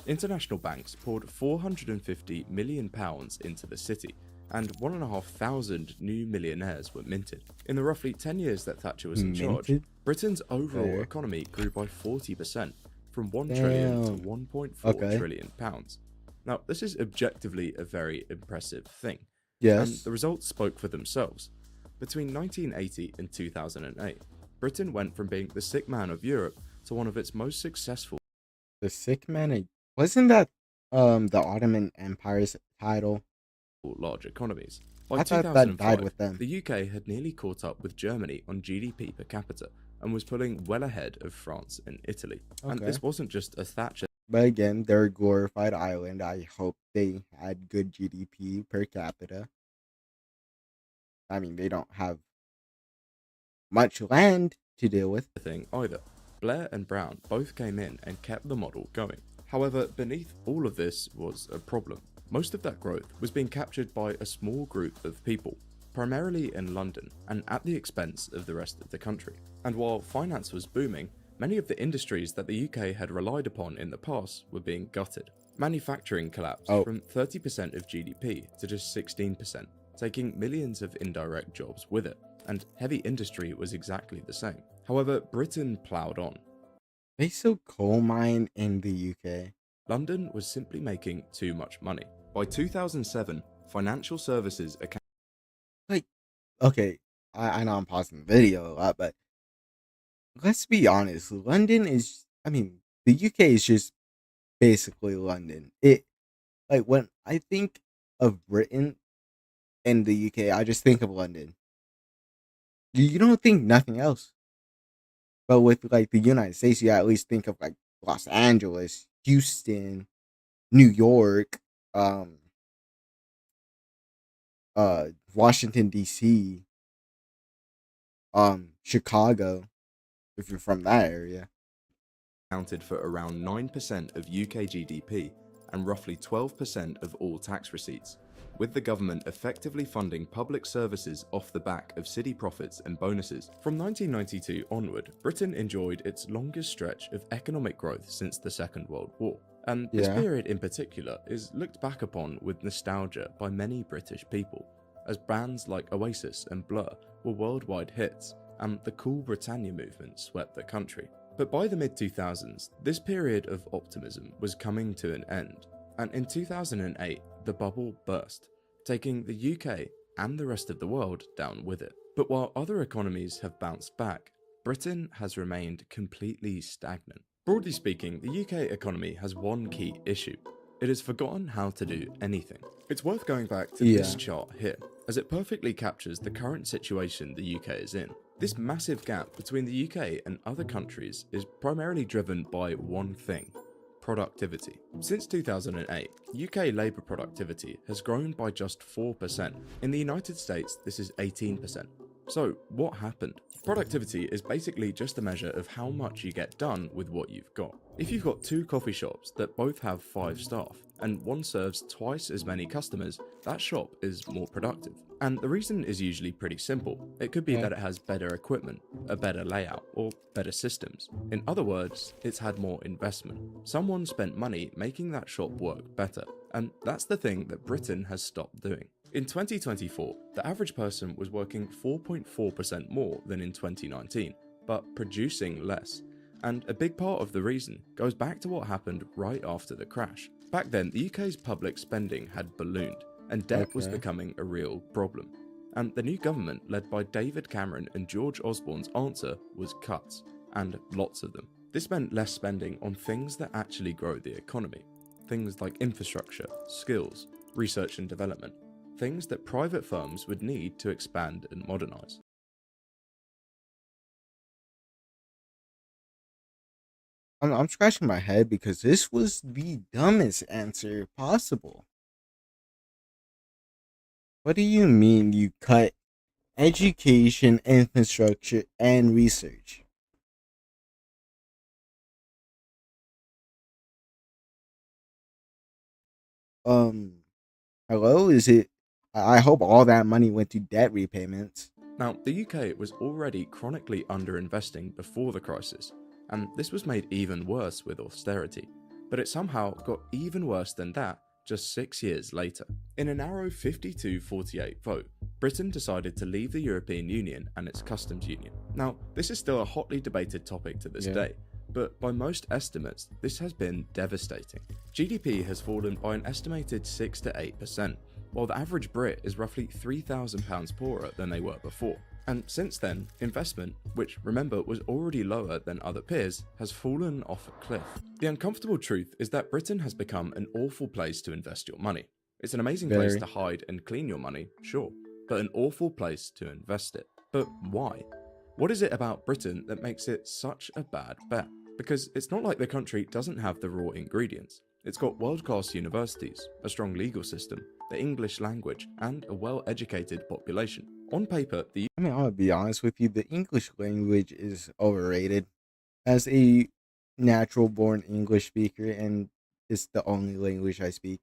International banks poured £450 million into the city, and 1,500 new millionaires were minted. In the roughly 10 years that Thatcher was in charge, Britain's overall economy grew by 40%, from £1 trillion to £1.4 trillion. Now, this is objectively a very impressive thing.
Yes.
And the results spoke for themselves. Between 1980 and 2008, Britain went from being the sick man of Europe to one of its most successful.
The sick man? Wasn't that the Ottoman Empire's title?
Large economies. By
I thought
2005,
that died with them.
the UK had nearly caught up with Germany on GDP per capita and was pulling well ahead of France and Italy. And this wasn't just a Thatcher.
But again, they're a glorified island. I hope they had good GDP per capita. I mean, they don't have much land to deal with.
Thing either. Blair and Brown both came in and kept the model going. However, beneath all of this was a problem. Most of that growth was being captured by a small group of people, primarily in London, and at the expense of the rest of the country. And while finance was booming, many of the industries that the UK had relied upon in the past were being gutted. Manufacturing collapsed from 30% of GDP to just 16%, taking millions of indirect jobs with it, and heavy industry was exactly the same. However, Britain ploughed on.
They still coal mine in the UK.
London was simply making too much money. By 2007, financial services account.
Okay, I know I'm pausing the video a lot, but let's be honest. London is, I mean, the UK is just basically London. When I think of Britain and the UK, I just think of London. You don't think nothing else. But with the United States, you at least think of Los Angeles, Houston, New York, Washington DC, Chicago, if you're from that area.
Accounted for around 9% of UK GDP and roughly 12% of all tax receipts, with the government effectively funding public services off the back of city profits and bonuses. From 1992 onward, Britain enjoyed its longest stretch of economic growth since the Second World War. And this period in particular is looked back upon with nostalgia by many British people, as bands like Oasis and Blur were worldwide hits, and the Cool Britannia movement swept the country. But by the mid-2000s, this period of optimism was coming to an end, And in 2008, the bubble burst, taking the UK and the rest of the world down with it. But while other economies have bounced back, Britain has remained completely stagnant. Broadly speaking, the UK economy has one key issue. It has forgotten how to do anything. It's worth going back to this
Yeah.
chart here, as it perfectly captures the current situation the UK is in. This massive gap between the UK and other countries is primarily driven by one thing: productivity. Since 2008, UK labour productivity has grown by just 4%. In the United States, this is 18%. So, what happened? Productivity is basically just a measure of how much you get done with what you've got. If you've got two coffee shops that both have 5 staff, and one serves twice as many customers, that shop is more productive. And the reason is usually pretty simple. It could be
Yeah.
that it has better equipment, a better layout, or better systems. In other words, it's had more investment. Someone spent money making that shop work better, and that's the thing that Britain has stopped doing. In 2024, the average person was working 4.4% more than in 2019, but producing less. And a big part of the reason goes back to what happened right after the crash. Back then, the UK's public spending had ballooned, and debt was
Okay.
becoming a real problem. And the new government, led by David Cameron and George Osborne's answer was cuts, and lots of them. This meant less spending on things that actually grow the economy. Things like infrastructure, skills, research and development. Things that private firms would need to expand and modernise.
I'm scratching my head because this was the dumbest answer possible. What do you mean you cut education, infrastructure, and research? Um, Hello? Is it? I hope all that money went to debt repayments.
Now, the UK was already chronically underinvesting before the crisis, and this was made even worse with austerity. But it somehow got even worse than that just 6 years later. In a narrow 52-48 vote, Britain decided to leave the European Union and its customs union. Now, this is still a hotly debated topic to this
Yeah.
day, but by most estimates, this has been devastating. GDP has fallen by an estimated 6 to 8%, while the average Brit is roughly £3,000 poorer than they were before. And since then, investment, which remember was already lower than other peers, has fallen off a cliff. The uncomfortable truth is that Britain has become an awful place to invest your money. It's an amazing place
Very.
to hide and clean your money, sure, but an awful place to invest it. But why? What is it about Britain that makes it such a bad bet? Because it's not like the country doesn't have the raw ingredients. It's got world-class universities, a strong legal system, the English language, and a well-educated population. On paper, the
I mean, I'm gonna be honest with you. The English language is overrated. As a natural-born English speaker, and it's the only language I speak,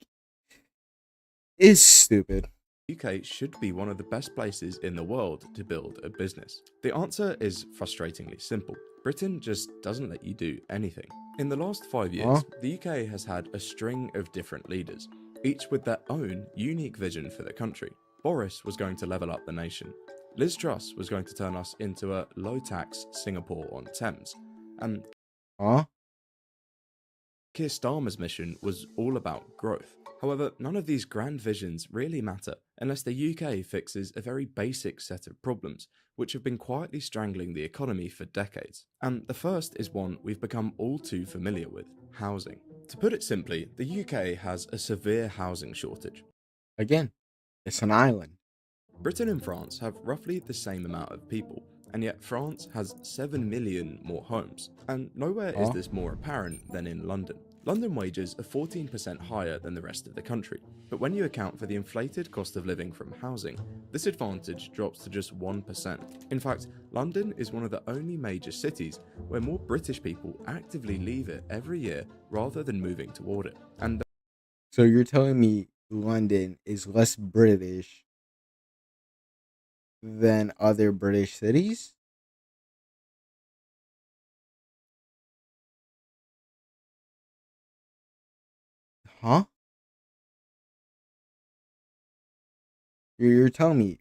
is stupid.
UK should be one of the best places in the world to build a business. The answer is frustratingly simple. Britain just doesn't let you do anything. In the last 5 years,
Huh?
the UK has had a string of different leaders, each with their own unique vision for the country. Boris was going to level up the nation. Liz Truss was going to turn us into a low-tax Singapore on Thames. And
Huh?
Keir Starmer's mission was all about growth. However, none of these grand visions really matter unless the UK fixes a very basic set of problems, which have been quietly strangling the economy for decades. And the first is one we've become all too familiar with: housing. To put it simply, the UK has a severe housing shortage.
Again, it's an island.
Britain and France have roughly the same amount of people, and yet France has 7 million more homes. And nowhere is
Huh?
this more apparent than in London. London wages are 14% higher than the rest of the country, but when you account for the inflated cost of living from housing, this advantage drops to just 1%. In fact, London is one of the only major cities where more British people actively leave it every year rather than moving toward it. And
So you're telling me London is less British than other British cities? Huh? You're telling me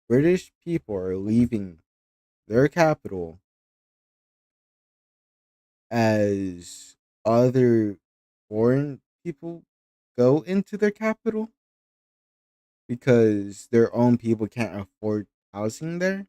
British people are leaving their capital as other foreign people go into their capital because their own people can't afford housing there.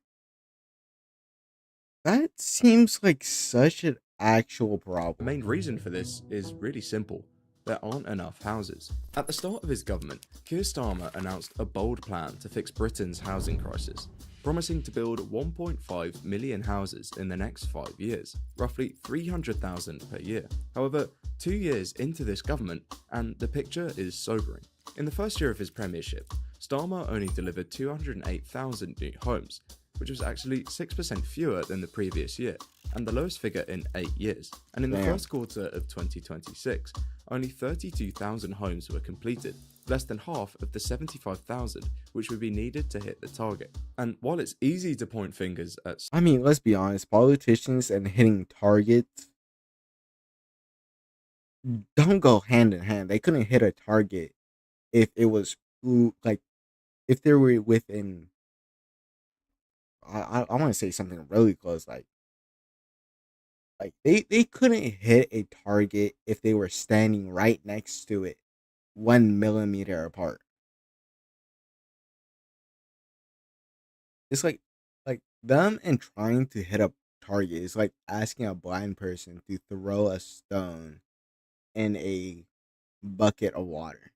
That seems like such an actual
The
problem.
main reason for this is really simple. There aren't enough houses. At the start of his government, Keir Starmer announced a bold plan to fix Britain's housing crisis, promising to build 1.5 million houses in the next 5 years, roughly 300,000 per year. However, 2 years into this government, and the picture is sobering. In the first year of his premiership, Starmer only delivered 208,000 new homes, which was actually 6% fewer than the previous year, and the lowest figure in 8 years. And in the first quarter of 2026, only 32,000 homes were completed, less than half of the 75,000 which would be needed to hit the target. And while it's easy to point fingers at...
I mean, let's be honest, politicians and hitting targets don't go hand in hand. They couldn't hit a target if it was like if they were within. I want to say something really close, like they couldn't hit a target if they were standing right next to it, 1 millimeter apart. It's like them and trying to hit a target is like asking a blind person to throw a stone in a bucket of water.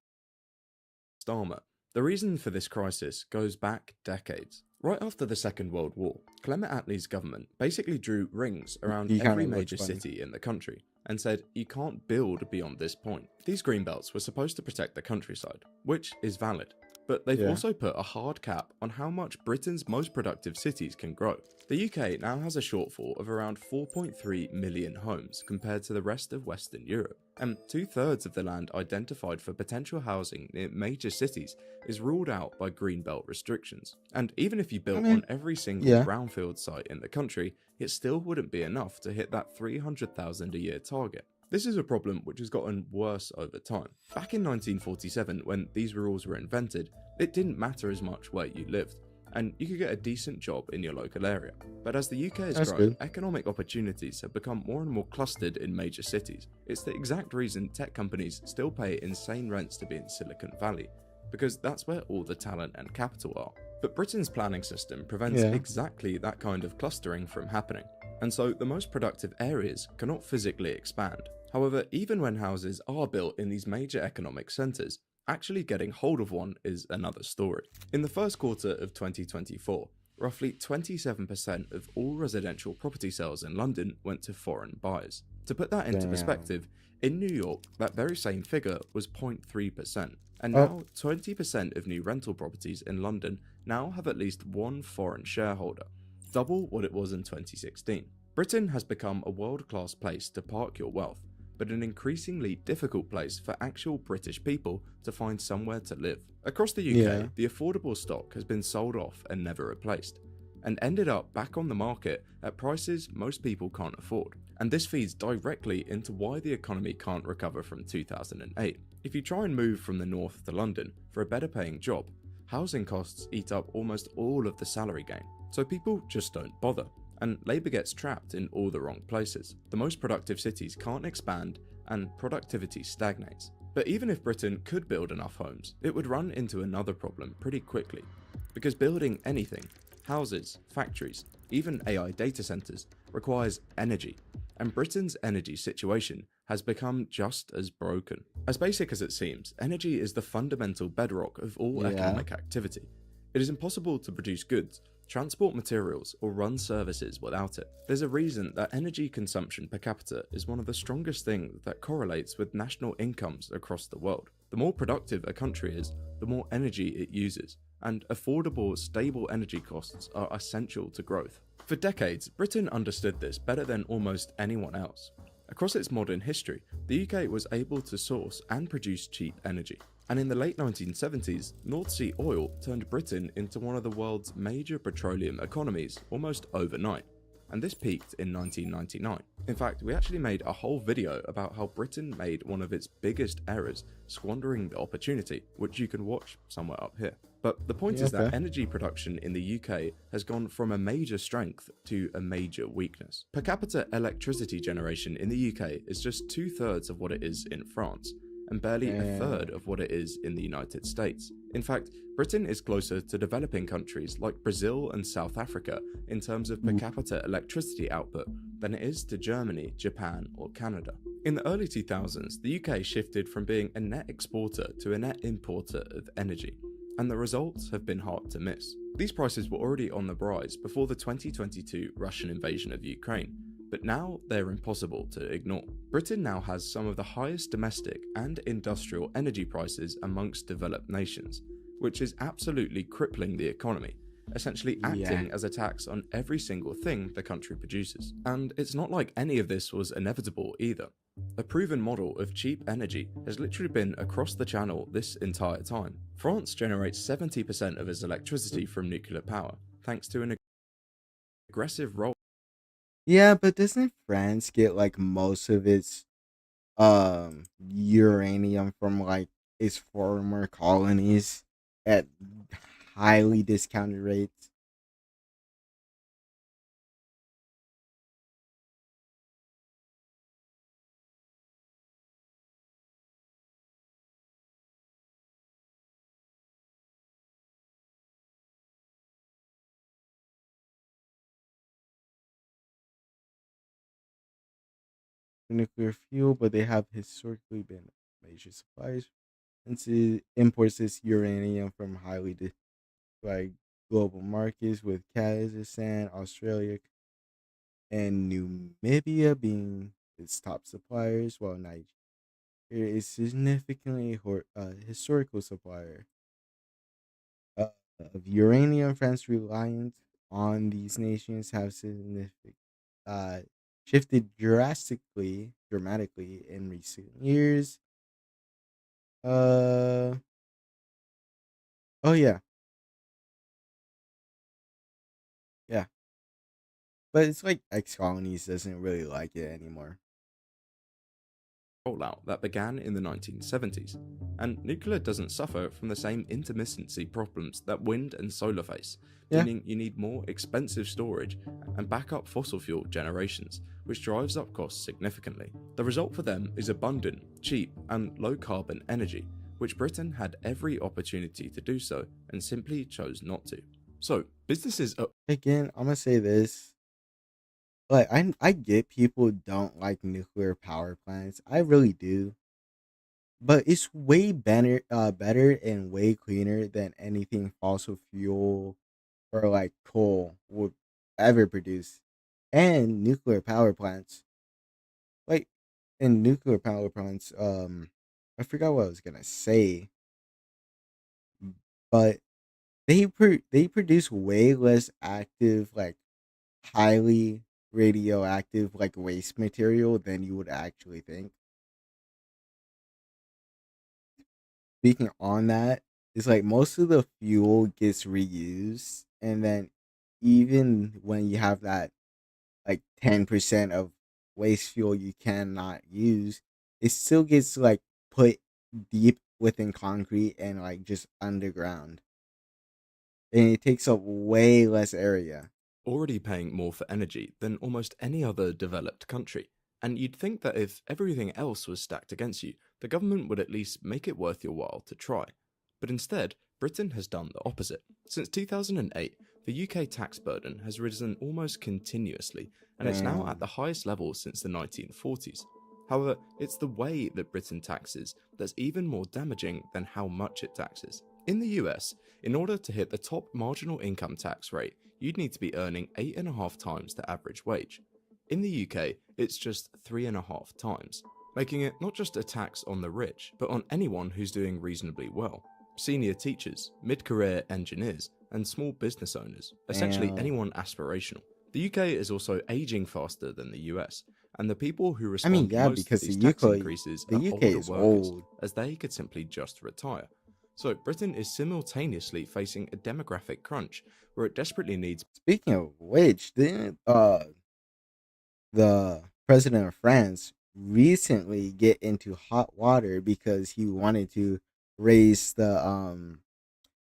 Starmer. The reason for this crisis goes back decades. Right after the Second World War, Clement Attlee's government basically drew rings around
He
every
kinda looks
major
funny.
city in the country and said you can't build beyond this point. These greenbelts were supposed to protect the countryside, which is valid, but they've
Yeah.
also put a hard cap on how much Britain's most productive cities can grow. The UK now has a shortfall of around 4.3 million homes compared to the rest of Western Europe, and 2/3 of the land identified for potential housing near major cities is ruled out by greenbelt restrictions. And even if you built
mean,
on every single
yeah.
brownfield site in the country, it still wouldn't be enough to hit that 300,000 a year target. This is a problem which has gotten worse over time. Back in 1947, when these rules were invented, it didn't matter as much where you lived, and you could get a decent job in your local area. But as the UK has
That's
grown,
good.
economic opportunities have become more and more clustered in major cities. It's the exact reason tech companies still pay insane rents to be in Silicon Valley, because that's where all the talent and capital are. But Britain's planning system prevents
Yeah.
exactly that kind of clustering from happening, and so the most productive areas cannot physically expand. However, even when houses are built in these major economic centres, actually getting hold of one is another story. In the first quarter of 2024, roughly 27% of all residential property sales in London went to foreign buyers. To put that into
Damn.
perspective, in New York, that very same figure was 0.3%, and
Oh.
now 20% of new rental properties in London now have at least one foreign shareholder, double what it was in 2016. Britain has become a world-class place to park your wealth, but an increasingly difficult place for actual British people to find somewhere to live. Across the UK,
Yeah.
the affordable stock has been sold off and never replaced, and ended up back on the market at prices most people can't afford. And this feeds directly into why the economy can't recover from 2008. If you try and move from the north to London for a better paying job, housing costs eat up almost all of the salary gain, so people just don't bother, and Labour gets trapped in all the wrong places. The most productive cities can't expand, and productivity stagnates. But even if Britain could build enough homes, it would run into another problem pretty quickly, because building anything, houses, factories, even AI data centres, requires energy, and Britain's energy situation has become just as broken. As basic as it seems, energy is the fundamental bedrock of all
Yeah.
economic activity. It is impossible to produce goods, transport materials, or run services without it. There's a reason that energy consumption per capita is one of the strongest things that correlates with national incomes across the world. The more productive a country is, the more energy it uses, and affordable, stable energy costs are essential to growth. For decades, Britain understood this better than almost anyone else. Across its modern history, the UK was able to source and produce cheap energy. And in the late 1970s, North Sea oil turned Britain into one of the world's major petroleum economies almost overnight. And this peaked in 1999. In fact, we actually made a whole video about how Britain made one of its biggest errors, squandering the opportunity, which you can watch somewhere up here. But the point is that
Okay.
energy production in the UK has gone from a major strength to a major weakness. Per capita electricity generation in the UK is just 2/3 of what it is in France, and barely a third
Damn.
of what it is in the United States. In fact, Britain is closer to developing countries like Brazil and South Africa in terms of per capita electricity output than it is to Germany, Japan, or Canada. In the early 2000s, the UK shifted from being a net exporter to a net importer of energy, and the results have been hard to miss. These prices were already on the rise before the 2022 Russian invasion of Ukraine, but now they're impossible to ignore. Britain now has some of the highest domestic and industrial energy prices amongst developed nations, which is absolutely crippling the economy, essentially acting as a tax on every single thing the country produces. And it's not like any of this was inevitable either. A proven model of cheap energy has literally been across the channel this entire time. France generates 70% of its electricity from nuclear power, thanks to an aggressive role.
Yeah, but doesn't France get like most of its uranium from like its former colonies at highly discounted rates? For nuclear fuel, but they have historically been major suppliers. Since it imports this uranium from like global markets, with Kazakhstan, Australia, and Namibia being its top suppliers, while Nigeria is significantly historical supplier uh, of uranium. France reliance on these nations have uh, shifted dramatically in recent years. Uh oh yeah, yeah. But it's like ex colonies doesn't really like it anymore.
Rollout that began in the 1970s, and nuclear doesn't suffer from the same intermittency problems that wind and solar face,
Yeah.
meaning you need more expensive storage and backup fossil fuel generations, which drives up costs significantly. The result for them is abundant, cheap, and low carbon energy, which Britain had every opportunity to do so and simply chose not to. So, businesses are
Again, I'm gonna say this. Like I get people don't like nuclear power plants. I really do. But it's way better and way cleaner than anything fossil fuel or like coal would ever produce. And nuclear power plants, like in nuclear power plants, I forgot what I was gonna say, but they produce way less active, like highly radioactive, like waste material than you would actually think. Speaking on that, it's like most of the fuel gets reused, and then even when you have that like 10% of waste fuel you cannot use, it still gets like put deep within concrete and like just underground, and it takes up way less area.
already paying more for energy than almost any other developed country. And you'd think that if everything else was stacked against you, the government would at least make it worth your while to try. But instead, Britain has done the opposite. Since 2008, the UK tax burden has risen almost continuously, and it's now at the highest level since the 1940s. However, it's the way that Britain taxes that's even more damaging than how much it taxes. In the US, in order to hit the top marginal income tax rate, you'd need to be earning 8.5 times the average wage. In the UK, it's just 3.5 times, making it not just a tax on the rich, but on anyone who's doing reasonably well. Senior teachers, mid-career engineers, and small business owners, essentially
Damn.
anyone aspirational. The UK is also aging faster than the US, and the people who
I mean,
respond
yeah,
most to
because
these tax increases are
the UK
older
is
workers,
old.
as they could simply just retire. So Britain is simultaneously facing a demographic crunch where it desperately needs.
Speaking of which, didn't the president of France recently get into hot water because he wanted to raise the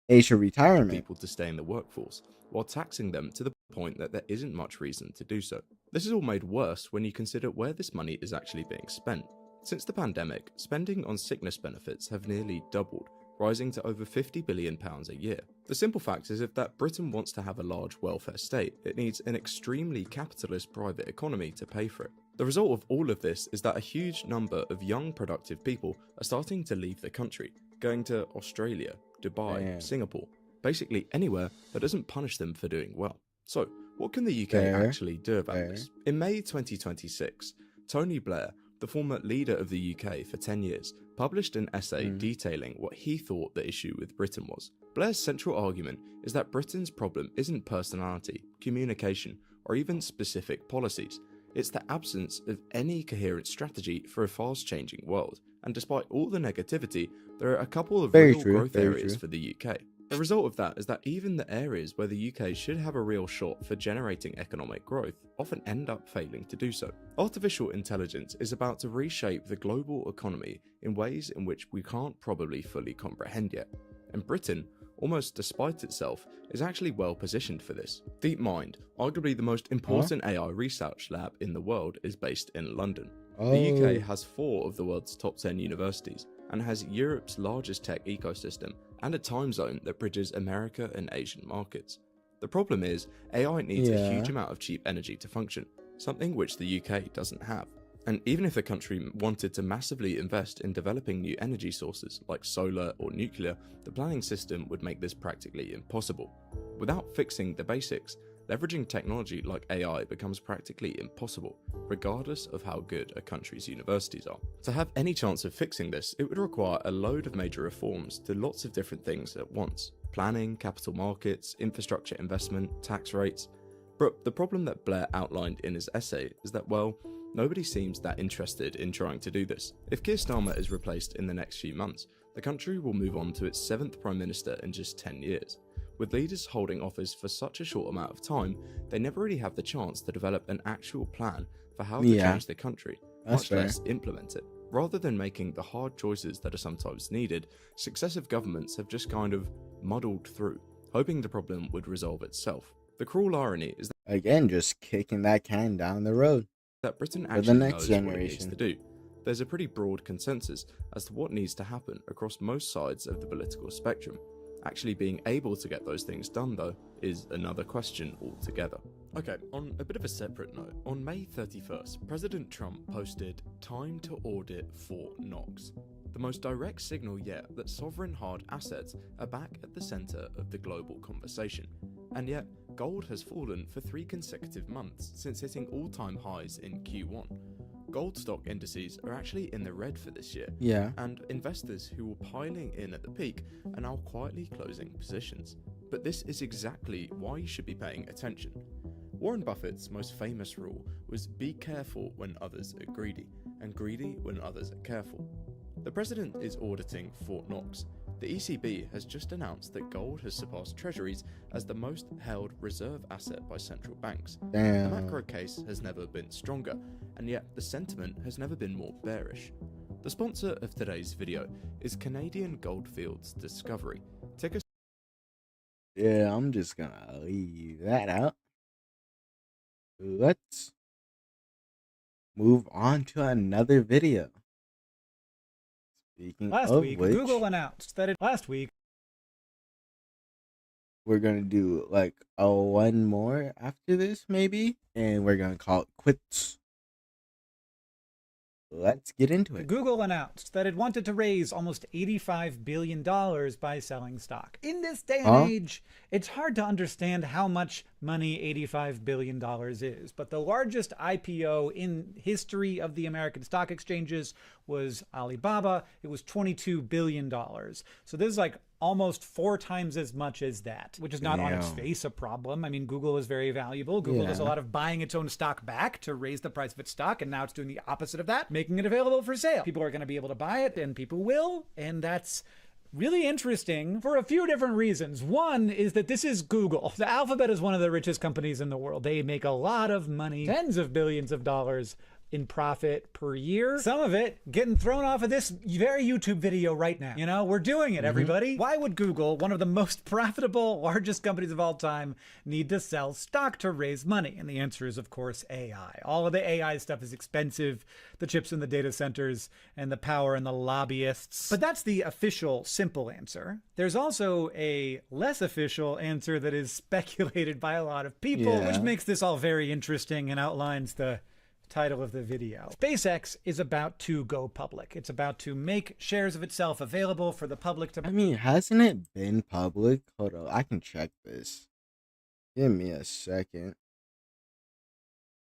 age of retirement?
People to stay in the workforce, while taxing them to the point that there isn't much reason to do so. This is all made worse when you consider where this money is actually being spent. Since the pandemic, spending on sickness benefits have nearly doubled, rising to over £50 billion a year. The simple fact is that Britain wants to have a large welfare state, it needs an extremely capitalist private economy to pay for it. The result of all of this is that a huge number of young productive people are starting to leave the country, going to Australia, Dubai, Singapore, basically anywhere that doesn't punish them for doing well. So, what can the UK actually do about this? In May 2026, Tony Blair, the former leader of the UK for 10 years, published an essay detailing what he thought the issue with Britain was. Blair's central argument is that Britain's problem isn't personality, communication, or even specific policies. It's the absence of any coherent strategy for a fast-changing world. And despite all the negativity, there are a couple of real growth areas for the UK. The result of that is that even the areas where the UK should have a real shot for generating economic growth often end up failing to do so. Artificial intelligence is about to reshape the global economy in ways in which we can't probably fully comprehend yet. And Britain, almost despite itself, is actually well positioned for this. DeepMind, arguably the most important AI research lab in the world, is based in London. The UK has 4 of the world's top 10 universities and has Europe's largest tech ecosystem and a time zone that bridges America and Asian markets. The problem is, AI needs a huge amount of cheap energy to function, something which the UK doesn't have. And even if the country wanted to massively invest in developing new energy sources like solar or nuclear, the planning system would make this practically impossible. Without fixing the basics, leveraging technology like AI becomes practically impossible, regardless of how good a country's universities are. To have any chance of fixing this, it would require a load of major reforms to lots of different things at once. Planning, capital markets, infrastructure investment, tax rates. But the problem that Blair outlined in his essay is that, well, nobody seems that interested in trying to do this. If Keir Starmer is replaced in the next few months, the country will move on to its 7th Prime Minister in just 10 years. With leaders holding office for such a short amount of time, they never really have the chance to develop an actual plan for how to change the country, much less implement it. Rather than making the hard choices that are sometimes needed, successive governments have just kind of muddled through, hoping the problem would resolve itself. The cruel irony is that,
again, just kicking that can down the road
that Britain
for
actually
the next
knows
generation.
what it needs to do. There's a pretty broad consensus as to what needs to happen across most sides of the political spectrum. Actually being able to get those things done, though, is another question altogether. Okay, on a bit of a separate note, on May 31st, President Trump posted "Time to audit Fort Knox," the most direct signal yet that sovereign hard assets are back at the center of the global conversation. And yet, gold has fallen for 3 consecutive months since hitting all-time highs in Q1. Gold stock indices are actually in the red for this year, and investors who were piling in at the peak are now quietly closing positions. But this is exactly why you should be paying attention. Warren Buffett's most famous rule was be careful when others are greedy, and greedy when others are careful. The president is auditing Fort Knox. The ECB has just announced that gold has surpassed treasuries as the most held reserve asset by central banks. The macro case has never been stronger, and yet the sentiment has never been more bearish. The sponsor of today's video is Canadian Goldfields Discovery. Ticker
I'm just gonna leave that out. Let's move on to another video. Speaking
Last
of
week,
which,
Google announced that
we're gonna do like one more after this, maybe, and we're gonna call it quits. Let's get into it.
Google announced that it wanted to raise almost $85 billion by selling stock. In this day and age, it's hard to understand how much money $85 billion is, but the largest IPO in history of the American stock exchanges was Alibaba. It was $22 billion. So this is like almost 4 times as much as that, which is not on its face a problem. I mean, Google is very valuable. Google does a lot of buying its own stock back to raise the price of its stock, and now it's doing the opposite of that, making it available for sale. People are going to be able to buy it, and people will, and that's really interesting for a few different reasons. One is that this is Google. The Alphabet is one of the richest companies in the world. They make a lot of money, tens of billions of dollars in profit per year. Some of it getting thrown off of this very YouTube video right now. You know, we're doing it, everybody. Why would Google, one of the most profitable, largest companies of all time, need to sell stock to raise money? And the answer is, of course, AI. All of the AI stuff is expensive, the chips in the data centers and the power and the lobbyists. But that's the official simple answer. There's also a less official answer that is speculated by a lot of people, which makes this all very interesting and outlines the title of the video. SpaceX is about to go public. It's about to make shares of itself available for the public to...
I mean, hasn't it been public? Hold on, I can check this. Give me a second.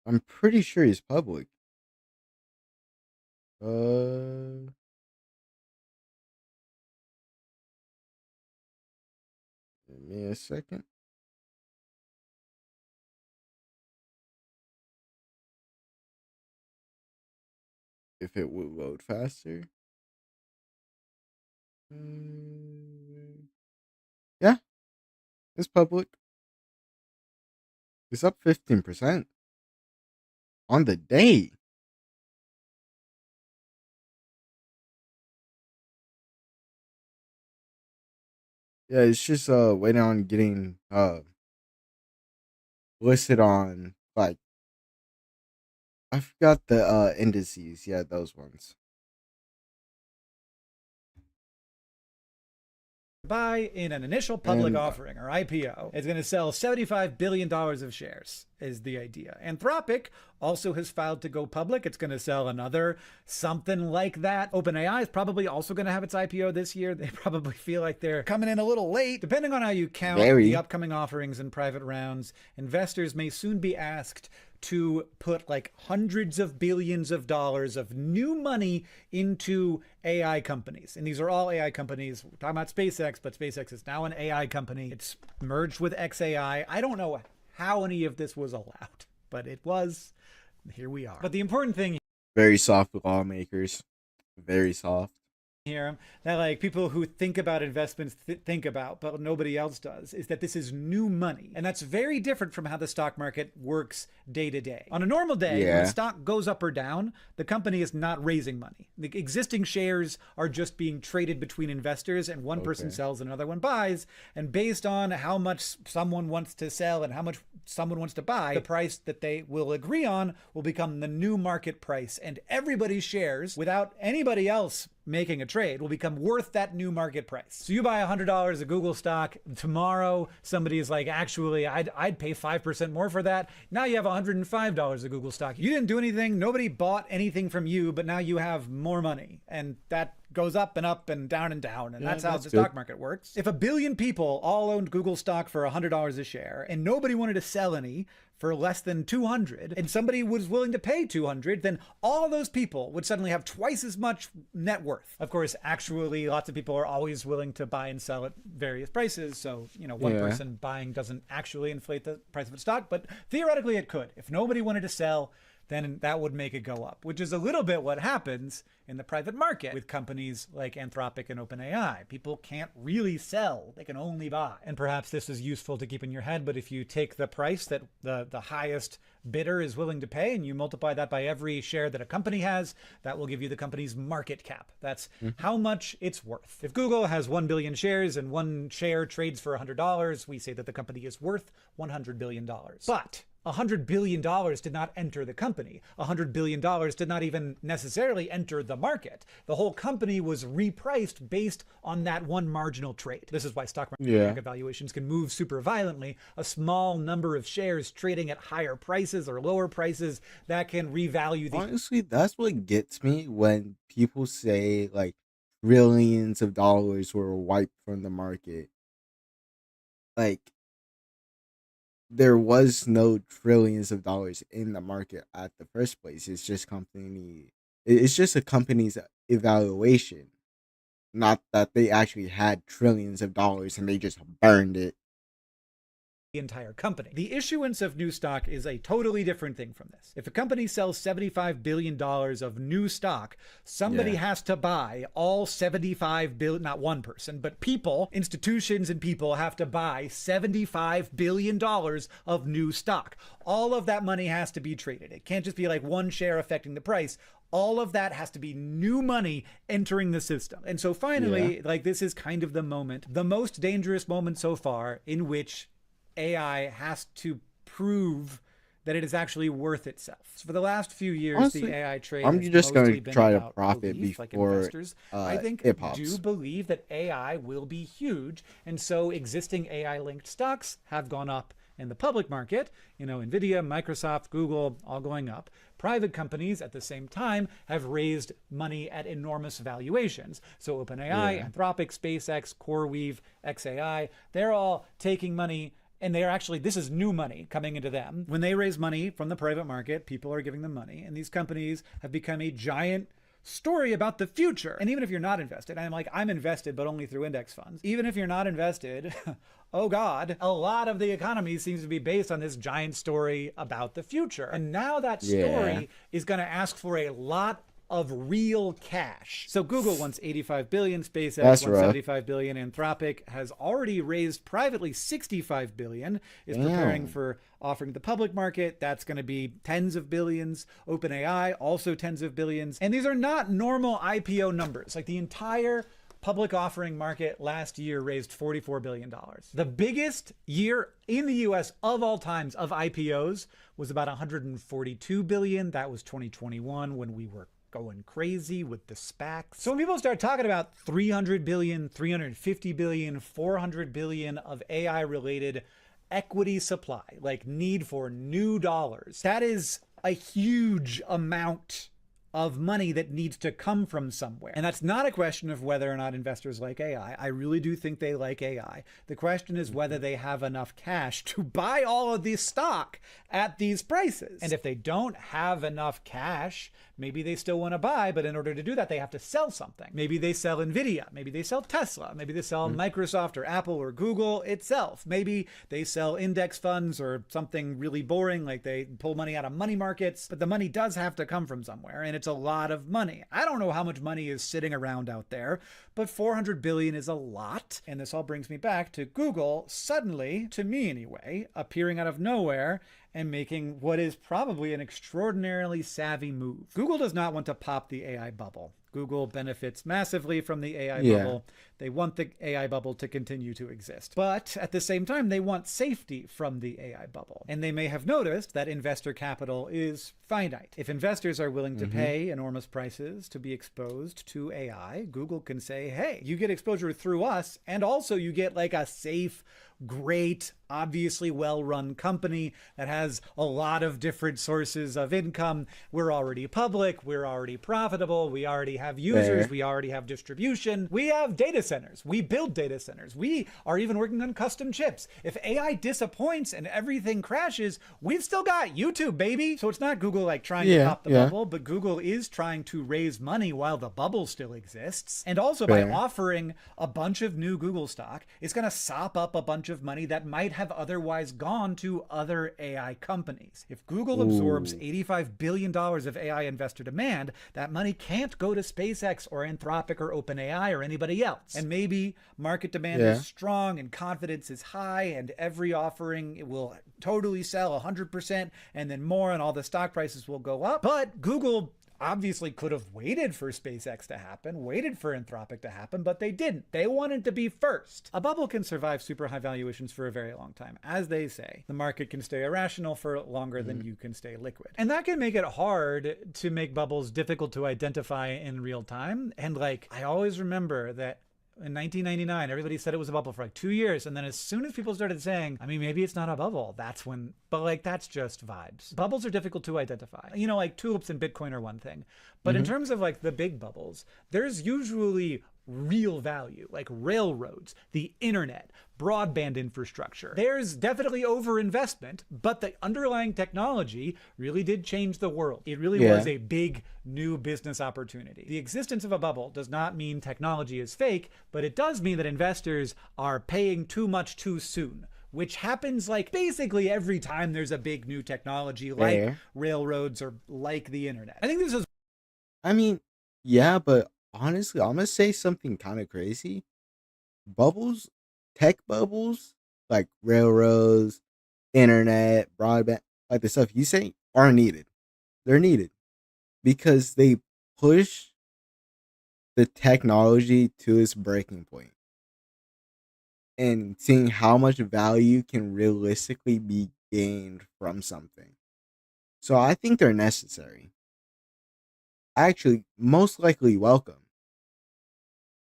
I'm pretty sure it's public. Give me a second. If it would load faster. Yeah, it's public. It's up 15% on the day. Yeah, it's just waiting on getting listed on, like, I forgot the indices. Yeah, those ones.
Buy in an initial public offering, or IPO. It's going to sell $75 billion of shares, is the idea. Anthropic also has filed to go public. It's going to sell another something like that. OpenAI is probably also going to have its IPO this year. They probably feel like they're coming in a little late. Depending on how you count the upcoming offerings and private rounds, investors may soon be asked to put like hundreds of billions of dollars of new money into AI companies. And these are all AI companies. We're talking about SpaceX, but SpaceX is now an AI company. It's merged with XAI. I don't know how any of this was allowed, but it was. Here we are. But the important thing
very soft lawmakers. Very soft.
Here that like people who think about investments think about, but nobody else does, is that this is new money. And that's very different from how the stock market works day to day. On a normal day, when stock goes up or down, the company is not raising money. The existing shares are just being traded between investors, and one person sells and another one buys. And based on how much someone wants to sell and how much someone wants to buy, the price that they will agree on will become the new market price. And everybody's shares, without anybody else making a trade, will become worth that new market price. So you buy $100 of Google stock. Tomorrow, somebody is like, actually, I'd pay 5% more for that. Now you have $105 of Google stock. You didn't do anything. Nobody bought anything from you, but now you have more money. And that goes up and up and down and down. And that's how the stock market works. If 1 billion people all owned Google stock for $100 a share and nobody wanted to sell any for less than 200, and somebody was willing to pay 200, then all those people would suddenly have twice as much net worth. Of course, actually, lots of people are always willing to buy and sell at various prices. So, you know, one person buying doesn't actually inflate the price of a stock, but theoretically it could. If nobody wanted to sell, then that would make it go up, which is a little bit what happens in the private market with companies like Anthropic and OpenAI. People can't really sell, they can only buy. And perhaps this is useful to keep in your head, but if you take the price that the highest bidder is willing to pay and you multiply that by every share that a company has, that will give you the company's market cap. That's how much it's worth. If Google has 1 billion shares and one share trades for $100, we say that the company is worth $100 billion. But $100 billion did not enter the company. $100 billion did not even necessarily enter the market. The whole company was repriced based on that one marginal trade. This is why stock market valuations can move super violently. A small number of shares trading at higher prices or lower prices, that can revalue the...
Honestly, that's what gets me when people say like trillions of dollars were wiped from the market. Like, there was no trillions of dollars in the market at the first place. It's just it's just a company's evaluation, not that they actually had trillions of dollars and they just burned it.
the entire company. The issuance of new stock is a totally different thing from this. If a company sells $75 billion of new stock, somebody has to buy all 75 billion, not one person, but people, institutions and people have to buy $75 billion of new stock. All of that money has to be traded. It can't just be like one share affecting the price. All of that has to be new money entering the system. And so finally, like, this is kind of the moment, the most dangerous moment so far, in which AI has to prove that it is actually worth itself. So for the last few years,
Honestly,
the AI trade
I'm
has
just going
mostly
to
been
try to
about
profit
belief, like
before
investors, I think,
it pops.
do believe that AI will be huge. And so existing AI-linked stocks have gone up in the public market, Nvidia, Microsoft, Google, all going up. Private companies at the same time have raised money at enormous valuations. So OpenAI, Anthropic, SpaceX, CoreWeave, XAI, they're all taking money, and they're actually, this is new money coming into them. When they raise money from the private market, people are giving them money, and these companies have become a giant story about the future. And even if you're not invested, I'm invested, but only through index funds. Even if you're not invested, oh God, a lot of the economy seems to be based on this giant story about the future. And now that story is going to ask for a lot of real cash. So Google wants 85 billion, SpaceX wants 75 billion, Anthropic has already raised privately 65 billion, is preparing for offering the public market. That's going to be tens of billions. OpenAI, also tens of billions. And these are not normal IPO numbers. Like, the entire public offering market last year raised $44 billion. The biggest year in the US of all times of IPOs was about 142 billion. That was 2021, when we were going crazy with the SPACs. So when people start talking about 300 billion, 350 billion, 400 billion of AI related equity supply, like need for new dollars, that is a huge amount of money that needs to come from somewhere. And that's not a question of whether or not investors like AI. I really do think they like AI. The question is whether they have enough cash to buy all of this stock at these prices. And if they don't have enough cash, maybe they still want to buy, but in order to do that, they have to sell something. Maybe they sell Nvidia, maybe they sell Tesla, maybe they sell Microsoft or Apple or Google itself. Maybe they sell index funds or something really boring, like they pull money out of money markets, but the money does have to come from somewhere, and it's a lot of money. I don't know how much money is sitting around out there, but 400 billion is a lot. And this all brings me back to Google suddenly, to me anyway, appearing out of nowhere and making what is probably an extraordinarily savvy move. Google does not want to pop the AI bubble. Google benefits massively from the AI bubble. They want the AI bubble to continue to exist. But at the same time, they want safety from the AI bubble. And they may have noticed that investor capital is finite. If investors are willing to pay enormous prices to be exposed to AI, Google can say, hey, you get exposure through us, and also you get like a safe, great, obviously well-run company that has a lot of different sources of income. We're already public, we're already profitable, we already have users, we already have distribution, we have data centers, we build data centers, we are even working on custom chips. If AI disappoints and everything crashes, we've still got YouTube, baby. So it's not Google like trying to pop the bubble, but Google is trying to raise money while the bubble still exists. And also by offering a bunch of new Google stock, it's going to sop up a bunch of money that might have otherwise gone to other AI companies. If Google absorbs $85 billion of AI investor demand, that money can't go to SpaceX or Anthropic or OpenAI or anybody else. And maybe market demand is strong and confidence is high, and every offering will totally sell 100% and then more, and all the stock prices will go up. But Google obviously could have waited for SpaceX to happen, waited for Anthropic to happen, but they didn't. They wanted to be first. A bubble can survive super high valuations for a very long time. As they say, the market can stay irrational for longer than you can stay liquid. And that can make it hard to make bubbles difficult to identify in real time. And like, I always remember that in 1999, everybody said it was a bubble for like 2 years. And then as soon as people started saying, I mean, maybe it's not a bubble, that's when, but like, that's just vibes. Bubbles are difficult to identify. You know, like tulips and Bitcoin are one thing. But in terms of like the big bubbles, there's usually real value, like railroads, the internet, broadband infrastructure. There's definitely overinvestment, but the underlying technology really did change the world. It really was a big new business opportunity. The existence of a bubble does not mean technology is fake, but it does mean that investors are paying too much too soon. which happens like basically every time there's a big new technology like
Fair.
railroads or like the internet. I think this is
I mean, yeah, but honestly, I'm gonna say something kind of crazy. Bubbles, tech bubbles, like railroads, internet, broadband, like the stuff you say, are needed. They're needed because they push the technology to its breaking point, and seeing how much value can realistically be gained from something. So I think they're necessary. Actually, most likely welcome,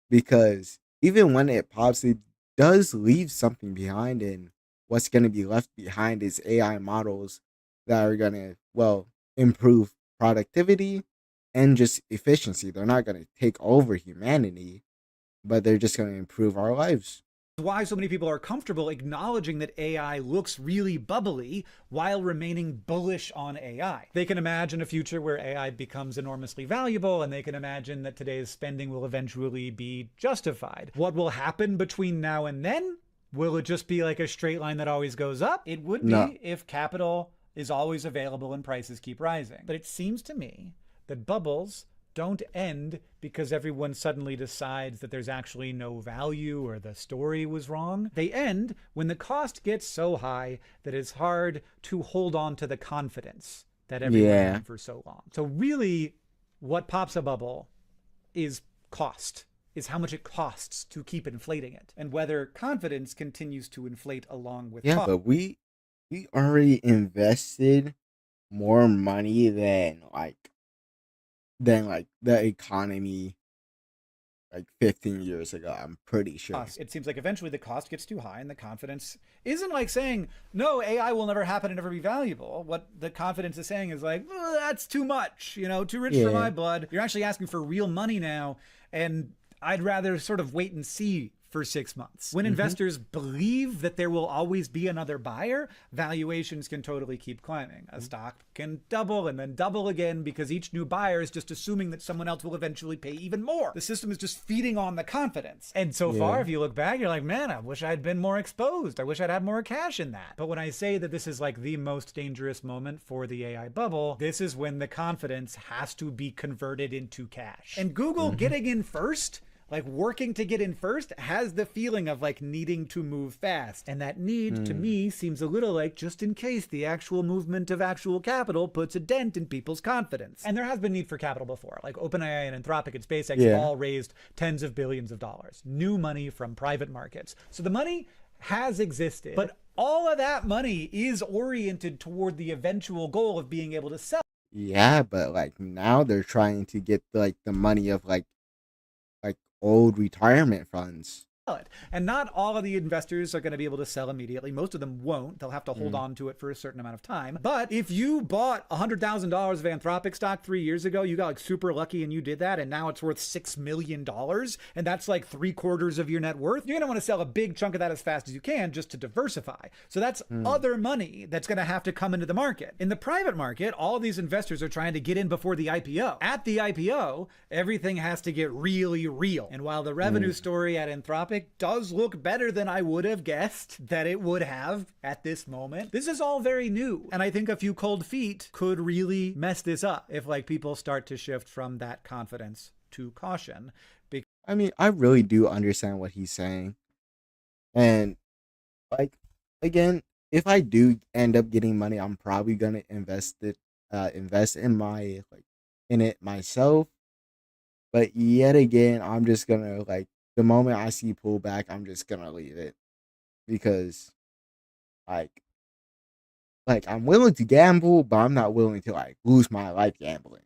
because even when it pops, it does leave something behind, and what's going to be left behind is AI models that are going to, well, improve productivity and just efficiency. They're not going to take over humanity, but they're just going to improve our lives.
why so many people are comfortable acknowledging that AI looks really bubbly while remaining bullish on AI. They can imagine a future where AI becomes enormously valuable, and they can imagine that today's spending will eventually be justified. What will happen between now and then? Will it just be like a straight line that always goes up? It would
No.
be if capital is always available and prices keep rising. But it seems to me that bubbles don't end because everyone suddenly decides that there's actually no value or the story was wrong. They end when the cost gets so high that it's hard to hold on to the confidence that everyone
Yeah.
had for so long. So really, what pops a bubble is cost, is how much it costs to keep inflating it, and whether confidence continues to inflate along with
Yeah,
cost.
but we already invested more money than like the economy like 15 years ago. I'm pretty sure.
It seems like eventually the cost gets too high and the confidence isn't like saying, no, AI will never happen and never be valuable. What the confidence is saying is like, that's too much, too rich for
Yeah.
my blood. You're actually asking for real money now, and I'd rather sort of wait and see for 6 months. When investors believe that there will always be another buyer, valuations can totally keep climbing. A stock can double and then double again because each new buyer is just assuming that someone else will eventually pay even more. The system is just feeding on the confidence. And so far,
Yeah.
if you look back, you're like, man, I wish I'd been more exposed. I wish I'd had more cash in that. But when I say that this is like the most dangerous moment for the AI bubble, this is when the confidence has to be converted into cash. And Google getting in first, like working to get in first, has the feeling of like needing to move fast. And that need to me seems a little like just in case the actual movement of actual capital puts a dent in people's confidence. And there has been need for capital before. Like OpenAI and Anthropic and SpaceX
Yeah.
have all raised tens of billions of dollars. New money from private markets. So the money has existed, but all of that money is oriented toward the eventual goal of being able to sell.
Yeah, but like now they're trying to get like the money of like old retirement funds.
It. And not all of the investors are going to be able to sell immediately. Most of them won't. They'll have to hold on to it for a certain amount of time. But if you bought $100,000 of Anthropic stock 3 years ago, you got like super lucky and you did that, and now it's worth $6 million, and that's like 3/4 of your net worth, you're going to want to sell a big chunk of that as fast as you can just to diversify. So that's other money that's going to have to come into the market. In the private market, all these investors are trying to get in before the IPO. At the IPO, everything has to get really real. And while the revenue story at Anthropic does look better than I would have guessed that it would have at this moment, this is all very new. And I think a few cold feet could really mess this up if like people start to shift from that confidence to caution.
I mean, I really do understand what he's saying. And like again, if I do end up getting money, I'm probably gonna invest in it myself. But yet again, I'm just gonna like the moment I see pullback, I'm just gonna leave it. Because like I'm willing to gamble, but I'm not willing to like lose my life gambling.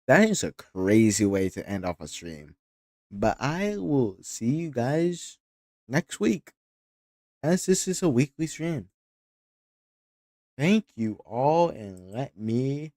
That is a crazy way to end off a stream. But I will see you guys next week, as this is a weekly stream. Thank you all, and let me